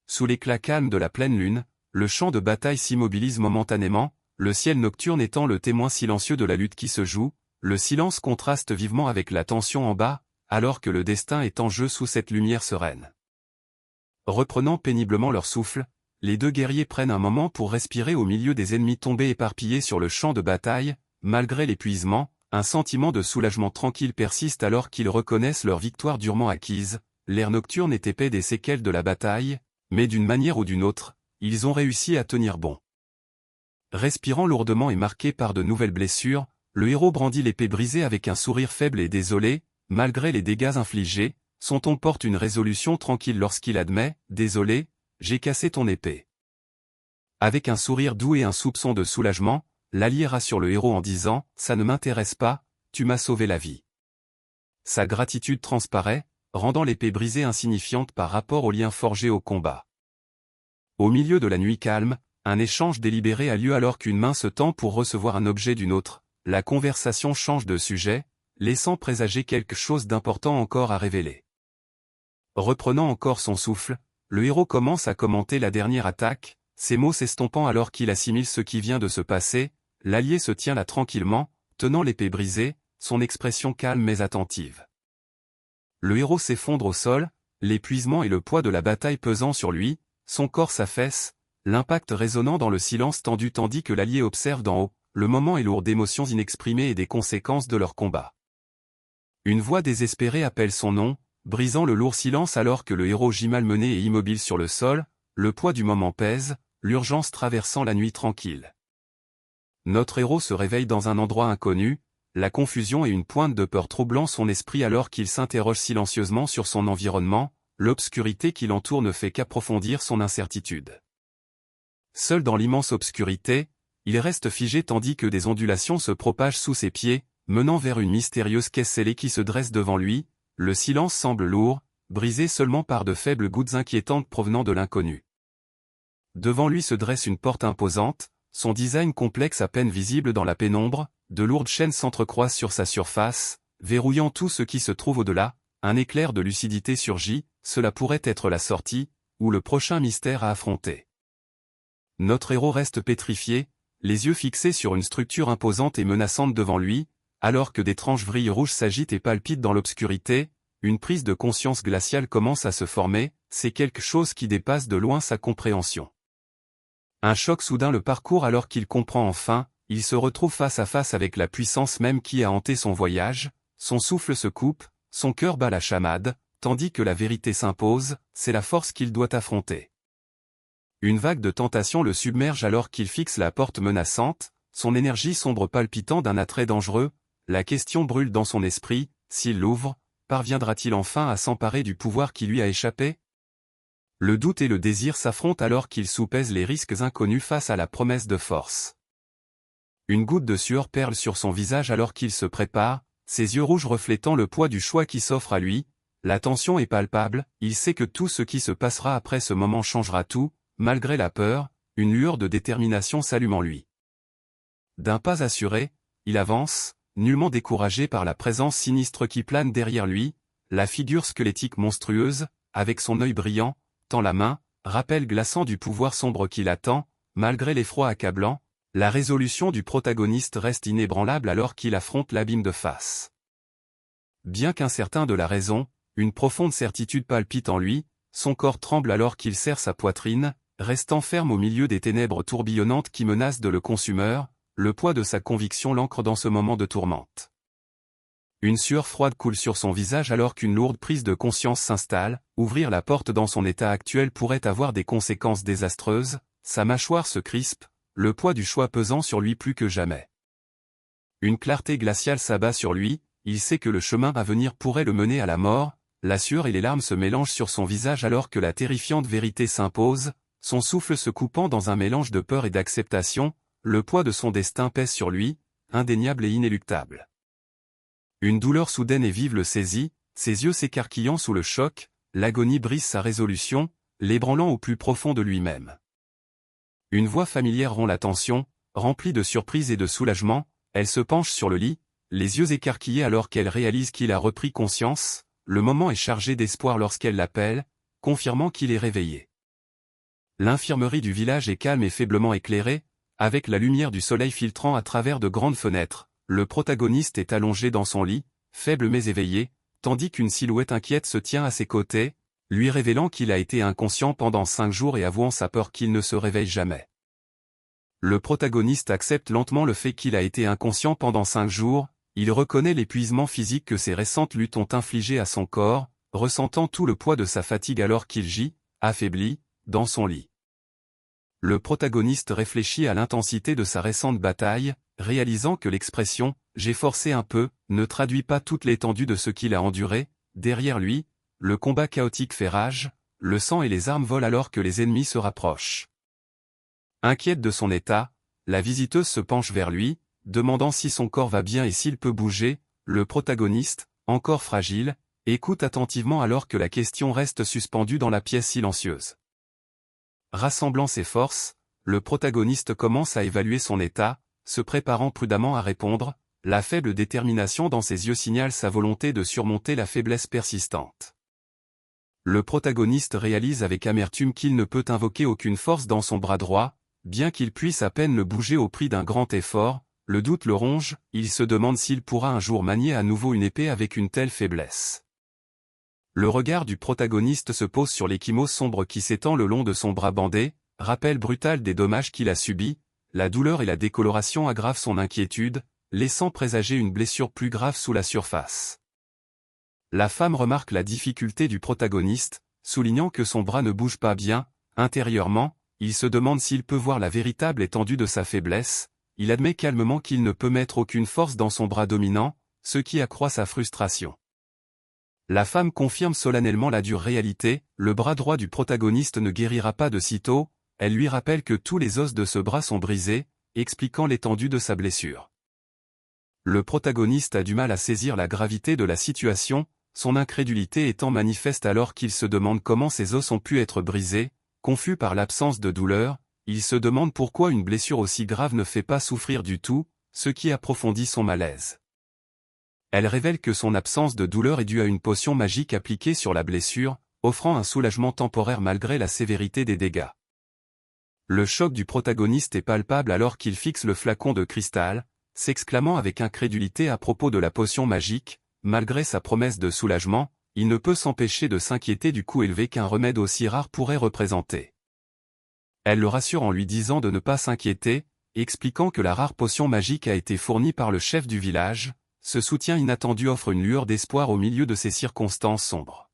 Sous l'éclat calme de la pleine lune, le champ de bataille s'immobilise momentanément, le ciel nocturne étant le témoin silencieux de la lutte qui se joue. Le silence contraste vivement avec la tension en bas, alors que le destin est en jeu sous cette lumière sereine. Reprenant péniblement leur souffle, les deux guerriers prennent un moment pour respirer au milieu des ennemis tombés éparpillés sur le champ de bataille. Malgré l'épuisement, un sentiment de soulagement tranquille persiste alors qu'ils reconnaissent leur victoire durement acquise. L'air nocturne est épais des séquelles de la bataille, mais d'une manière ou d'une autre, ils ont réussi à tenir bon. Respirant lourdement et marqué par de nouvelles blessures, le héros brandit l'épée brisée avec un sourire faible et désolé. Malgré les dégâts infligés, son ton porte une résolution tranquille lorsqu'il admet: désolé, j'ai cassé ton épée. Avec un sourire doux et un soupçon de soulagement, l'allié rassure le héros en disant: ça ne m'intéresse pas, tu m'as sauvé la vie. Sa gratitude transparaît, rendant l'épée brisée insignifiante par rapport au lien forgé au combat. Au milieu de la nuit calme, un échange délibéré a lieu alors qu'une main se tend pour recevoir un objet d'une autre. La conversation change de sujet, laissant présager quelque chose d'important encore à révéler. Reprenant encore son souffle, le héros commence à commenter la dernière attaque, ses mots s'estompant alors qu'il assimile ce qui vient de se passer. L'allié se tient là tranquillement, tenant l'épée brisée, son expression calme mais attentive. Le héros s'effondre au sol, l'épuisement et le poids de la bataille pesant sur lui, son corps s'affaisse, l'impact résonnant dans le silence tendu tandis que l'allié observe d'en haut. Le moment est lourd d'émotions inexprimées et des conséquences de leur combat. Une voix désespérée appelle son nom, brisant le lourd silence alors que le héros gît malmené et immobile sur le sol. Le poids du moment pèse, l'urgence traversant la nuit tranquille. Notre héros se réveille dans un endroit inconnu, la confusion et une pointe de peur troublant son esprit alors qu'il s'interroge silencieusement sur son environnement. L'obscurité qui l'entoure ne fait qu'approfondir son incertitude. Seul dans l'immense obscurité, il reste figé tandis que des ondulations se propagent sous ses pieds, menant vers une mystérieuse caisse scellée qui se dresse devant lui. Le silence semble lourd, brisé seulement par de faibles gouttes inquiétantes provenant de l'inconnu. Devant lui se dresse une porte imposante, son design complexe à peine visible dans la pénombre. De lourdes chaînes s'entrecroisent sur sa surface, verrouillant tout ce qui se trouve au-delà. Un éclair de lucidité surgit, cela pourrait être la sortie, ou le prochain mystère à affronter. Notre héros reste pétrifié, les yeux fixés sur une structure imposante et menaçante devant lui, alors que d'étranges vrilles rouges s'agitent et palpitent dans l'obscurité. une prise de conscience glaciale commence à se former, c'est quelque chose qui dépasse de loin sa compréhension. Un choc soudain le parcourt alors qu'il comprend enfin, il se retrouve face à face avec la puissance même qui a hanté son voyage, son souffle se coupe, son cœur bat la chamade, tandis que la vérité s'impose, c'est la force qu'il doit affronter. Une vague de tentation le submerge alors qu'il fixe la porte menaçante, son énergie sombre palpitant d'un attrait dangereux, la question brûle dans son esprit, s'il l'ouvre, parviendra-t-il enfin à s'emparer du pouvoir qui lui a échappé? Le doute et le désir s'affrontent alors qu'il soupèse les risques inconnus face à la promesse de force. Une goutte de sueur perle sur son visage alors qu'il se prépare, ses yeux rouges reflétant le poids du choix qui s'offre à lui. La tension est palpable, il sait que tout ce qui se passera après ce moment changera tout, malgré la peur, une lueur de détermination s'allume en lui. D'un pas assuré, il avance, nullement découragé par la présence sinistre qui plane derrière lui, la figure squelettique monstrueuse, avec son œil brillant, tend la main, rappel glaçant du pouvoir sombre qui l'attend, malgré l'effroi accablant, la résolution du protagoniste reste inébranlable alors qu'il affronte l'abîme de face. Bien qu'incertain de la raison, une profonde certitude palpite en lui, son corps tremble alors qu'il serre sa poitrine, restant ferme au milieu des ténèbres tourbillonnantes qui menacent de le consumer, le poids de sa conviction l'ancre dans ce moment de tourmente. Une sueur froide coule sur son visage alors qu'une lourde prise de conscience s'installe, ouvrir la porte dans son état actuel pourrait avoir des conséquences désastreuses, sa mâchoire se crispe, le poids du choix pesant sur lui plus que jamais. Une clarté glaciale s'abat sur lui, il sait que le chemin à venir pourrait le mener à la mort, la sueur et les larmes se mélangent sur son visage alors que la terrifiante vérité s'impose, son souffle se coupant dans un mélange de peur et d'acceptation, le poids de son destin pèse sur lui, indéniable et inéluctable. Une douleur soudaine et vive le saisit, ses yeux s'écarquillant sous le choc, l'agonie brise sa résolution, l'ébranlant au plus profond de lui-même. Une voix familière rompt la tension, remplie de surprise et de soulagement, elle se penche sur le lit, les yeux écarquillés alors qu'elle réalise qu'il a repris conscience, le moment est chargé d'espoir lorsqu'elle l'appelle, confirmant qu'il est réveillé. L'infirmerie du village est calme et faiblement éclairée, avec la lumière du soleil filtrant à travers de grandes fenêtres. Le protagoniste est allongé dans son lit, faible mais éveillé, tandis qu'une silhouette inquiète se tient à ses côtés, lui révélant qu'il a été inconscient pendant 5 jours et avouant sa peur qu'il ne se réveille jamais. Le protagoniste accepte lentement le fait qu'il a été inconscient pendant 5 jours, il reconnaît l'épuisement physique que ces récentes luttes ont infligé à son corps, ressentant tout le poids de sa fatigue alors qu'il gît, affaibli, dans son lit. Le protagoniste réfléchit à l'intensité de sa récente bataille, réalisant que l'expression « j'ai forcé un peu » ne traduit pas toute l'étendue de ce qu'il a enduré. Derrière lui, le combat chaotique fait rage, le sang et les armes volent alors que les ennemis se rapprochent. Inquiète de son état, la visiteuse se penche vers lui, demandant si son corps va bien et s'il peut bouger. Le protagoniste, encore fragile, écoute attentivement alors que la question reste suspendue dans la pièce silencieuse. Rassemblant ses forces, le protagoniste commence à évaluer son état, se préparant prudemment à répondre, la faible détermination dans ses yeux signale sa volonté de surmonter la faiblesse persistante. Le protagoniste réalise avec amertume qu'il ne peut invoquer aucune force dans son bras droit, bien qu'il puisse à peine le bouger au prix d'un grand effort, le doute le ronge, il se demande s'il pourra un jour manier à nouveau une épée avec une telle faiblesse. Le regard du protagoniste se pose sur l'échymose sombre qui s'étend le long de son bras bandé, rappel brutal des dommages qu'il a subis, la douleur et la décoloration aggravent son inquiétude, laissant présager une blessure plus grave sous la surface. La femme remarque la difficulté du protagoniste, soulignant que son bras ne bouge pas bien, intérieurement, il se demande s'il peut voir la véritable étendue de sa faiblesse, il admet calmement qu'il ne peut mettre aucune force dans son bras dominant, ce qui accroît sa frustration. La femme confirme solennellement la dure réalité, le bras droit du protagoniste ne guérira pas de sitôt, elle lui rappelle que tous les os de ce bras sont brisés, expliquant l'étendue de sa blessure. Le protagoniste a du mal à saisir la gravité de la situation, son incrédulité étant manifeste alors qu'il se demande comment ses os ont pu être brisés, confus par l'absence de douleur, il se demande pourquoi une blessure aussi grave ne fait pas souffrir du tout, ce qui approfondit son malaise. Elle révèle que son absence de douleur est due à une potion magique appliquée sur la blessure, offrant un soulagement temporaire malgré la sévérité des dégâts. Le choc du protagoniste est palpable alors qu'il fixe le flacon de cristal, s'exclamant avec incrédulité à propos de la potion magique, malgré sa promesse de soulagement, il ne peut s'empêcher de s'inquiéter du coût élevé qu'un remède aussi rare pourrait représenter. Elle le rassure en lui disant de ne pas s'inquiéter, expliquant que la rare potion magique a été fournie par le chef du village. Ce soutien inattendu offre une lueur d'espoir au milieu de ces circonstances sombres.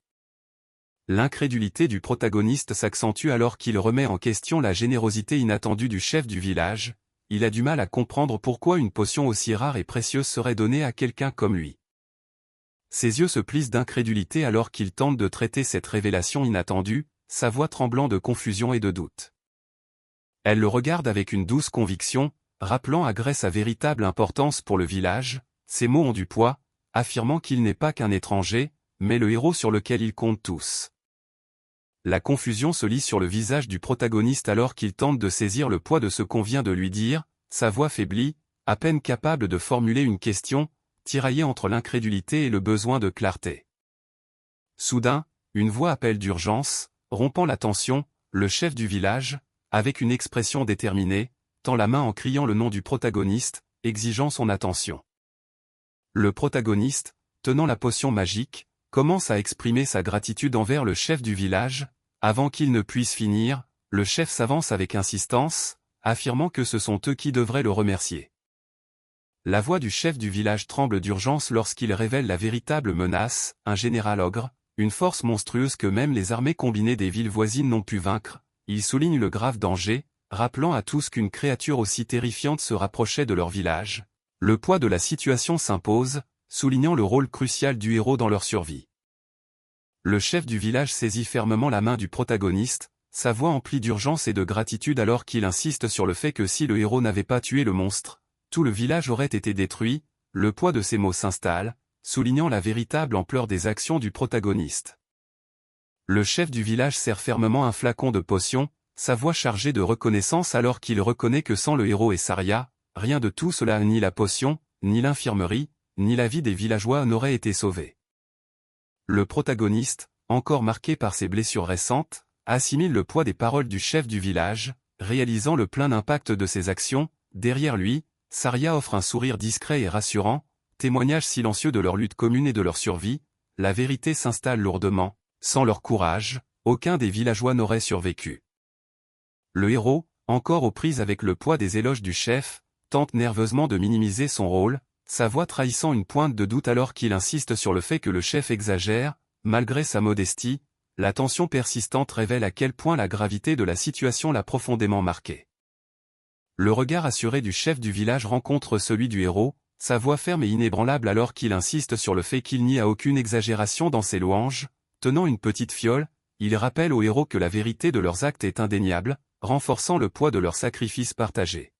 L'incrédulité du protagoniste s'accentue alors qu'il remet en question la générosité inattendue du chef du village. Il a du mal à comprendre pourquoi une potion aussi rare et précieuse serait donnée à quelqu'un comme lui. Ses yeux se plissent d'incrédulité alors qu'il tente de traiter cette révélation inattendue, sa voix tremblant de confusion et de doute. Elle le regarde avec une douce conviction, rappelant à Gray sa véritable importance pour le village. Ces mots ont du poids, affirmant qu'il n'est pas qu'un étranger, mais le héros sur lequel ils comptent tous. La confusion se lit sur le visage du protagoniste alors qu'il tente de saisir le poids de ce qu'on vient de lui dire, sa voix faiblit, à peine capable de formuler une question, tiraillée entre l'incrédulité et le besoin de clarté. Soudain, une voix appelle d'urgence, rompant la tension, le chef du village, avec une expression déterminée, tend la main en criant le nom du protagoniste, exigeant son attention. Le protagoniste, tenant la potion magique, commence à exprimer sa gratitude envers le chef du village. Avant qu'il ne puisse finir, le chef s'avance avec insistance, affirmant que ce sont eux qui devraient le remercier. La voix du chef du village tremble d'urgence lorsqu'il révèle la véritable menace, un général ogre, une force monstrueuse que même les armées combinées des villes voisines n'ont pu vaincre. Il souligne le grave danger, rappelant à tous qu'une créature aussi terrifiante se rapprochait de leur village. Le poids de la situation s'impose, soulignant le rôle crucial du héros dans leur survie. Le chef du village saisit fermement la main du protagoniste, sa voix emplie d'urgence et de gratitude alors qu'il insiste sur le fait que si le héros n'avait pas tué le monstre, tout le village aurait été détruit. Le poids de ces mots s'installe, soulignant la véritable ampleur des actions du protagoniste. Le chef du village serre fermement un flacon de potion, sa voix chargée de reconnaissance alors qu'il reconnaît que sans le héros et Saria, rien de tout cela, ni la potion, ni l'infirmerie, ni la vie des villageois n'aurait été sauvée. Le protagoniste, encore marqué par ses blessures récentes, assimile le poids des paroles du chef du village, réalisant le plein impact de ses actions. Derrière lui, Saria offre un sourire discret et rassurant, témoignage silencieux de leur lutte commune et de leur survie. La vérité s'installe lourdement, sans leur courage, aucun des villageois n'aurait survécu. Le héros, encore aux prises avec le poids des éloges du chef, tente nerveusement de minimiser son rôle, sa voix trahissant une pointe de doute alors qu'il insiste sur le fait que le chef exagère. Malgré sa modestie, la tension persistante révèle à quel point la gravité de la situation l'a profondément marqué. Le regard assuré du chef du village rencontre celui du héros, sa voix ferme et inébranlable alors qu'il insiste sur le fait qu'il n'y a aucune exagération dans ses louanges. Tenant une petite fiole, il rappelle au héros que la vérité de leurs actes est indéniable, renforçant le poids de leur sacrifice partagé.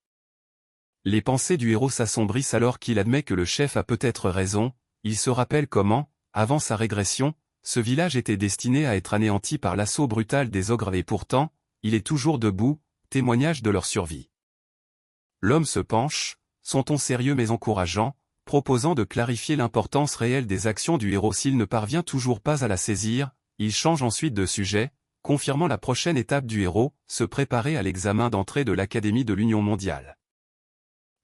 Les pensées du héros s'assombrissent alors qu'il admet que le chef a peut-être raison. Il se rappelle comment, avant sa régression, ce village était destiné à être anéanti par l'assaut brutal des ogres et pourtant, il est toujours debout, témoignage de leur survie. L'homme se penche, son ton sérieux mais encourageant, proposant de clarifier l'importance réelle des actions du héros s'il ne parvient toujours pas à la saisir. Il change ensuite de sujet, confirmant la prochaine étape du héros, se préparer à l'examen d'entrée de l'Académie de l'Union mondiale.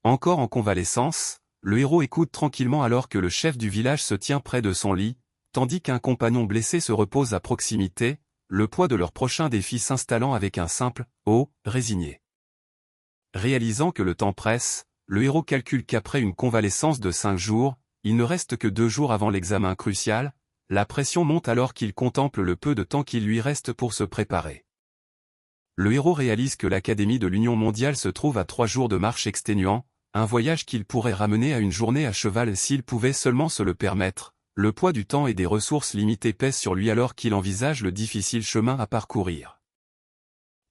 Encore en convalescence, le héros écoute tranquillement alors que le chef du village se tient près de son lit, tandis qu'un compagnon blessé se repose à proximité, le poids de leur prochain défi s'installant avec un simple « oh » résigné. Réalisant que le temps presse, le héros calcule qu'après une convalescence de 5 jours, il ne reste que 2 jours avant l'examen crucial. La pression monte alors qu'il contemple le peu de temps qu'il lui reste pour se préparer. Le héros réalise que l'Académie de l'Union mondiale se trouve à 3 jours de marche exténuant, un voyage qu'il pourrait ramener à une journée à cheval s'il pouvait seulement se le permettre. Le poids du temps et des ressources limitées pèse sur lui alors qu'il envisage le difficile chemin à parcourir.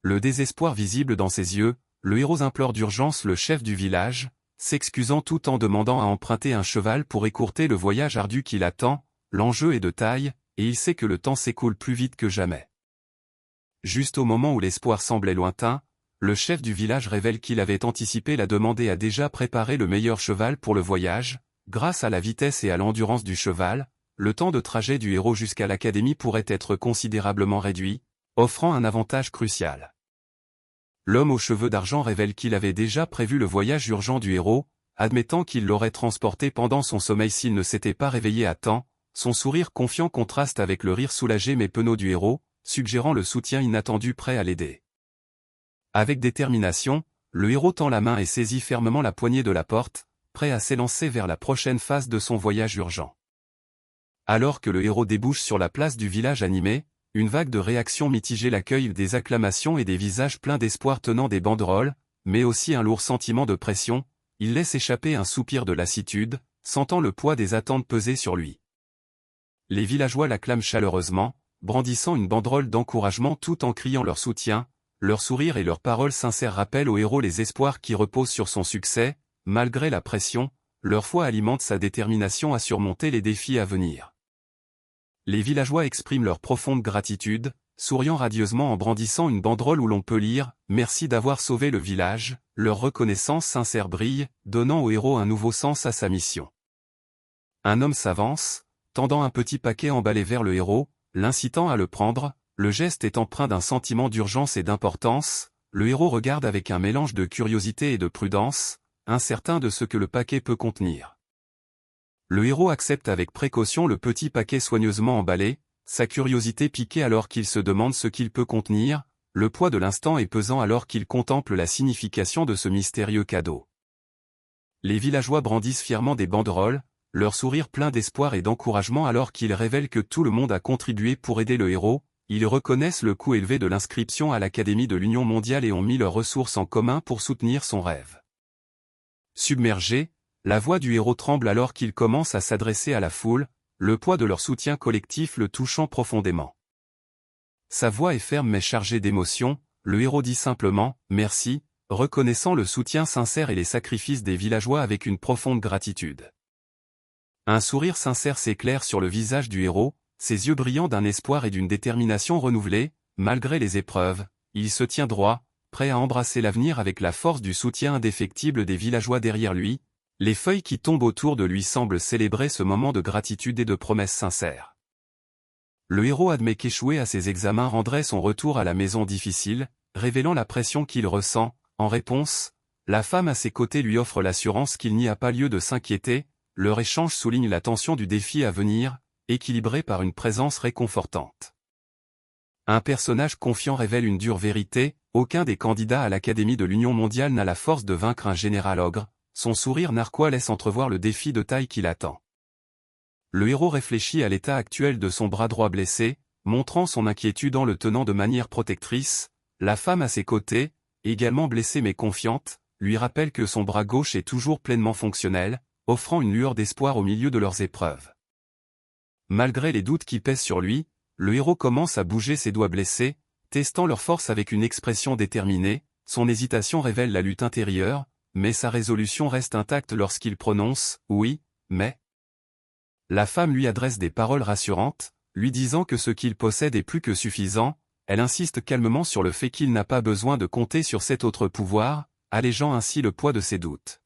Le désespoir visible dans ses yeux, le héros implore d'urgence le chef du village, s'excusant tout en demandant à emprunter un cheval pour écourter le voyage ardu qui l'attend. L'enjeu est de taille, et il sait que le temps s'écoule plus vite que jamais. Juste au moment où l'espoir semblait lointain, le chef du village révèle qu'il avait anticipé la demande et a déjà préparé le meilleur cheval pour le voyage. Grâce à la vitesse et à l'endurance du cheval, le temps de trajet du héros jusqu'à l'Académie pourrait être considérablement réduit, offrant un avantage crucial. L'homme aux cheveux d'argent révèle qu'il avait déjà prévu le voyage urgent du héros, admettant qu'il l'aurait transporté pendant son sommeil s'il ne s'était pas réveillé à temps. son sourire confiant contraste avec le rire soulagé mais penaud du héros, suggérant le soutien inattendu prêt à l'aider. Avec détermination, le héros tend la main et saisit fermement la poignée de la porte, prêt à s'élancer vers la prochaine phase de son voyage urgent. Alors que le héros débouche sur la place du village animé, une vague de réactions mitigées l'accueille, des acclamations et des visages pleins d'espoir tenant des banderoles, mais aussi un lourd sentiment de pression. Il laisse échapper un soupir de lassitude, sentant le poids des attentes peser sur lui. Les villageois l'acclament chaleureusement, brandissant une banderole d'encouragement tout en criant leur soutien. Leurs sourires et leurs paroles sincères rappellent au héros les espoirs qui reposent sur son succès. Malgré la pression, leur foi alimente sa détermination à surmonter les défis à venir. Les villageois expriment leur profonde gratitude, souriant radieusement en brandissant une banderole où l'on peut lire « Merci d'avoir sauvé le village », leur reconnaissance sincère brille, donnant au héros un nouveau sens à sa mission. Un homme s'avance, tendant un petit paquet emballé vers le héros, l'incitant à le prendre, le geste est empreint d'un sentiment d'urgence et d'importance. Le héros regarde avec un mélange de curiosité et de prudence, incertain de ce que le paquet peut contenir. Le héros accepte avec précaution le petit paquet soigneusement emballé, sa curiosité piquée alors qu'il se demande ce qu'il peut contenir, le poids de l'instant est pesant alors qu'il contemple la signification de ce mystérieux cadeau. Les villageois brandissent fièrement des banderoles, leur sourire plein d'espoir et d'encouragement alors qu'ils révèlent que tout le monde a contribué pour aider le héros. Ils reconnaissent le coût élevé de l'inscription à l'Académie de l'Union mondiale et ont mis leurs ressources en commun pour soutenir son rêve. Submergé, la voix du héros tremble alors qu'il commence à s'adresser à la foule, le poids de leur soutien collectif le touchant profondément. Sa voix est ferme mais chargée d'émotion, le héros dit simplement « Merci », reconnaissant le soutien sincère et les sacrifices des villageois avec une profonde gratitude. Un sourire sincère s'éclaire sur le visage du héros, ses yeux brillants d'un espoir et d'une détermination renouvelée. Malgré les épreuves, il se tient droit, prêt à embrasser l'avenir avec la force du soutien indéfectible des villageois derrière lui. Les feuilles qui tombent autour de lui semblent célébrer ce moment de gratitude et de promesses sincères. Le héros admet qu'échouer à ses examens rendrait son retour à la maison difficile, révélant la pression qu'il ressent. En réponse, la femme à ses côtés lui offre l'assurance qu'il n'y a pas lieu de s'inquiéter. Leur échange souligne la tension du défi à venir, équilibré par une présence réconfortante. Un personnage confiant révèle une dure vérité, aucun des candidats à l'Académie de l'Union mondiale n'a la force de vaincre un général ogre, son sourire narquois laisse entrevoir le défi de taille qui l'attend. Le héros réfléchit à l'état actuel de son bras droit blessé, montrant son inquiétude en le tenant de manière protectrice. La femme à ses côtés, également blessée mais confiante, lui rappelle que son bras gauche est toujours pleinement fonctionnel, offrant une lueur d'espoir au milieu de leurs épreuves. Malgré les doutes qui pèsent sur lui, le héros commence à bouger ses doigts blessés, testant leur force avec une expression déterminée. Son hésitation révèle la lutte intérieure, mais sa résolution reste intacte lorsqu'il prononce « Oui, mais ». La femme lui adresse des paroles rassurantes, lui disant que ce qu'il possède est plus que suffisant. Elle insiste calmement sur le fait qu'il n'a pas besoin de compter sur cet autre pouvoir, allégeant ainsi le poids de ses doutes.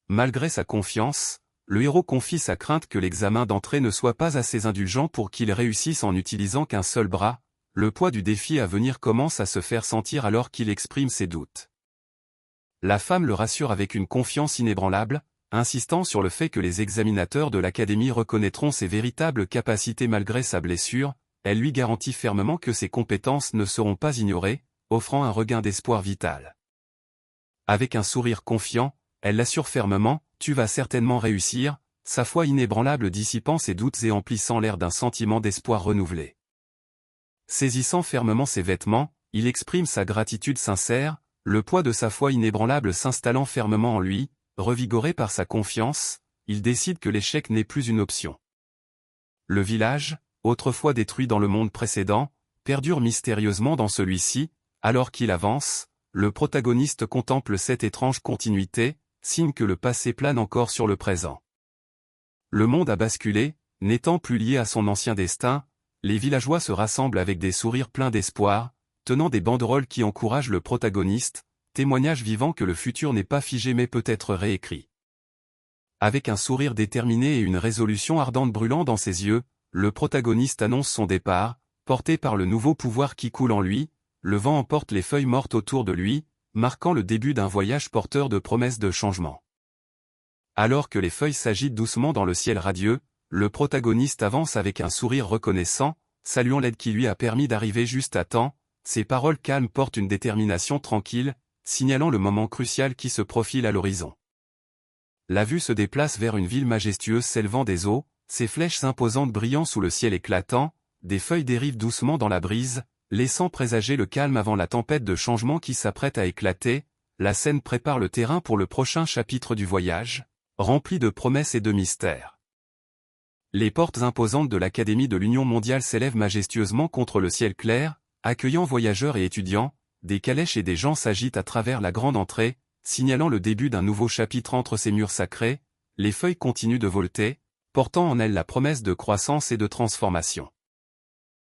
Malgré sa confiance, le héros confie sa crainte que l'examen d'entrée ne soit pas assez indulgent pour qu'il réussisse en n'utilisant qu'un seul bras. Le poids du défi à venir commence à se faire sentir alors qu'il exprime ses doutes. La femme le rassure avec une confiance inébranlable, insistant sur le fait que les examinateurs de l'Académie reconnaîtront ses véritables capacités malgré sa blessure. Elle lui garantit fermement que ses compétences ne seront pas ignorées, offrant un regain d'espoir vital. Avec un sourire confiant, elle l'assure fermement « Tu vas certainement réussir », sa foi inébranlable dissipant ses doutes et emplissant l'air d'un sentiment d'espoir renouvelé. Saisissant fermement ses vêtements, il exprime sa gratitude sincère, le poids de sa foi inébranlable s'installant fermement en lui. Revigoré par sa confiance, il décide que l'échec n'est plus une option. Le village, autrefois détruit dans le monde précédent, perdure mystérieusement dans celui-ci. Alors qu'il avance, le protagoniste contemple cette étrange continuité, signe que le passé plane encore sur le présent. Le monde a basculé, n'étant plus lié à son ancien destin. Les villageois se rassemblent avec des sourires pleins d'espoir, tenant des banderoles qui encouragent le protagoniste, témoignage vivant que le futur n'est pas figé mais peut être réécrit. Avec un sourire déterminé et une résolution ardente brûlant dans ses yeux, le protagoniste annonce son départ, porté par le nouveau pouvoir qui coule en lui. Le vent emporte les feuilles mortes autour de lui, marquant le début d'un voyage porteur de promesses de changement. Alors que les feuilles s'agitent doucement dans le ciel radieux, le protagoniste avance avec un sourire reconnaissant, saluant l'aide qui lui a permis d'arriver juste à temps. Ses paroles calmes portent une détermination tranquille, signalant le moment crucial qui se profile à l'horizon. La vue se déplace vers une ville majestueuse s'élevant des eaux, ses flèches imposantes brillant sous le ciel éclatant, des feuilles dérivent doucement dans la brise, laissant présager le calme avant la tempête de changement qui s'apprête à éclater. La scène prépare le terrain pour le prochain chapitre du voyage, rempli de promesses et de mystères. Les portes imposantes de l'Académie de l'Union mondiale s'élèvent majestueusement contre le ciel clair, accueillant voyageurs et étudiants. Des calèches et des gens s'agitent à travers la grande entrée, signalant le début d'un nouveau chapitre entre ces murs sacrés. Les feuilles continuent de volter, portant en elles la promesse de croissance et de transformation.